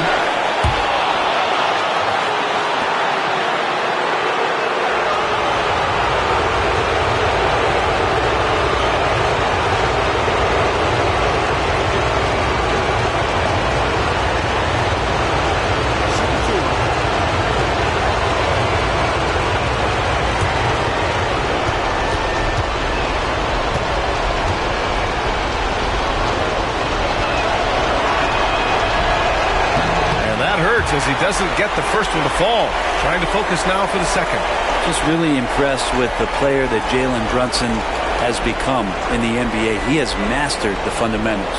As he doesn't get the first one to fall. Trying to focus now for the second. Just really impressed with the player that Jalen Brunson has become in the NBA. He has mastered the fundamentals.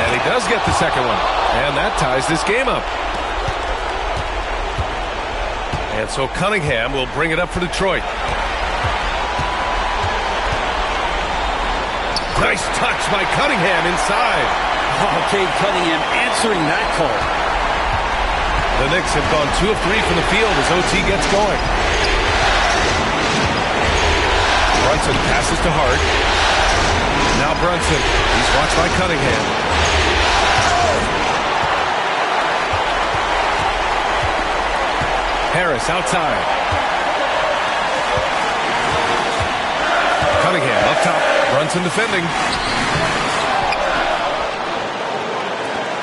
And he does get the second one. And that ties this game up. And so Cunningham will bring it up for Detroit. Nice touch by Cunningham inside. Oh, Cade Cunningham answering that call. The Knicks have gone 2 of 3 from the field as OT gets going. Brunson passes to Hart. Now Brunson. He's watched by Cunningham. Harris outside. Cunningham up top. Brunson defending.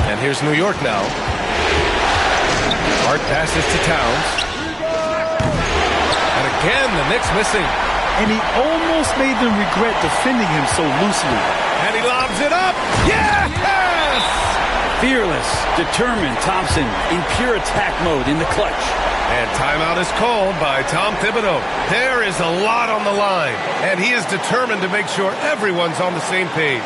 And here's New York now. Hart passes to Towns. And again, the Knicks missing. And he almost made them regret defending him so loosely. And he lobs it up. Yes! Fearless, determined Thompson in pure attack mode in the clutch. And timeout is called by Tom Thibodeau. There is a lot on the line, and he is determined to make sure everyone's on the same page.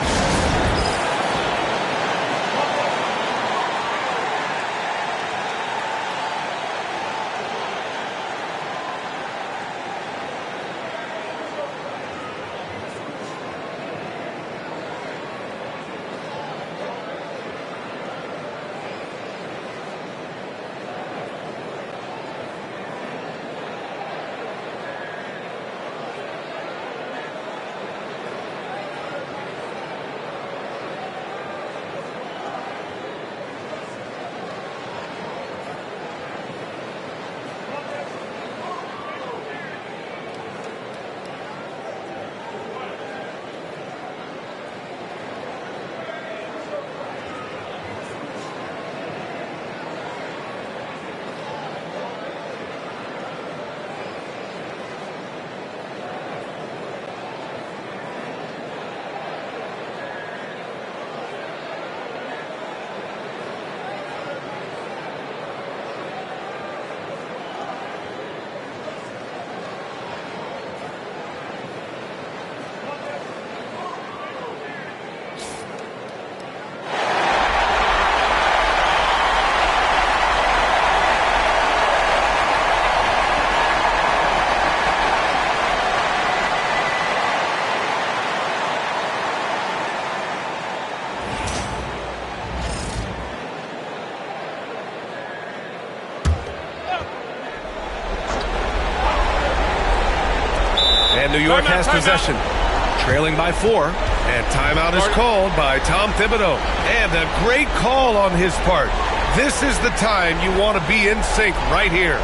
New York has possession. Trailing by 4. And timeout is called by Tom Thibodeau. And a great call on his part. This is the time you want to be in sync right here.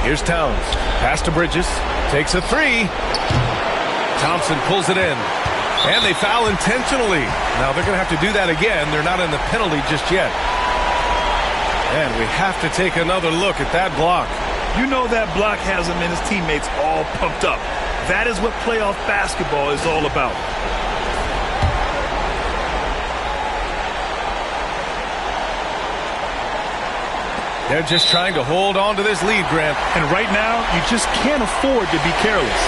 Here's Towns. Pass to Bridges. Takes a 3. Thompson pulls it in. And they foul intentionally. Now they're going to have to do that again. They're not in the penalty just yet. And we have to take another look at that block. You know that block has him and his teammates all pumped up. That is what playoff basketball is all about. They're just trying to hold on to this lead, Grant. And right now, you just can't afford to be careless.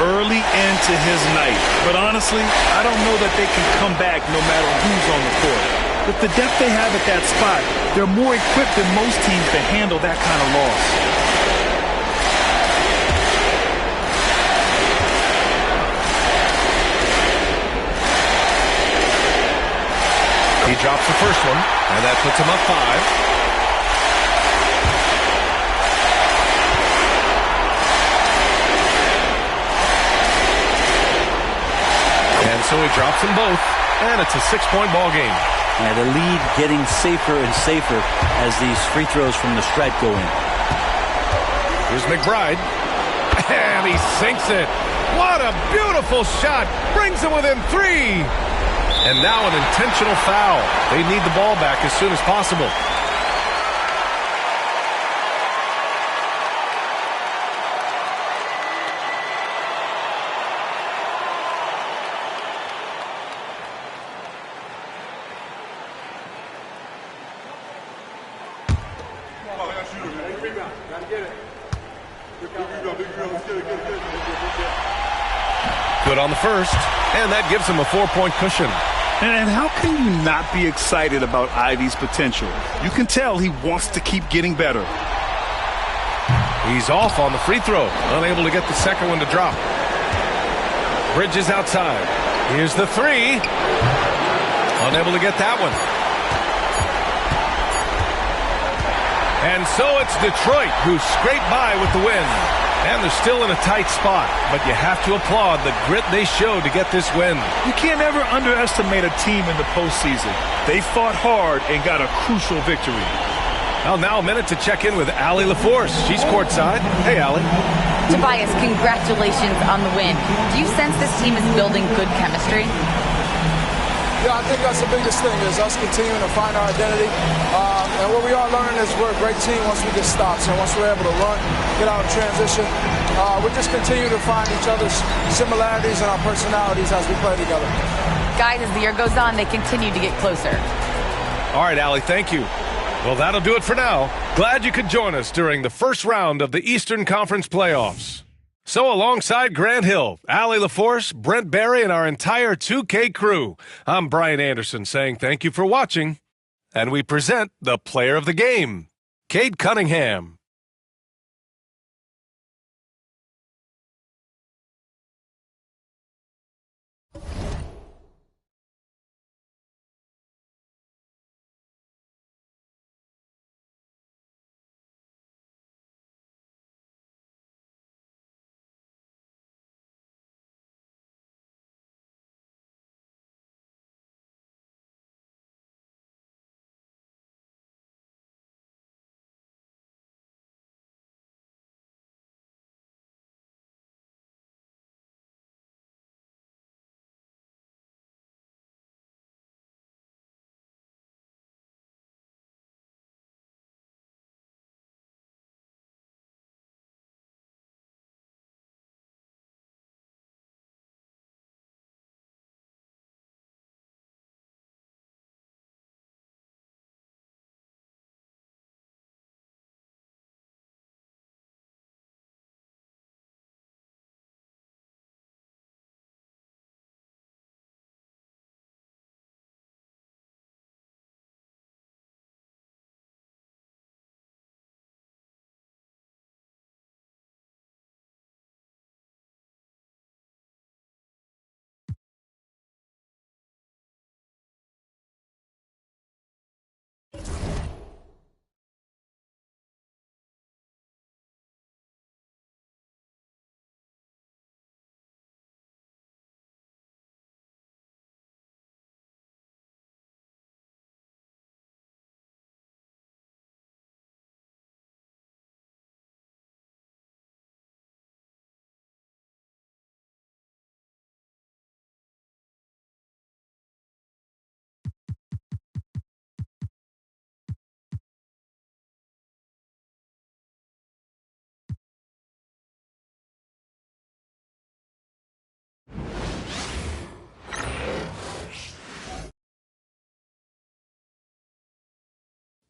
Early into his night. But honestly, I don't know that they can come back no matter who's on the court. With the depth they have at that spot, they're more equipped than most teams to handle that kind of loss. He drops the first one, and that puts him up 5. So he drops them both, and it's a 6-point ball game. Yeah, the lead getting safer and safer as these free throws from the stripe go in. Here's McBride, and he sinks it. What a beautiful shot. Brings him within 3. And now an intentional foul. They need the ball back as soon as possible. Good on the first, and that gives him a 4-point cushion. And how can you not be excited about Ivy's potential? You can tell he wants to keep getting better. He's off on the free throw, unable to get the second one to drop. Bridges outside. Here's the 3. Unable to get that one. And so it's Detroit who scraped by with the win. And they're still in a tight spot, but you have to applaud the grit they showed to get this win. You can't ever underestimate a team in the postseason. They fought hard and got a crucial victory. Well, now a minute to check in with Allie LaForce. She's courtside. Hey, Allie. Tobias, congratulations on the win. Do you sense this team is building good chemistry? Yeah, I think that's the biggest thing is us continuing to find our identity. And what we are learning is we're a great team once we get stops. And once we're able to run, get out in transition, we just continue to find each other's similarities and our personalities as we play together. Guys, as the year goes on, they continue to get closer. All right, Allie, thank you. Well, that'll do it for now. Glad you could join us during the first round of the Eastern Conference playoffs. So alongside Grant Hill, Allie LaForce, Brent Barry, and our entire 2K crew, I'm Brian Anderson saying thank you for watching, and we present the player of the game, Cade Cunningham.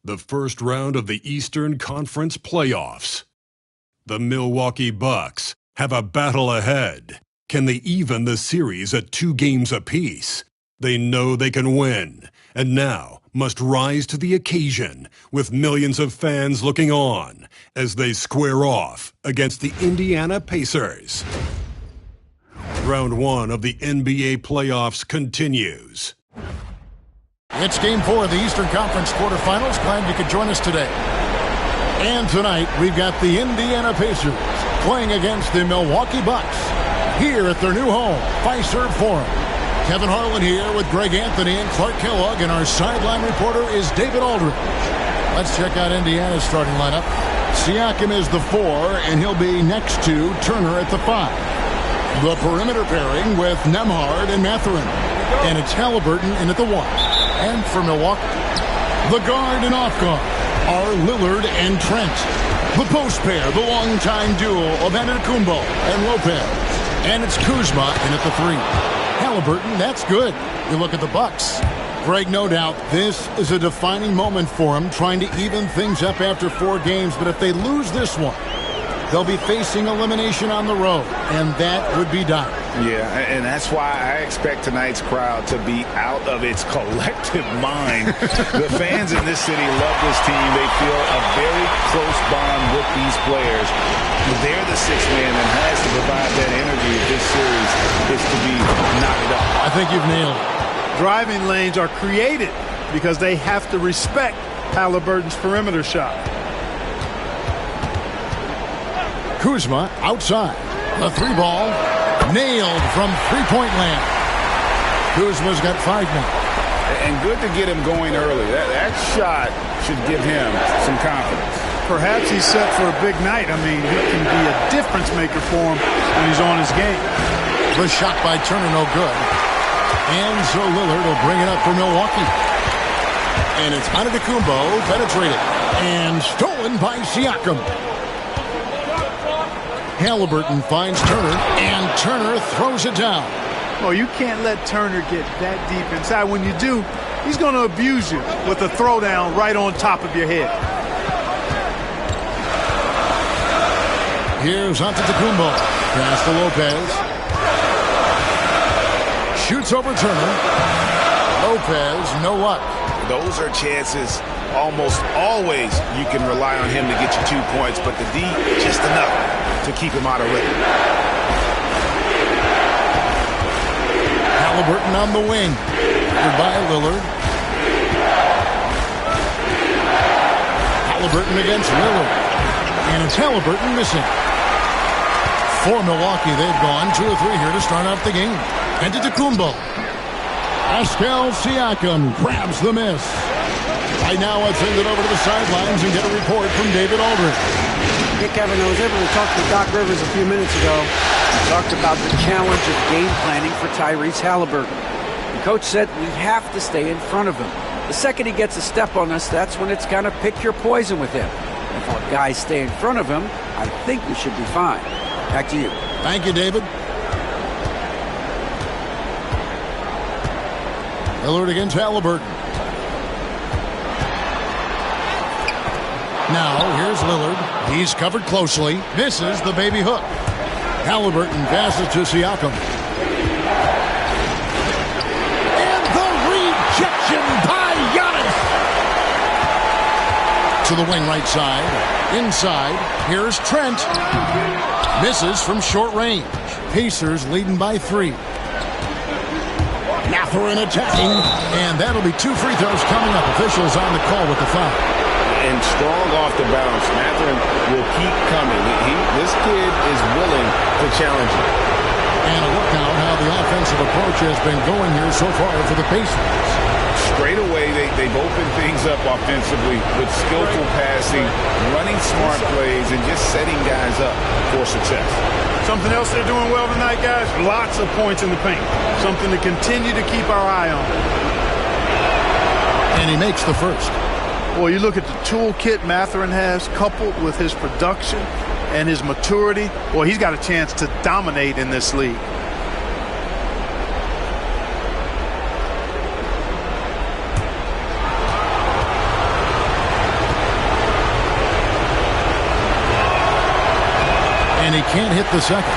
The first round of the Eastern Conference playoffs. The Milwaukee Bucks have a battle ahead. Can they even the series at 2 games apiece? They know they can win, and now must rise to the occasion with millions of fans looking on as they square off against the Indiana Pacers. Round 1 of the NBA playoffs continues. It's Game 4 of the Eastern Conference quarterfinals. Glad you could join us today. And tonight, we've got the Indiana Pacers playing against the Milwaukee Bucks here at their new home, Fiserv Forum. Kevin Harlan here with Greg Anthony and Clark Kellogg, and our sideline reporter is David Aldridge. Let's check out Indiana's starting lineup. Siakam is the 4, and he'll be next to Turner at the 5. The perimeter pairing with Nembhard and Mathurin. And it's Halliburton in at the 1. And for Milwaukee, the guard and off guard are Lillard and Trent. The post pair, the longtime duo of Antetokounmpo and Lopez. And it's Kuzma in at the 3. Halliburton, that's good. You look at the Bucks. Greg, no doubt, this is a defining moment for them, trying to even things up after 4 games. But if they lose this one, they'll be facing elimination on the road, and that would be dire. Yeah, and that's why I expect tonight's crowd to be out of its collective mind. The fans in this city love this team. They feel a very close bond with these players. They're the 6th man and has to provide that energy if this series is to be knocked off. I think you've nailed it. Driving lanes are created because they have to respect Halliburton's perimeter shot. Kuzma outside. The 3 ball nailed from three-point land. Kuzma's got 5 now. And good to get him going early. That shot should give him some confidence. Perhaps he's set for a big night. I mean, he can be a difference maker for him when he's on his game. The shot by Turner, no good. And so Lillard will bring it up for Milwaukee. And it's Antetokounmpo penetrated and stolen by Siakam. Halliburton finds Turner, and Turner throws it down. Oh, you can't let Turner get that deep inside. When you do, he's going to abuse you with a throwdown right on top of your head. Here's Antetokounmpo. Pass to Lopez. Shoots over Turner. Lopez, no luck. Those are chances almost always you can rely on him to get you 2 points, but the D, just enough to keep him out of rhythm. Halliburton on the wing. Goodbye, Lillard. Halliburton against Lillard. And it's Halliburton missing. For Milwaukee, they've gone 2 or 3 here to start off the game. Antetokounmpo. Pascal Siakam grabs the miss. Right now, let's send it over to the sidelines and get a report from David Aldridge. Hey, Kevin, I was able to talk to Doc Rivers a few minutes ago. He talked about the challenge of game planning for Tyrese Halliburton. The coach said we have to stay in front of him. The second he gets a step on us, that's when it's kind of pick your poison with him. If our guys stay in front of him, I think we should be fine. Back to you. Thank you, David. Lillard against Halliburton. Now, here's Lillard. He's covered closely. Misses the baby hook. Halliburton passes to Siakam. And the rejection by Giannis. To the wing right side. Inside. Here's Trent. Misses from short range. Pacers leading by 3. Mathurin attacking. And that'll be 2 free throws coming up. Officials on the call with the foul. And strong off the bounce. Mathurin will keep coming. This kid is willing to challenge him. And a look now how the offensive approach has been going here so far for the Pacers. Straight away, they've opened things up offensively with skillful passing, running smart plays, and just setting guys up for success. Something else they're doing well tonight, guys, lots of points in the paint. Something to continue to keep our eye on. And he makes the first. Well, you look at the toolkit Mathurin has, coupled with his production and his maturity, well, he's got a chance to dominate in this league. And he can't hit the second.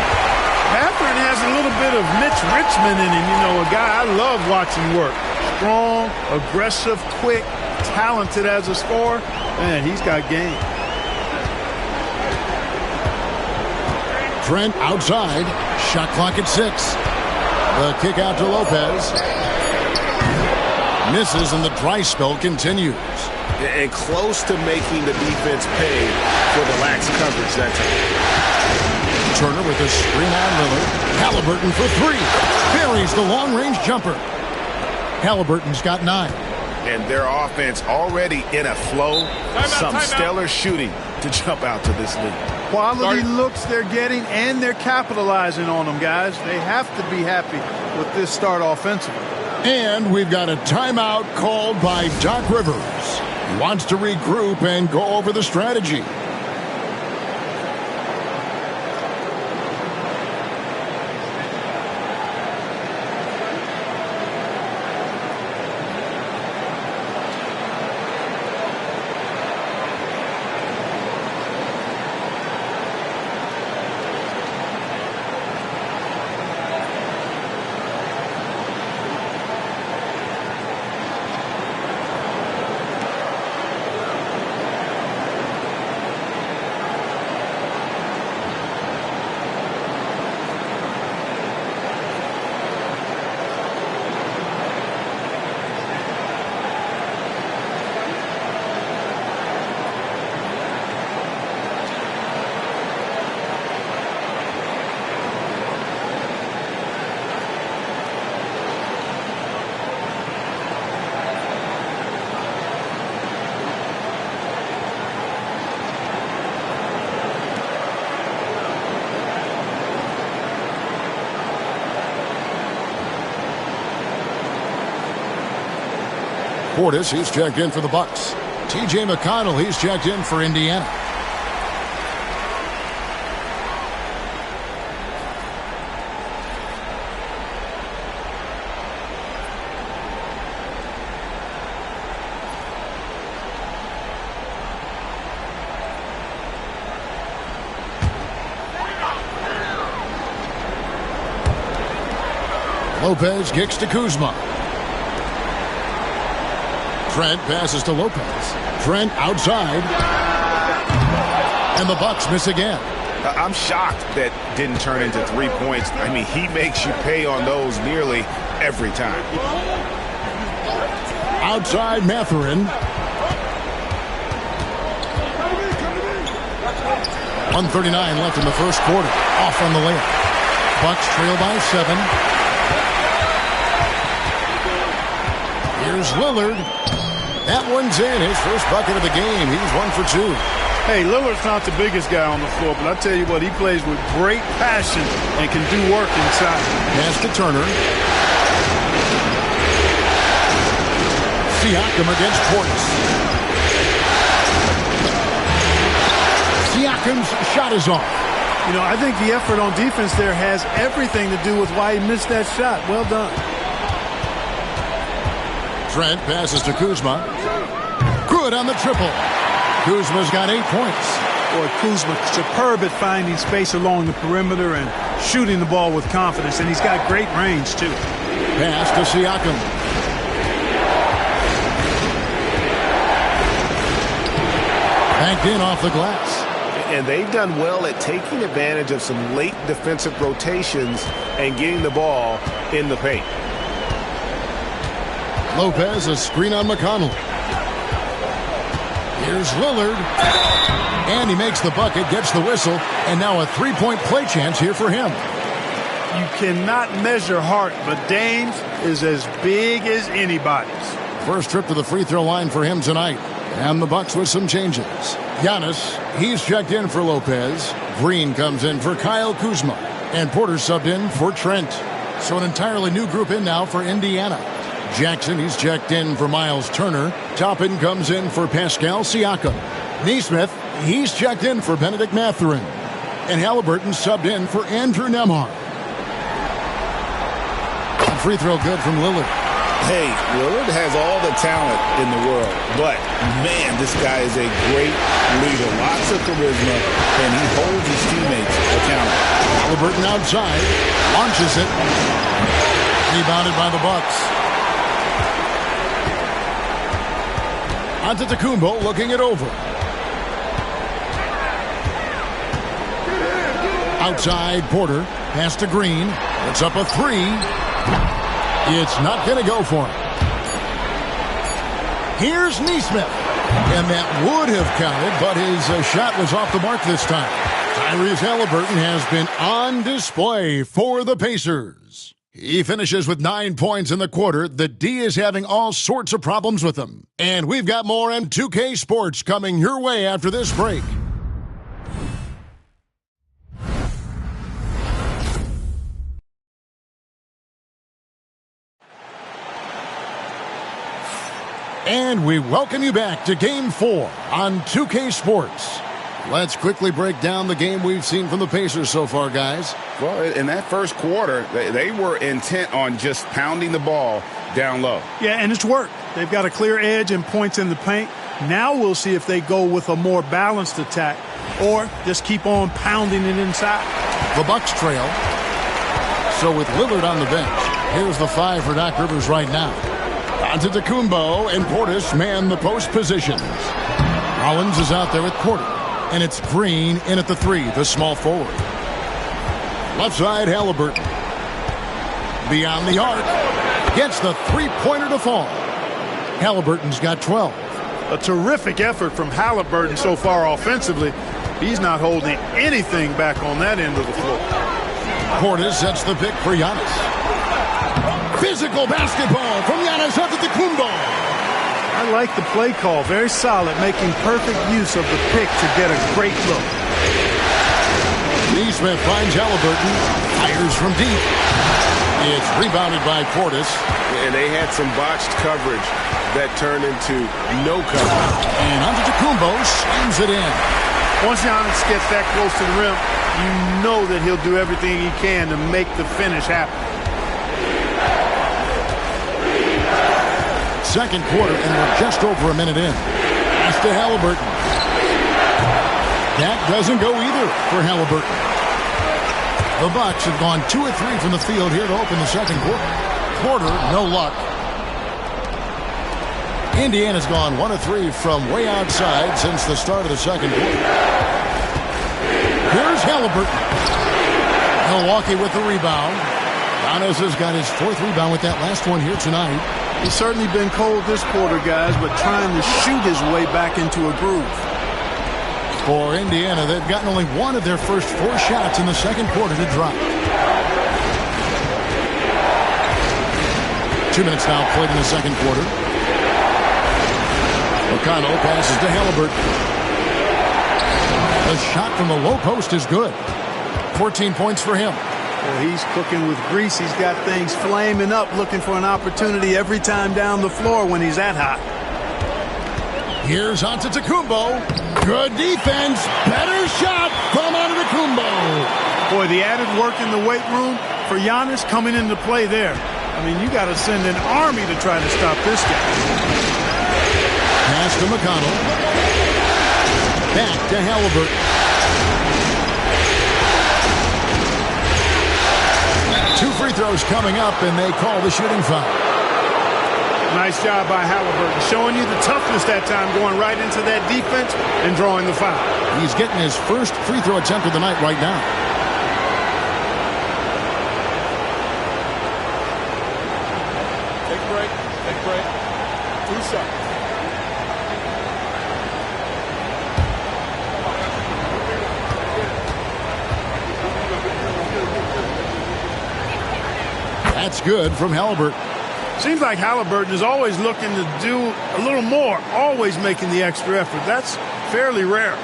Mathurin has a little bit of Mitch Richmond in him, you know, a guy I love watching work. Strong, aggressive, quick, talented as a scorer. Man, he's got game. Trent outside. Shot clock at 6. The kick out to Lopez. Misses and the dry spell continues. And close to making the defense pay for the lax coverage that time. Turner with a screen on Lillard. Halliburton for 3. Buries the long-range jumper. Halliburton's got 9. And their offense already in a flow. Some stellar shooting to jump out to this league. Quality looks they're getting, and they're capitalizing on them, guys. They have to be happy with this start offensively. And we've got a timeout called by Doc Rivers. He wants to regroup and go over the strategy. Portis, he's checked in for the Bucks. T.J. McConnell, he's checked in for Indiana. Lopez kicks to Kuzma. Trent passes to Lopez. Trent outside. And the Bucks miss again. I'm shocked that didn't turn into 3 points. I mean, he makes you pay on those nearly every time. Outside Mathurin. 1:39 left in the first quarter. Off on the layup. Bucks trail by 7. Here's Lillard. That one's in. His first bucket of the game. He's 1 for 2. Hey, Lillard's not the biggest guy on the floor, but I tell you what, he plays with great passion and can do work inside. Pass to Turner. Siakam against Portis. Siakam's shot is off. You know, I think the effort on defense there has everything to do with why he missed that shot. Well done. Trent passes to Kuzma. Good on the triple. Kuzma's got 8 points. Boy, Kuzma superb at finding space along the perimeter and shooting the ball with confidence, and he's got great range, too. Pass to Siakam. Banked in off the glass. And they've done well at taking advantage of some late defensive rotations and getting the ball in the paint. Lopez, a screen on McConnell. Here's Lillard. And he makes the bucket, gets the whistle, and now a 3-point play chance here for him. You cannot measure heart, but Dame's is as big as anybody's. First trip to the free throw line for him tonight. And the Bucks with some changes. Giannis, he's checked in for Lopez. Green comes in for Kyle Kuzma. And Porter subbed in for Trent. So an entirely new group in now for Indiana. Jackson, he's checked in for Miles Turner. Toppin comes in for Pascal Siakam. Neesmith, he's checked in for Benedict Mathurin. And Halliburton subbed in for Andrew Nembhard. Free throw good from Lillard. Hey, Lillard has all the talent in the world, but, man, this guy is a great leader. Lots of charisma, and he holds his teammates accountable. Halliburton outside, launches it. Rebounded by the Bucks. Antetokounmpo looking it over. Outside, Porter. Pass to Green. It's up a 3. It's not going to go for him. Here's Neesmith. And that would have counted, but his shot was off the mark this time. Tyrese Halliburton has been on display for the Pacers. He finishes with 9 points in the quarter. The D is having all sorts of problems with him. And we've got more M2K Sports coming your way after this break. And we welcome you back to Game 4 on 2K Sports. Let's quickly break down the game we've seen from the Pacers so far, guys. Well, in that first quarter, they were intent on just pounding the ball down low. Yeah, and it's worked. They've got a clear edge and points in the paint. Now we'll see if they go with a more balanced attack or just keep on pounding it inside. The Bucks trail. So with Lillard on the bench, here's the 5 for Doc Rivers right now. Antetokounmpo and Portis man the post positions. Rollins is out there at Porter. And it's Green in at the 3, the small forward. Left side, Halliburton. Beyond the arc. Gets the 3-pointer to fall. Halliburton's got 12. A terrific effort from Halliburton so far offensively. He's not holding anything back on that end of the floor. Portis sets the pick for Giannis. Physical basketball from Giannis Antetokounmpo. I like the play call. Very solid, making perfect use of the pick to get a great look. Neesmith finds Halliburton. Fires from deep. It's rebounded by Portis. And they had some botched coverage that turned into no coverage. And Antetokounmpo slams it in. Once Giannis gets that close to the rim, you know that he'll do everything he can to make the finish happen. Second quarter, and we're just over a minute in. Pass to Halliburton. That doesn't go either for Halliburton. The Bucks have gone 2 of 3 from the field here to open the second quarter. Porter, no luck. Indiana's gone 1 of 3 from way outside since the start of the second quarter. Here's Halliburton. Milwaukee with the rebound. Giannis has got his 4th rebound with that last one here tonight. He's certainly been cold this quarter, guys, but trying to shoot his way back into a groove. For Indiana, they've gotten only 1 of their first 4 shots in the second quarter to drop. 2 minutes now played in the second quarter. McConnell passes to Halliburton. The shot from the low post is good. 14 points for him. Well, he's cooking with grease. He's got things flaming up, looking for an opportunity every time down the floor when he's that hot. Here's Antetokounmpo. Good defense. Better shot from Antetokounmpo. Boy, the added work in the weight room for Giannis coming into play there. I mean, you got to send an army to try to stop this guy. Pass to McConnell. Back to Halliburton. Two free throws coming up, and they call the shooting foul. Nice job by Halliburton, showing you the toughness that time, going right into that defense and drawing the foul. He's getting his first free throw attempt of the night right now. Take a break. Take a break. 2 seconds. That's good from Halliburton. Seems like Halliburton is always looking to do a little more, always making the extra effort. That's fairly rare.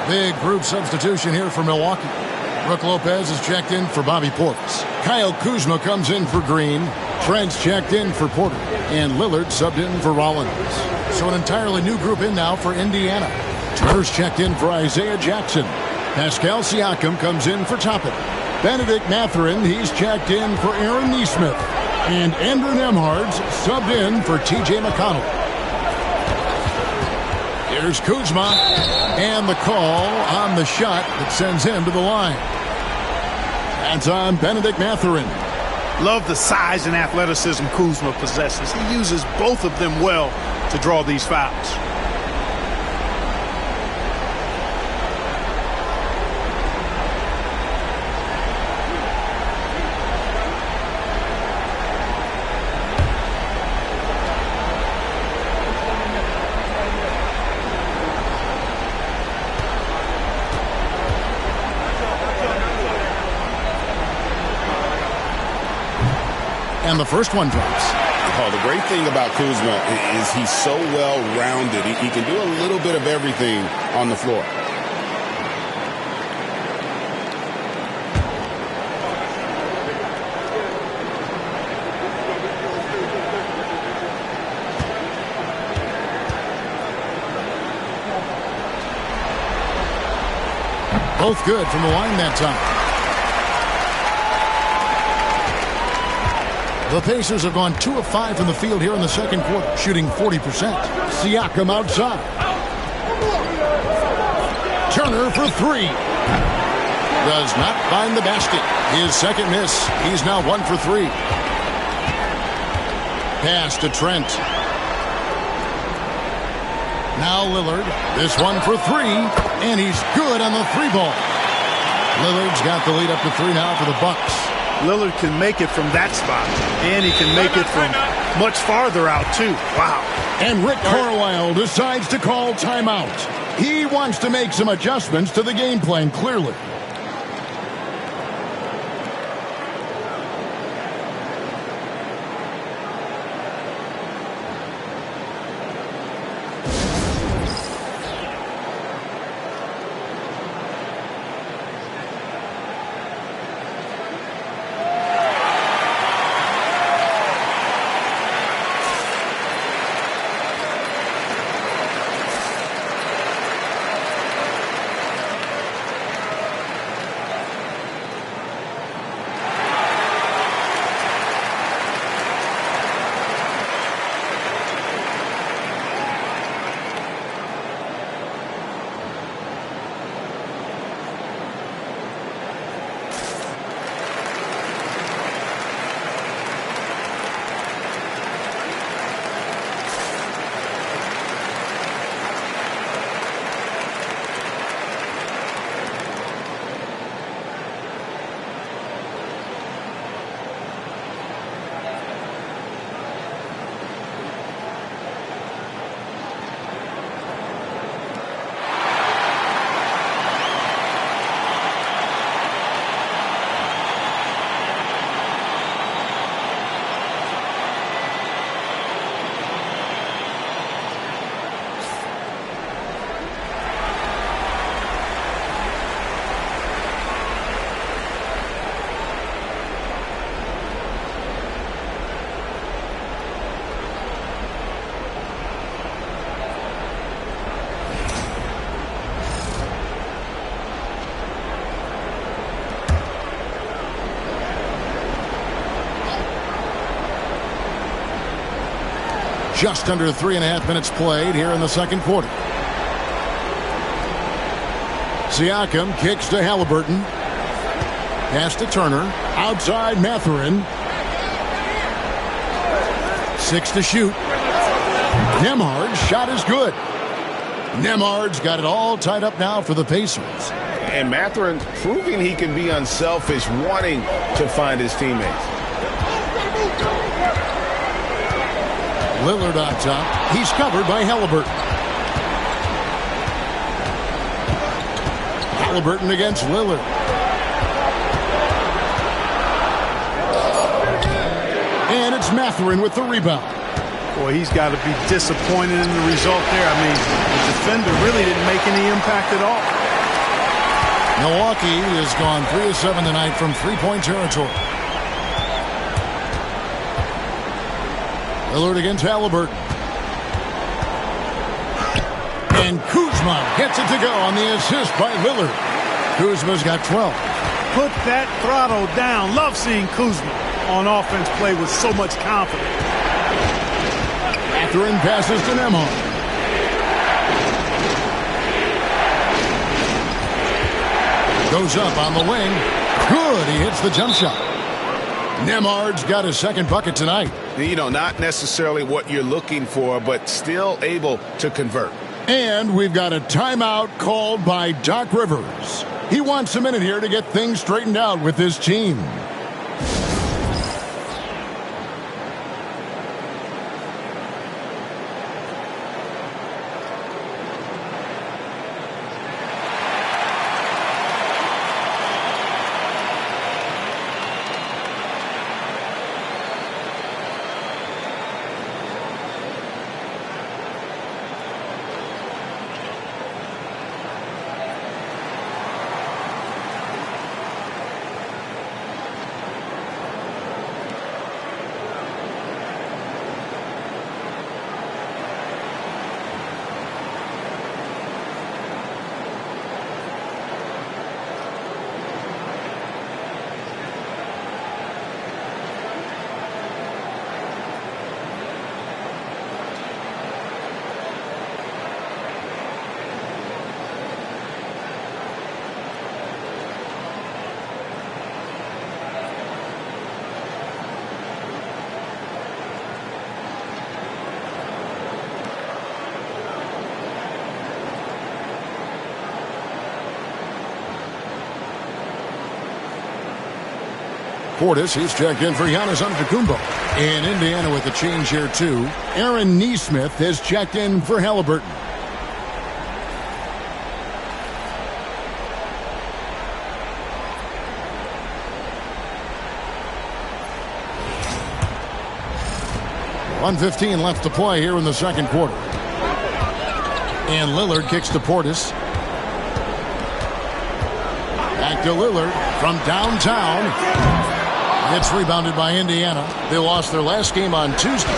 Big group substitution here for Milwaukee. Brook Lopez is checked in for Bobby Portis. Kyle Kuzma comes in for Green. Trent's checked in for Porter. And Lillard subbed in for Rollins. So an entirely new group in now for Indiana. Turner's checked in for Isaiah Jackson. Pascal Siakam comes in for Toppin. Benedict Mathurin, he's checked in for Aaron Nesmith. And Andrew Nembhard's subbed in for T.J. McConnell. Here's Kuzma. And the call on the shot that sends him to the line. That's on Benedict Mathurin. Love the size and athleticism Kuzma possesses. He uses both of them well to draw these fouls. And the first one drops. Oh, the great thing about Kuzma is he's so well-rounded. He can do a little bit of everything on the floor. Both good from the line that time. The Pacers have gone 2 of 5 from the field here in the second quarter, shooting 40%. Siakam outside. Turner for 3. Does not find the basket. His second miss. He's now 1 for 3. Pass to Trent. Now Lillard. This one for 3. And he's good on the 3-ball. Lillard's got the lead up to 3 now for the Bucks. Lillard can make it from that spot, and he can make it from much farther out, too. Wow. And Rick Carlisle decides to call timeout. He wants to make some adjustments to the game plan, clearly. Just under 3.5 minutes played here in the second quarter. Siakam kicks to Halliburton. Pass to Turner. Outside Mathurin. 6 to shoot. Nembhard's shot is good. Nembhard's got it all tied up now for the Pacers. And Mathurin proving he can be unselfish, wanting to find his teammates. Lillard on top. He's covered by Halliburton. Halliburton against Lillard. And it's Mathurin with the rebound. Boy, he's got to be disappointed in the result there. I mean, the defender really didn't make any impact at all. Milwaukee has gone 3 of 7 tonight from three-point territory. Lillard against Halliburton. And Kuzma gets it to go on the assist by Lillard. Kuzma's got 12. Put that throttle down. Love seeing Kuzma on offense play with so much confidence. Mathurin passes to Nembhard. Goes up on the wing. Good. He hits the jump shot. Nembhard's got his second bucket tonight. You know, not necessarily what you're looking for, but still able to convert. And we've got a timeout called by Doc Rivers. He wants a minute here to get things straightened out with his team. Portis, he's checked in for Giannis Antetokounmpo. And Indiana with a change here, too. Aaron Nesmith has checked in for Halliburton. .115 left to play here in the second quarter. And Lillard kicks to Portis. Back to Lillard from downtown. It's rebounded by Indiana. They lost their last game on Tuesday.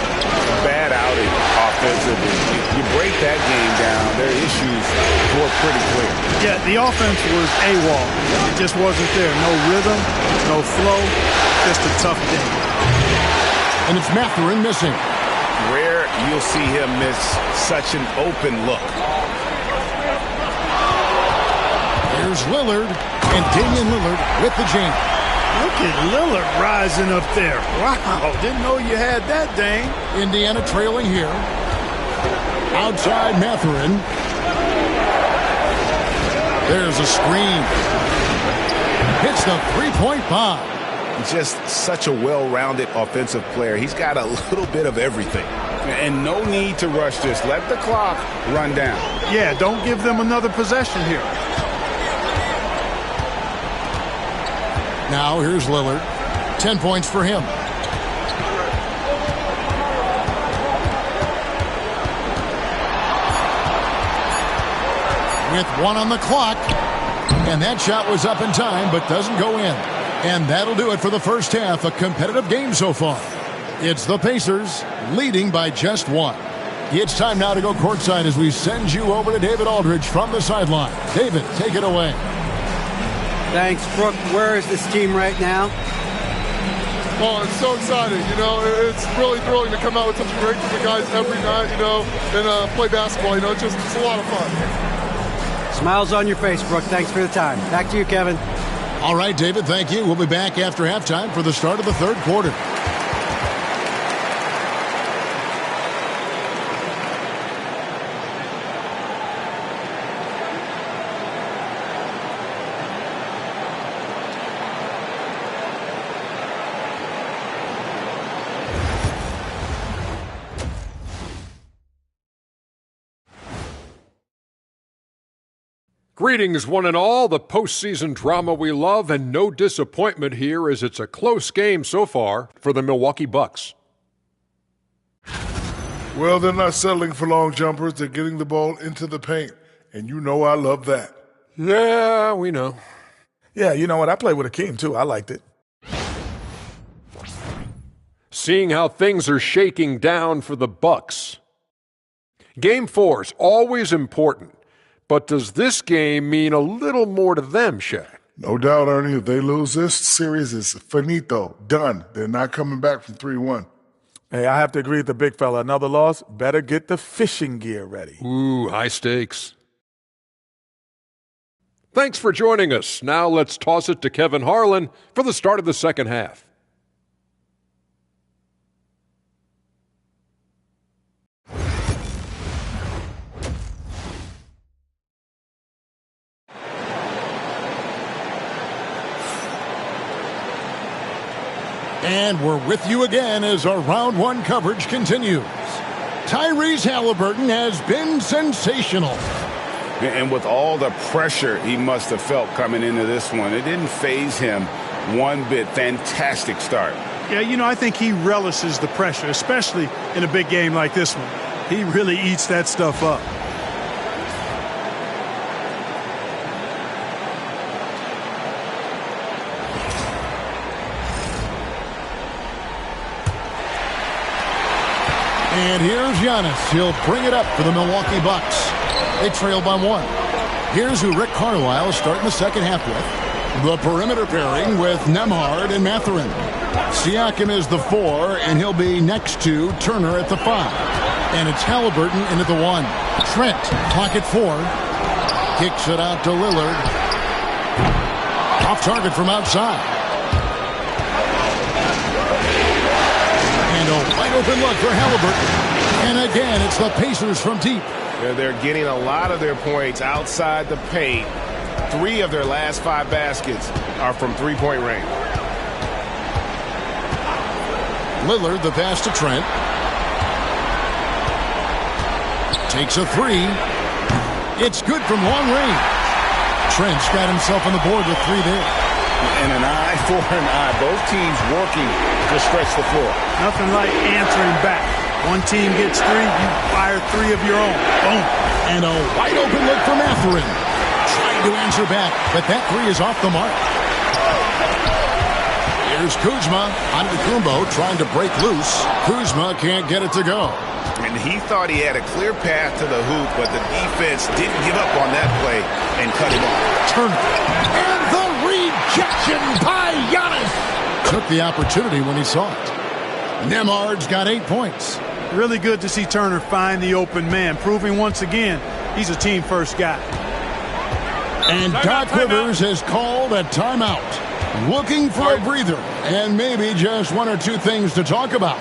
Bad outing offensively. You break that game down, their issues were pretty clear. Yeah, the offense was AWOL. It just wasn't there. No rhythm, no flow, just a tough game. And it's Mathurin missing. Rare you'll see him miss such an open look. Here's Lillard, and Damian Lillard with the jam. Look at Lillard rising up there. Wow, didn't know you had that, Dane. Indiana trailing here. Outside Mathurin. There's a screen. Hits the three-point bomb. Just such a well-rounded offensive player. He's got a little bit of everything. And no need to rush this. Let the clock run down. Yeah, don't give them another possession here. Now here's Lillard. 10 points for him. With 1 on the clock. And that shot was up in time, but doesn't go in. And that'll do it for the first half. A competitive game so far. It's the Pacers leading by just 1. It's time now to go courtside as we send you over to David Aldridge from the sideline. David, take it away. Thanks, Brooke. Where is this team right now? Oh, it's so exciting. It's really thrilling to come out with such a great team of guys every night, and play basketball. It's a lot of fun. Smiles on your face, Brooke. Thanks for the time. Back to you, Kevin. All right, David, thank you. We'll be back after halftime for the start of the third quarter. Greetings, one and all, the postseason drama we love, and no disappointment here as it's a close game so far for the Milwaukee Bucks. Well, they're not settling for long jumpers. They're getting the ball into the paint, and I love that. Yeah, we know. Yeah, you know what? I played with Akeem, too. I liked it. Seeing how things are shaking down for the Bucks. Game 4's always important. But does this game mean a little more to them, Shaq? No doubt, Ernie. If they lose this series, it's finito. Done. They're not coming back from 3-1. Hey, I have to agree with the big fella. Another loss, better get the fishing gear ready. Ooh, high stakes. Thanks for joining us. Now let's toss it to Kevin Harlan for the start of the second half. And we're with you again as our round one coverage continues. Tyrese Halliburton has been sensational. And with all the pressure he must have felt coming into this one, it didn't faze him one bit. Fantastic start. Yeah, I think he relishes the pressure, especially in a big game like this one. He really eats that stuff up. And here's Giannis. He'll bring it up for the Milwaukee Bucks. They trail by 1. Here's who Rick Carlisle is starting the second half with. The perimeter pairing with Nembhard and Mathurin. Siakam is the 4, and he'll be next to Turner at the 5. And it's Halliburton in at the 1. Trent, clock at 4. Kicks it out to Lillard. Off target from outside. And a wide open look for Halliburton. And again, it's the Pacers from deep. They're getting a lot of their points outside the paint. 3 of their last 5 baskets are from three-point range. Lillard, the pass to Trent. Takes a 3. It's good from long range. Trent's got himself on the board with 3 there. And an eye for an eye. Both teams working to stretch the floor. Nothing like answering back. One team gets 3, you fire 3 of your own. Boom. And a wide open look for Mathurin. Trying to answer back, but that 3 is off the mark. Here's Kuzma. Antetokounmpo trying to break loose. Kuzma can't get it to go. And he thought he had a clear path to the hoop, but the defense didn't give up on that play and cut him off. Turner. And the rejection by Giannis. Took the opportunity when he saw it. Nembhard's got 8 points. Really good to see Turner find the open man, proving once again he's a team-first guy. And Doc Rivers has called a timeout. Looking for a breather and maybe just 1 or 2 things to talk about.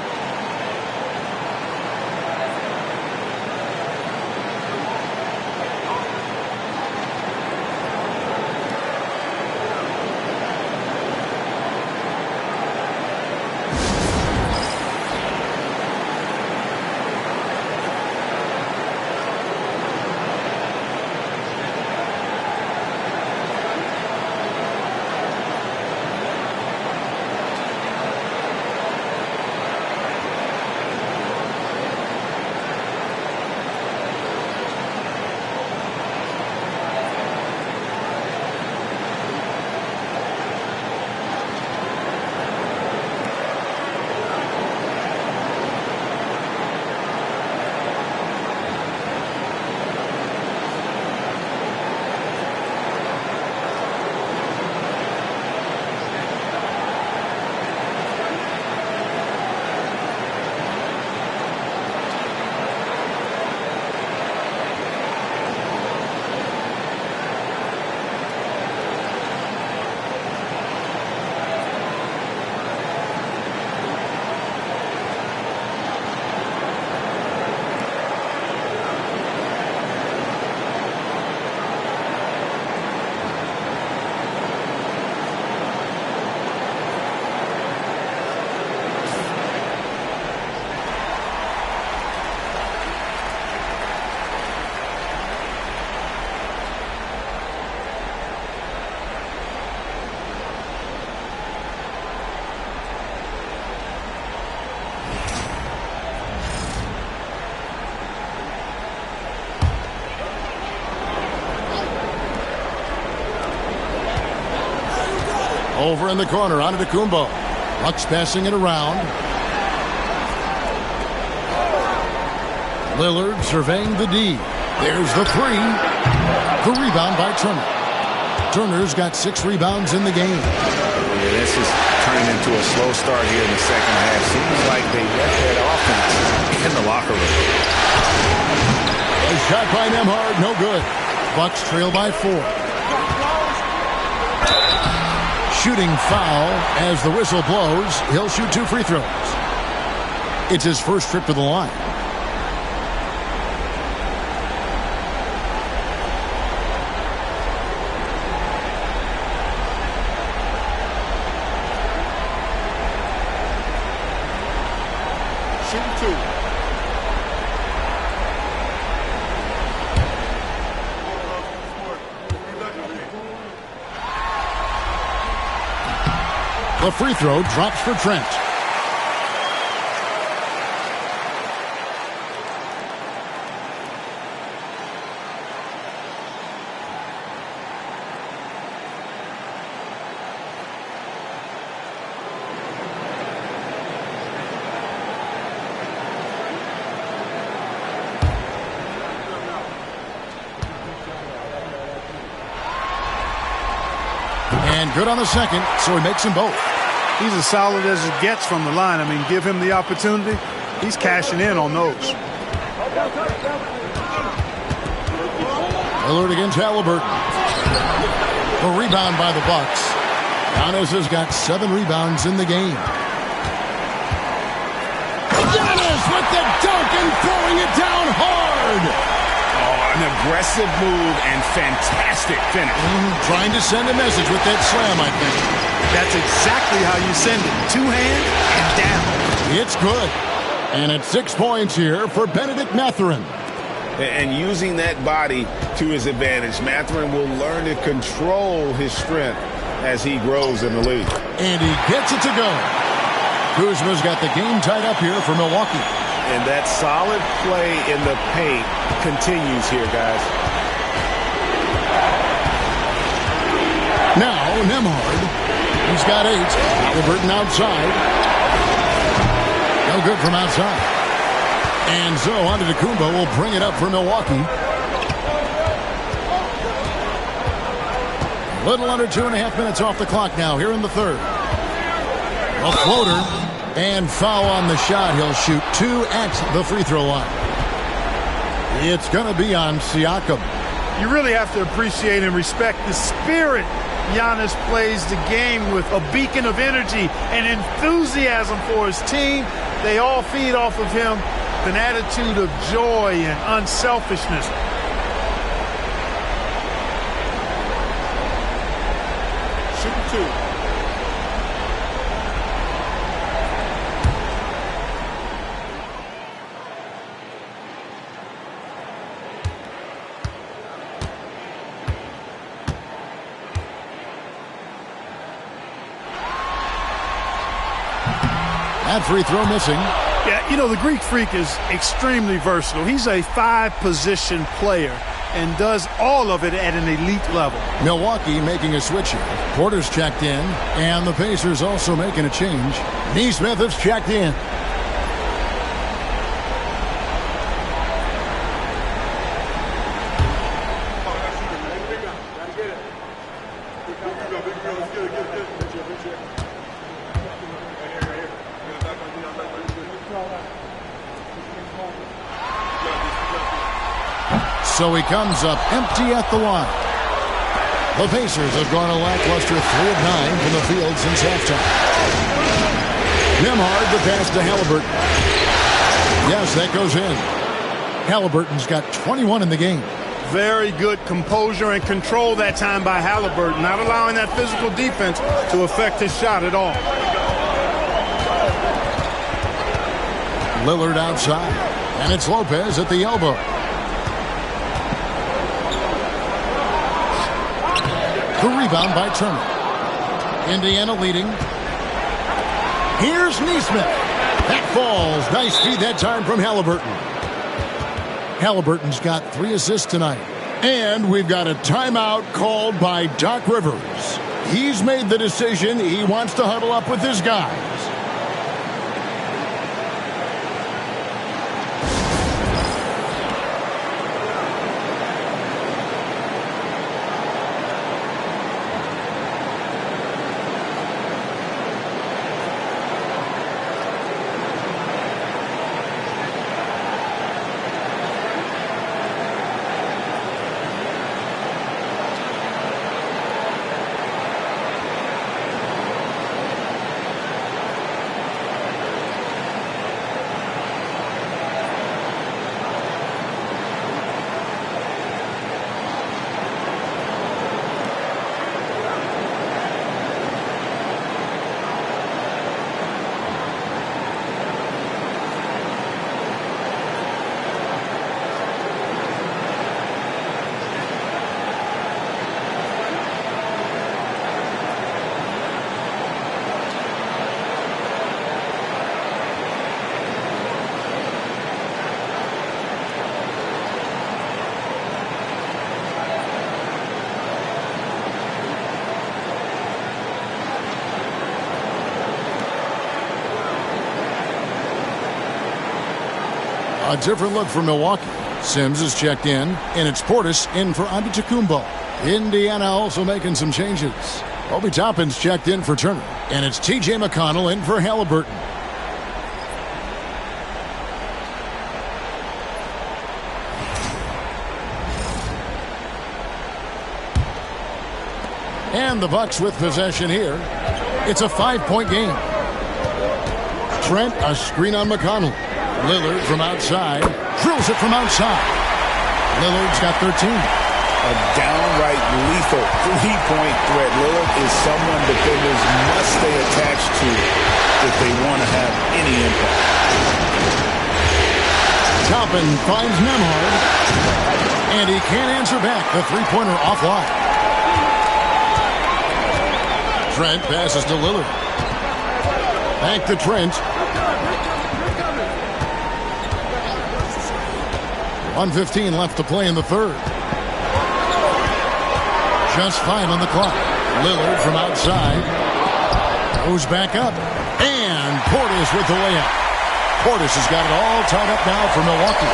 Over in the corner, Antetokounmpo. Bucks passing it around. Lillard surveying the D. There's the three. The rebound by Turner. Turner's got 6 rebounds in the game. Yeah, this is turning into a slow start here in the second half. Seems like they left that offense in the locker room. A shot by Nembhard, no good. Bucks trail by 4. Shooting foul as the whistle blows. He'll shoot 2 free throws. It's his first trip to the line. The free throw drops for Trent. And good on the second, so he makes them both. He's as solid as it gets from the line. I mean, give him the opportunity. He's cashing in on those. Lillard against Halliburton. The rebound by the Bucks. Giannis has got 7 rebounds in the game. Giannis with the dunk and throwing it down hard. An aggressive move and fantastic finish. Trying to send a message with that slam, I think. That's exactly how you send it. 2 hands and down. It's good. And it's 6 points here for Benedict Mathurin. And using that body to his advantage, Mathurin will learn to control his strength as he grows in the league. And he gets it to go. Kuzma's got the game tied up here for Milwaukee. And that solid play in the paint continues here, guys. Now, Nembhard. He's got 8. Halliburton outside. No good from outside. And so Antetokounmpo will bring it up for Milwaukee. A little under 2.5 minutes off the clock now here in the third. A floater. And foul on the shot. He'll shoot 2 at the free throw line. It's going to be on Siakam. You really have to appreciate and respect the spirit Giannis plays the game with, a beacon of energy and enthusiasm for his team. They all feed off of him, an attitude of joy and unselfishness. Shooting 2. That free throw missing. Yeah, you know, the Greek Freak is extremely versatile. He's a 5-position player and does all of it at an elite level. Milwaukee making a switch here. Porter's checked in, and the Pacers also making a change. Nesmith has checked in. So he comes up empty at the line. The Pacers have gone a lackluster 3 of 9 from the field since halftime. Nembhard, the pass to Halliburton. Yes, that goes in. Halliburton's got 21 in the game. Very good composure and control that time by Halliburton, not allowing that physical defense to affect his shot at all. Lillard outside, and it's Lopez at the elbow. The rebound by Turner. Indiana leading. Here's Nesmith. That falls. Nice feed that time from Halliburton. Halliburton's got 3 assists tonight. And we've got a timeout called by Doc Rivers. He's made the decision. He wants to huddle up with his guys. A different look for Milwaukee. Sims is checked in, and it's Portis in for Antetokounmpo. Indiana also making some changes. Obi Toppin's checked in for Turner, and it's T.J. McConnell in for Halliburton. And the Bucks with possession here. It's a 5-point game. Trent, a screen on McConnell. Lillard from outside, drills it from outside. Lillard's got 13. A downright lethal three-point threat. Lillard is someone defenders must stay attached to if they want to have any impact. Toppin finds Nembhard, and he can't answer back. The three-pointer offline. Trent passes to Lillard. Back to Trent. 1:15 left to play in the third. Just 5 on the clock. Lillard from outside. Goes back up. And Portis with the layup. Portis has got it all tied up now for Milwaukee.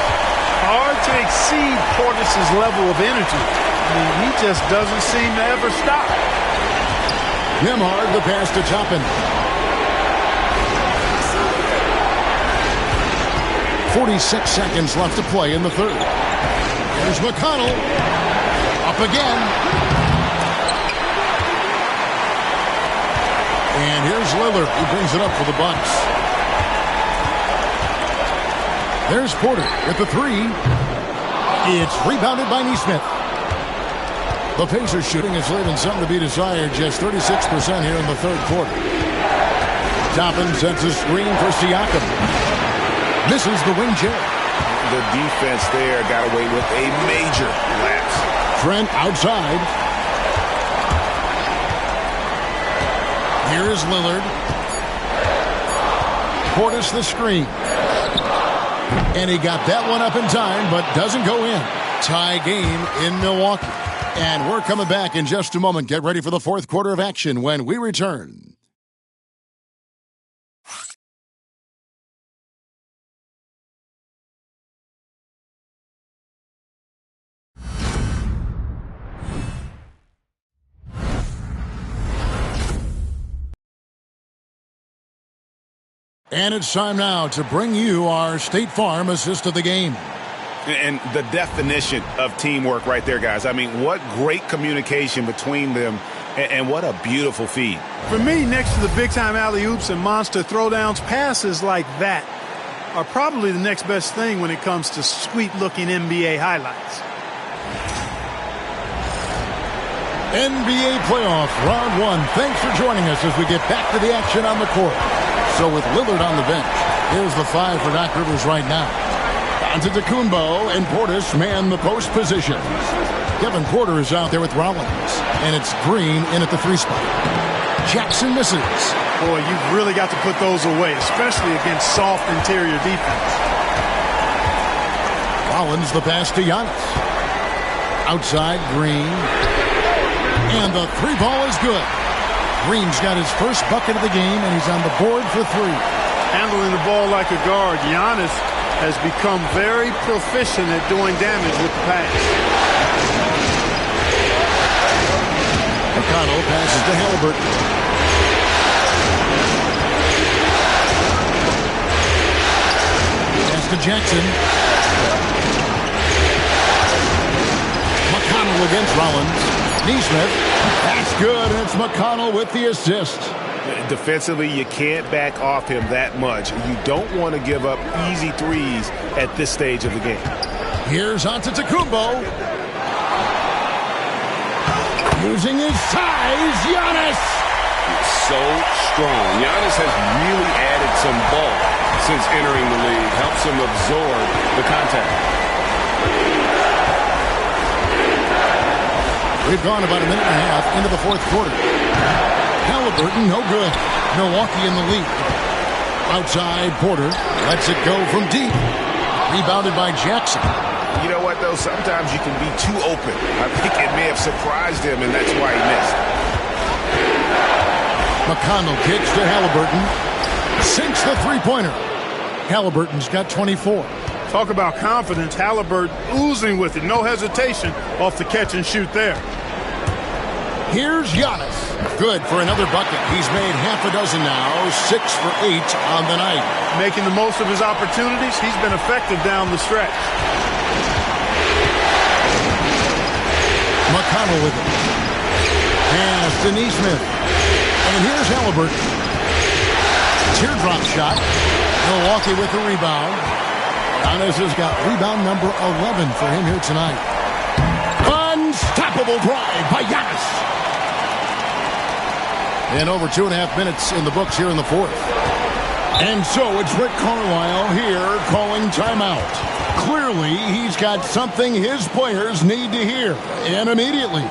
Hard to exceed Portis' level of energy. I mean, he just doesn't seem to ever stop. Nembhard, the pass to Toppin. 46 seconds left to play in the third. Here's McConnell. Up again. And here's Lillard. He brings it up for the Bucks. There's Porter with the three. It's rebounded by Nesmith. The Pacers shooting is leaving something to be desired. Just 36% here in the third quarter. Toppin sets a screen for Siakam. Misses the wing chair. The defense there got away with a major lapse. Trent outside. Here is Lillard. Portis the screen. And he got that one up in time, but doesn't go in. Tie game in Milwaukee. And we're coming back in just a moment. Get ready for the fourth quarter of action when we return. And it's time now to bring you our State Farm assist of the game. And the definition of teamwork right there, guys. I mean, what great communication between them, and what a beautiful feed. For me, next to the big-time alley-oops and monster throwdowns, passes like that are probably the next best thing when it comes to sweet-looking NBA highlights. NBA playoff round one. Thanks for joining us as we get back to the action on the court. So with Lillard on the bench, here's the 5 for Doc Rivers right now. Antetokounmpo and Portis man the post positions. Kevin Porter is out there with Rollins. And it's Green in at the 3 spot. Jackson misses. Boy, you've really got to put those away, especially against soft interior defense. Rollins the pass to Giannis. Outside, Green. And the three ball is good. Green's got his first bucket of the game, and he's on the board for three. Handling the ball like a guard, Giannis has become very proficient at doing damage with the pass. McConnell passes to Halliburton. Pass to Jackson. McConnell against Rollins. Neesmith. That's good, and it's McConnell with the assist. Defensively, you can't back off him that much. You don't want to give up easy threes at this stage of the game. Here's Antetokounmpo. Using his size, Giannis. He's so strong. Giannis has really added some bulk since entering the league. Helps him absorb the contact. We've gone about a minute and a half into the fourth quarter. Halliburton, no good. Milwaukee in the lead. Outside, Porter lets it go from deep. Rebounded by Jackson. You know what, though? Sometimes you can be too open. I think it may have surprised him, and that's why he missed. McConnell kicks to Halliburton. Sinks the three-pointer. Halliburton's got 24. Talk about confidence. Halliburton oozing with it. No hesitation off the catch and shoot there. Here's Giannis. Good for another bucket. He's made half a dozen now. 6 for 8 on the night. Making the most of his opportunities. He's been effective down the stretch. McConnell with it. Pass to Neesmith. And here's Halliburton. Teardrop shot. Milwaukee with the rebound. Giannis has got rebound number 11 for him here tonight. Unstoppable drive by Giannis. And over 2.5 minutes in the books here in the fourth. And so it's Rick Carlisle here calling timeout. Clearly, he's got something his players need to hear, and immediately.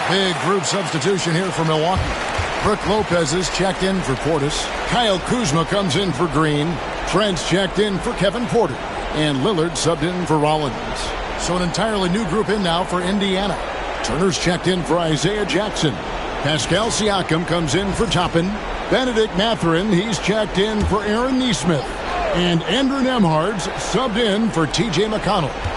Big group substitution here for Milwaukee. Brook Lopez is checked in for Portis. Kyle Kuzma comes in for Green. Trent's checked in for Kevin Porter. And Lillard subbed in for Rollins. So an entirely new group in now for Indiana. Turner's checked in for Isaiah Jackson. Pascal Siakam comes in for Toppin. Benedict Mathurin, he's checked in for Aaron Neesmith. And Andrew Nembhard's subbed in for T.J. McConnell.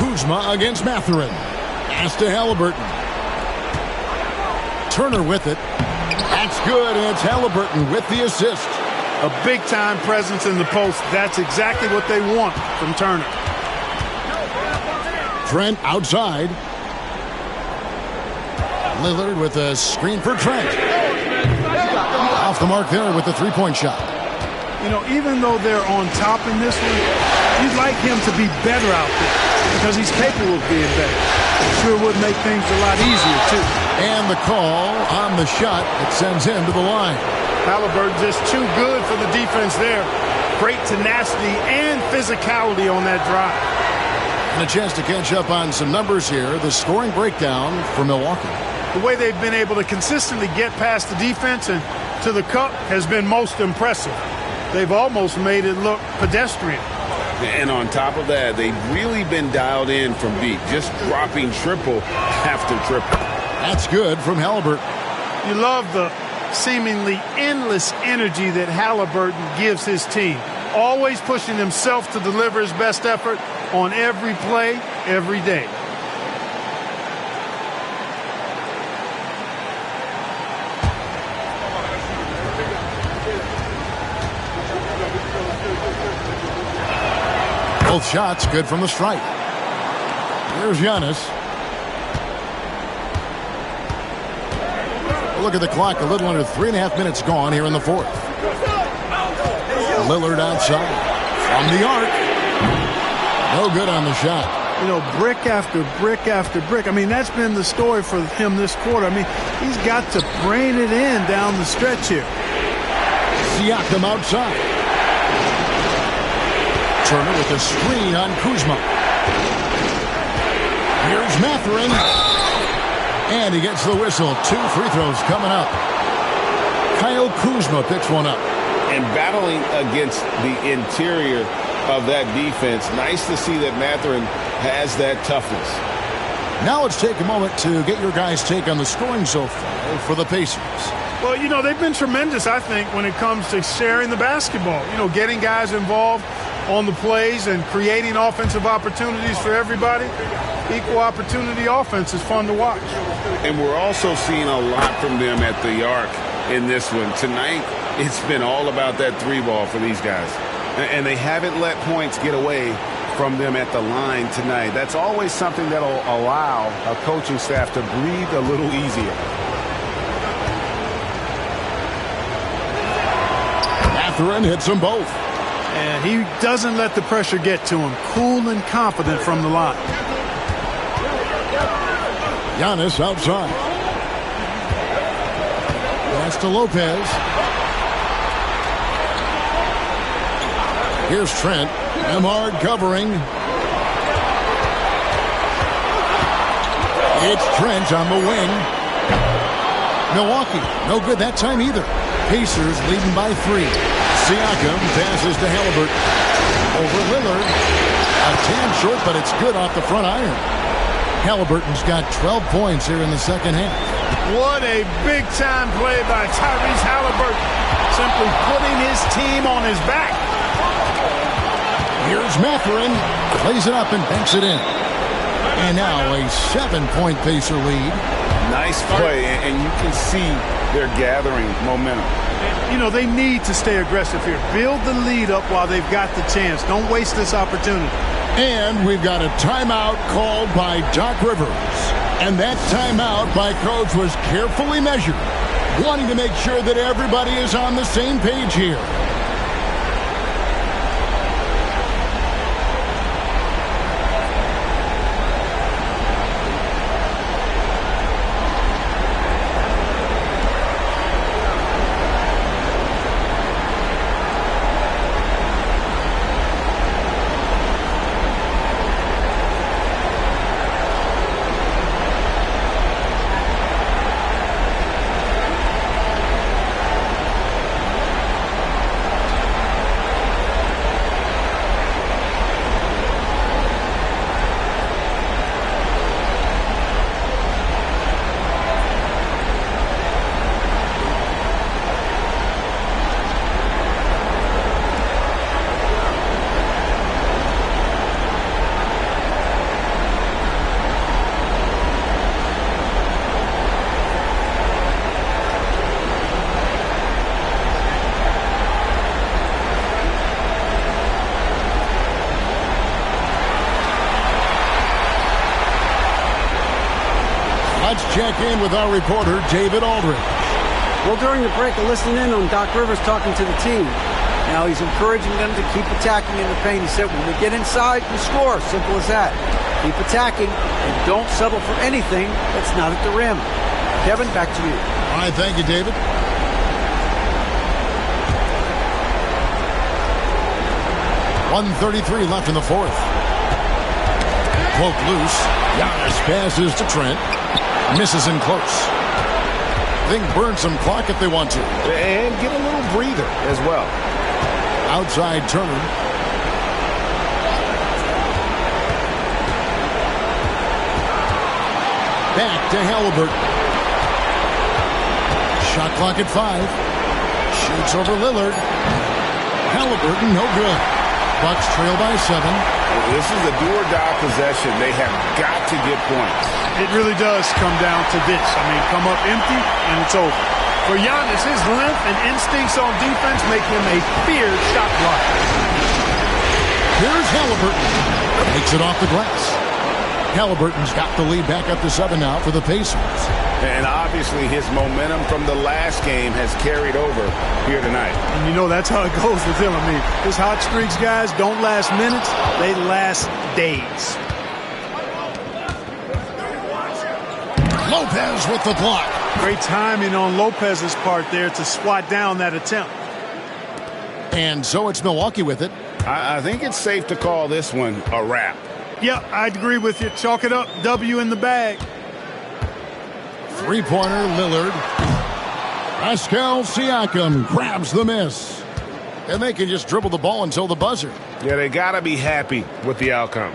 Kuzma against Mathurin. Pass to Halliburton. Turner with it. That's good, and it's Halliburton with the assist. A big-time presence in the post. That's exactly what they want from Turner. Trent outside. Lillard with a screen for Trent. Off the mark there with the three-point shot. You know, even though they're on top in this one, you'd like him to be better out there because he's capable of being better. Sure would make things a lot easier, too. And the call on the shot that sends him to the line. Halliburton just too good for the defense there. Great tenacity and physicality on that drive. And a chance to catch up on some numbers here. The scoring breakdown for Milwaukee. The way they've been able to consistently get past the defense and to the cup has been most impressive. they've almost made it look pedestrian. And on top of that, they've really been dialed in from deep, just dropping triple after triple. That's good from Halliburton. You love the seemingly endless energy that Halliburton gives his team, always pushing himself to deliver his best effort on every play, every day. Both shots good from the stripe. Here's Giannis. Look at the clock. A little under 3.5 minutes gone here in the fourth. Lillard outside. From the arc. No good on the shot. You know, brick after brick after brick. I mean, that's been the story for him this quarter. I mean, he's got to brain it in down the stretch here. Siakam outside. Turner with a screen on Kuzma. Here's Mathurin. And he gets the whistle. 2 free throws coming up. Kyle Kuzma picks one up. And battling against the interior of that defense, nice to see that Mathurin has that toughness. Now let's take a moment to get your guys' take on the scoring so far for the Pacers. Well, you know, they've been tremendous, I think, when it comes to sharing the basketball. You know, getting guys involved on the plays and creating offensive opportunities for everybody. Equal opportunity offense is fun to watch. And we're also seeing a lot from them at the arc in this one. Tonight, it's been all about that 3-ball for these guys. And they haven't let points get away from them at the line tonight. That's always something that will allow a coaching staff to breathe a little easier. Mathurin hits them both. And he doesn't let the pressure get to him. Cool and confident from the line. Giannis outside. Pass to Lopez. Here's Trent. Emard covering. It's Trent on the wing. Milwaukee, no good that time either. Pacers leading by 3. Siakam passes to Halliburton. Over Lillard. A tad short, but it's good off the front iron. Halliburton's got 12 points here in the second half. What a big-time play by Tyrese Halliburton. Simply putting his team on his back. Here's Mathurin. Plays it up and banks it in. And now a 7-point Pacer lead. Nice play, and you can see they're gathering momentum. You know, they need to stay aggressive here. Build the lead up while they've got the chance. Don't waste this opportunity. And we've got a timeout called by Doc Rivers. And that timeout by Coach was carefully measured, wanting to make sure that everybody is on the same page here. Let's check in with our reporter, David Aldridge. Well, during the break, I listened in on Doc Rivers talking to the team. Now he's encouraging them to keep attacking in the paint. He said, when we get inside, we score. Simple as that. Keep attacking and don't settle for anything that's not at the rim. Kevin, back to you. All right, thank you, David. .133 left in the fourth. Poke loose. Giannis passes to Trent. Misses in close. They can burn some clock if they want to. And get a little breather as well. Outside Turner. Back to Halliburton. Shot clock at 5. Shoots over Lillard. Halliburton, no good. Bucks trail by 7. This is a do-or-die possession. They have got to get points. It really does come down to this. I mean, come up empty, and it's over. For Giannis, his length and instincts on defense make him a feared shot blocker. Here's Halliburton. Makes it off the glass. Halliburton's got the lead back up to 7 now for the Pacers. And obviously his momentum from the last game has carried over here tonight. And you know that's how it goes with him. I mean, his hot streaks, guys, don't last minutes. They last days. Lopez with the block. Great timing on Lopez's part there to swat down that attempt. And so it's Milwaukee with it. I think it's safe to call this one a wrap. Yeah, I'd agree with you. Chalk it up. W in the bag. Three-pointer, Lillard. Pascal Siakam grabs the miss. And they can just dribble the ball until the buzzer. Yeah, they got to be happy with the outcome.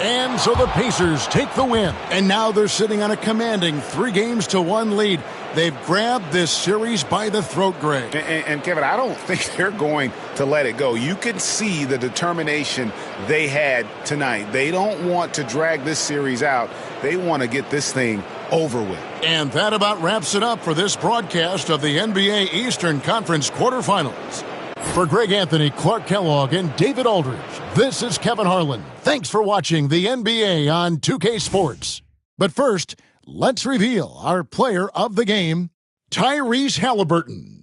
And so the Pacers take the win. And now they're sitting on a commanding 3-1 lead. They've grabbed this series by the throat, Greg. And Kevin, I don't think they're going to let it go. You can see the determination they had tonight. They don't want to drag this series out. They want to get this thing over with. And that about wraps it up for this broadcast of the NBA Eastern Conference quarterfinals. For Greg Anthony, Clark Kellogg, and David Aldridge, this is Kevin Harlan. Thanks for watching the NBA on 2K Sports. But first, let's reveal our player of the game, Tyrese Halliburton.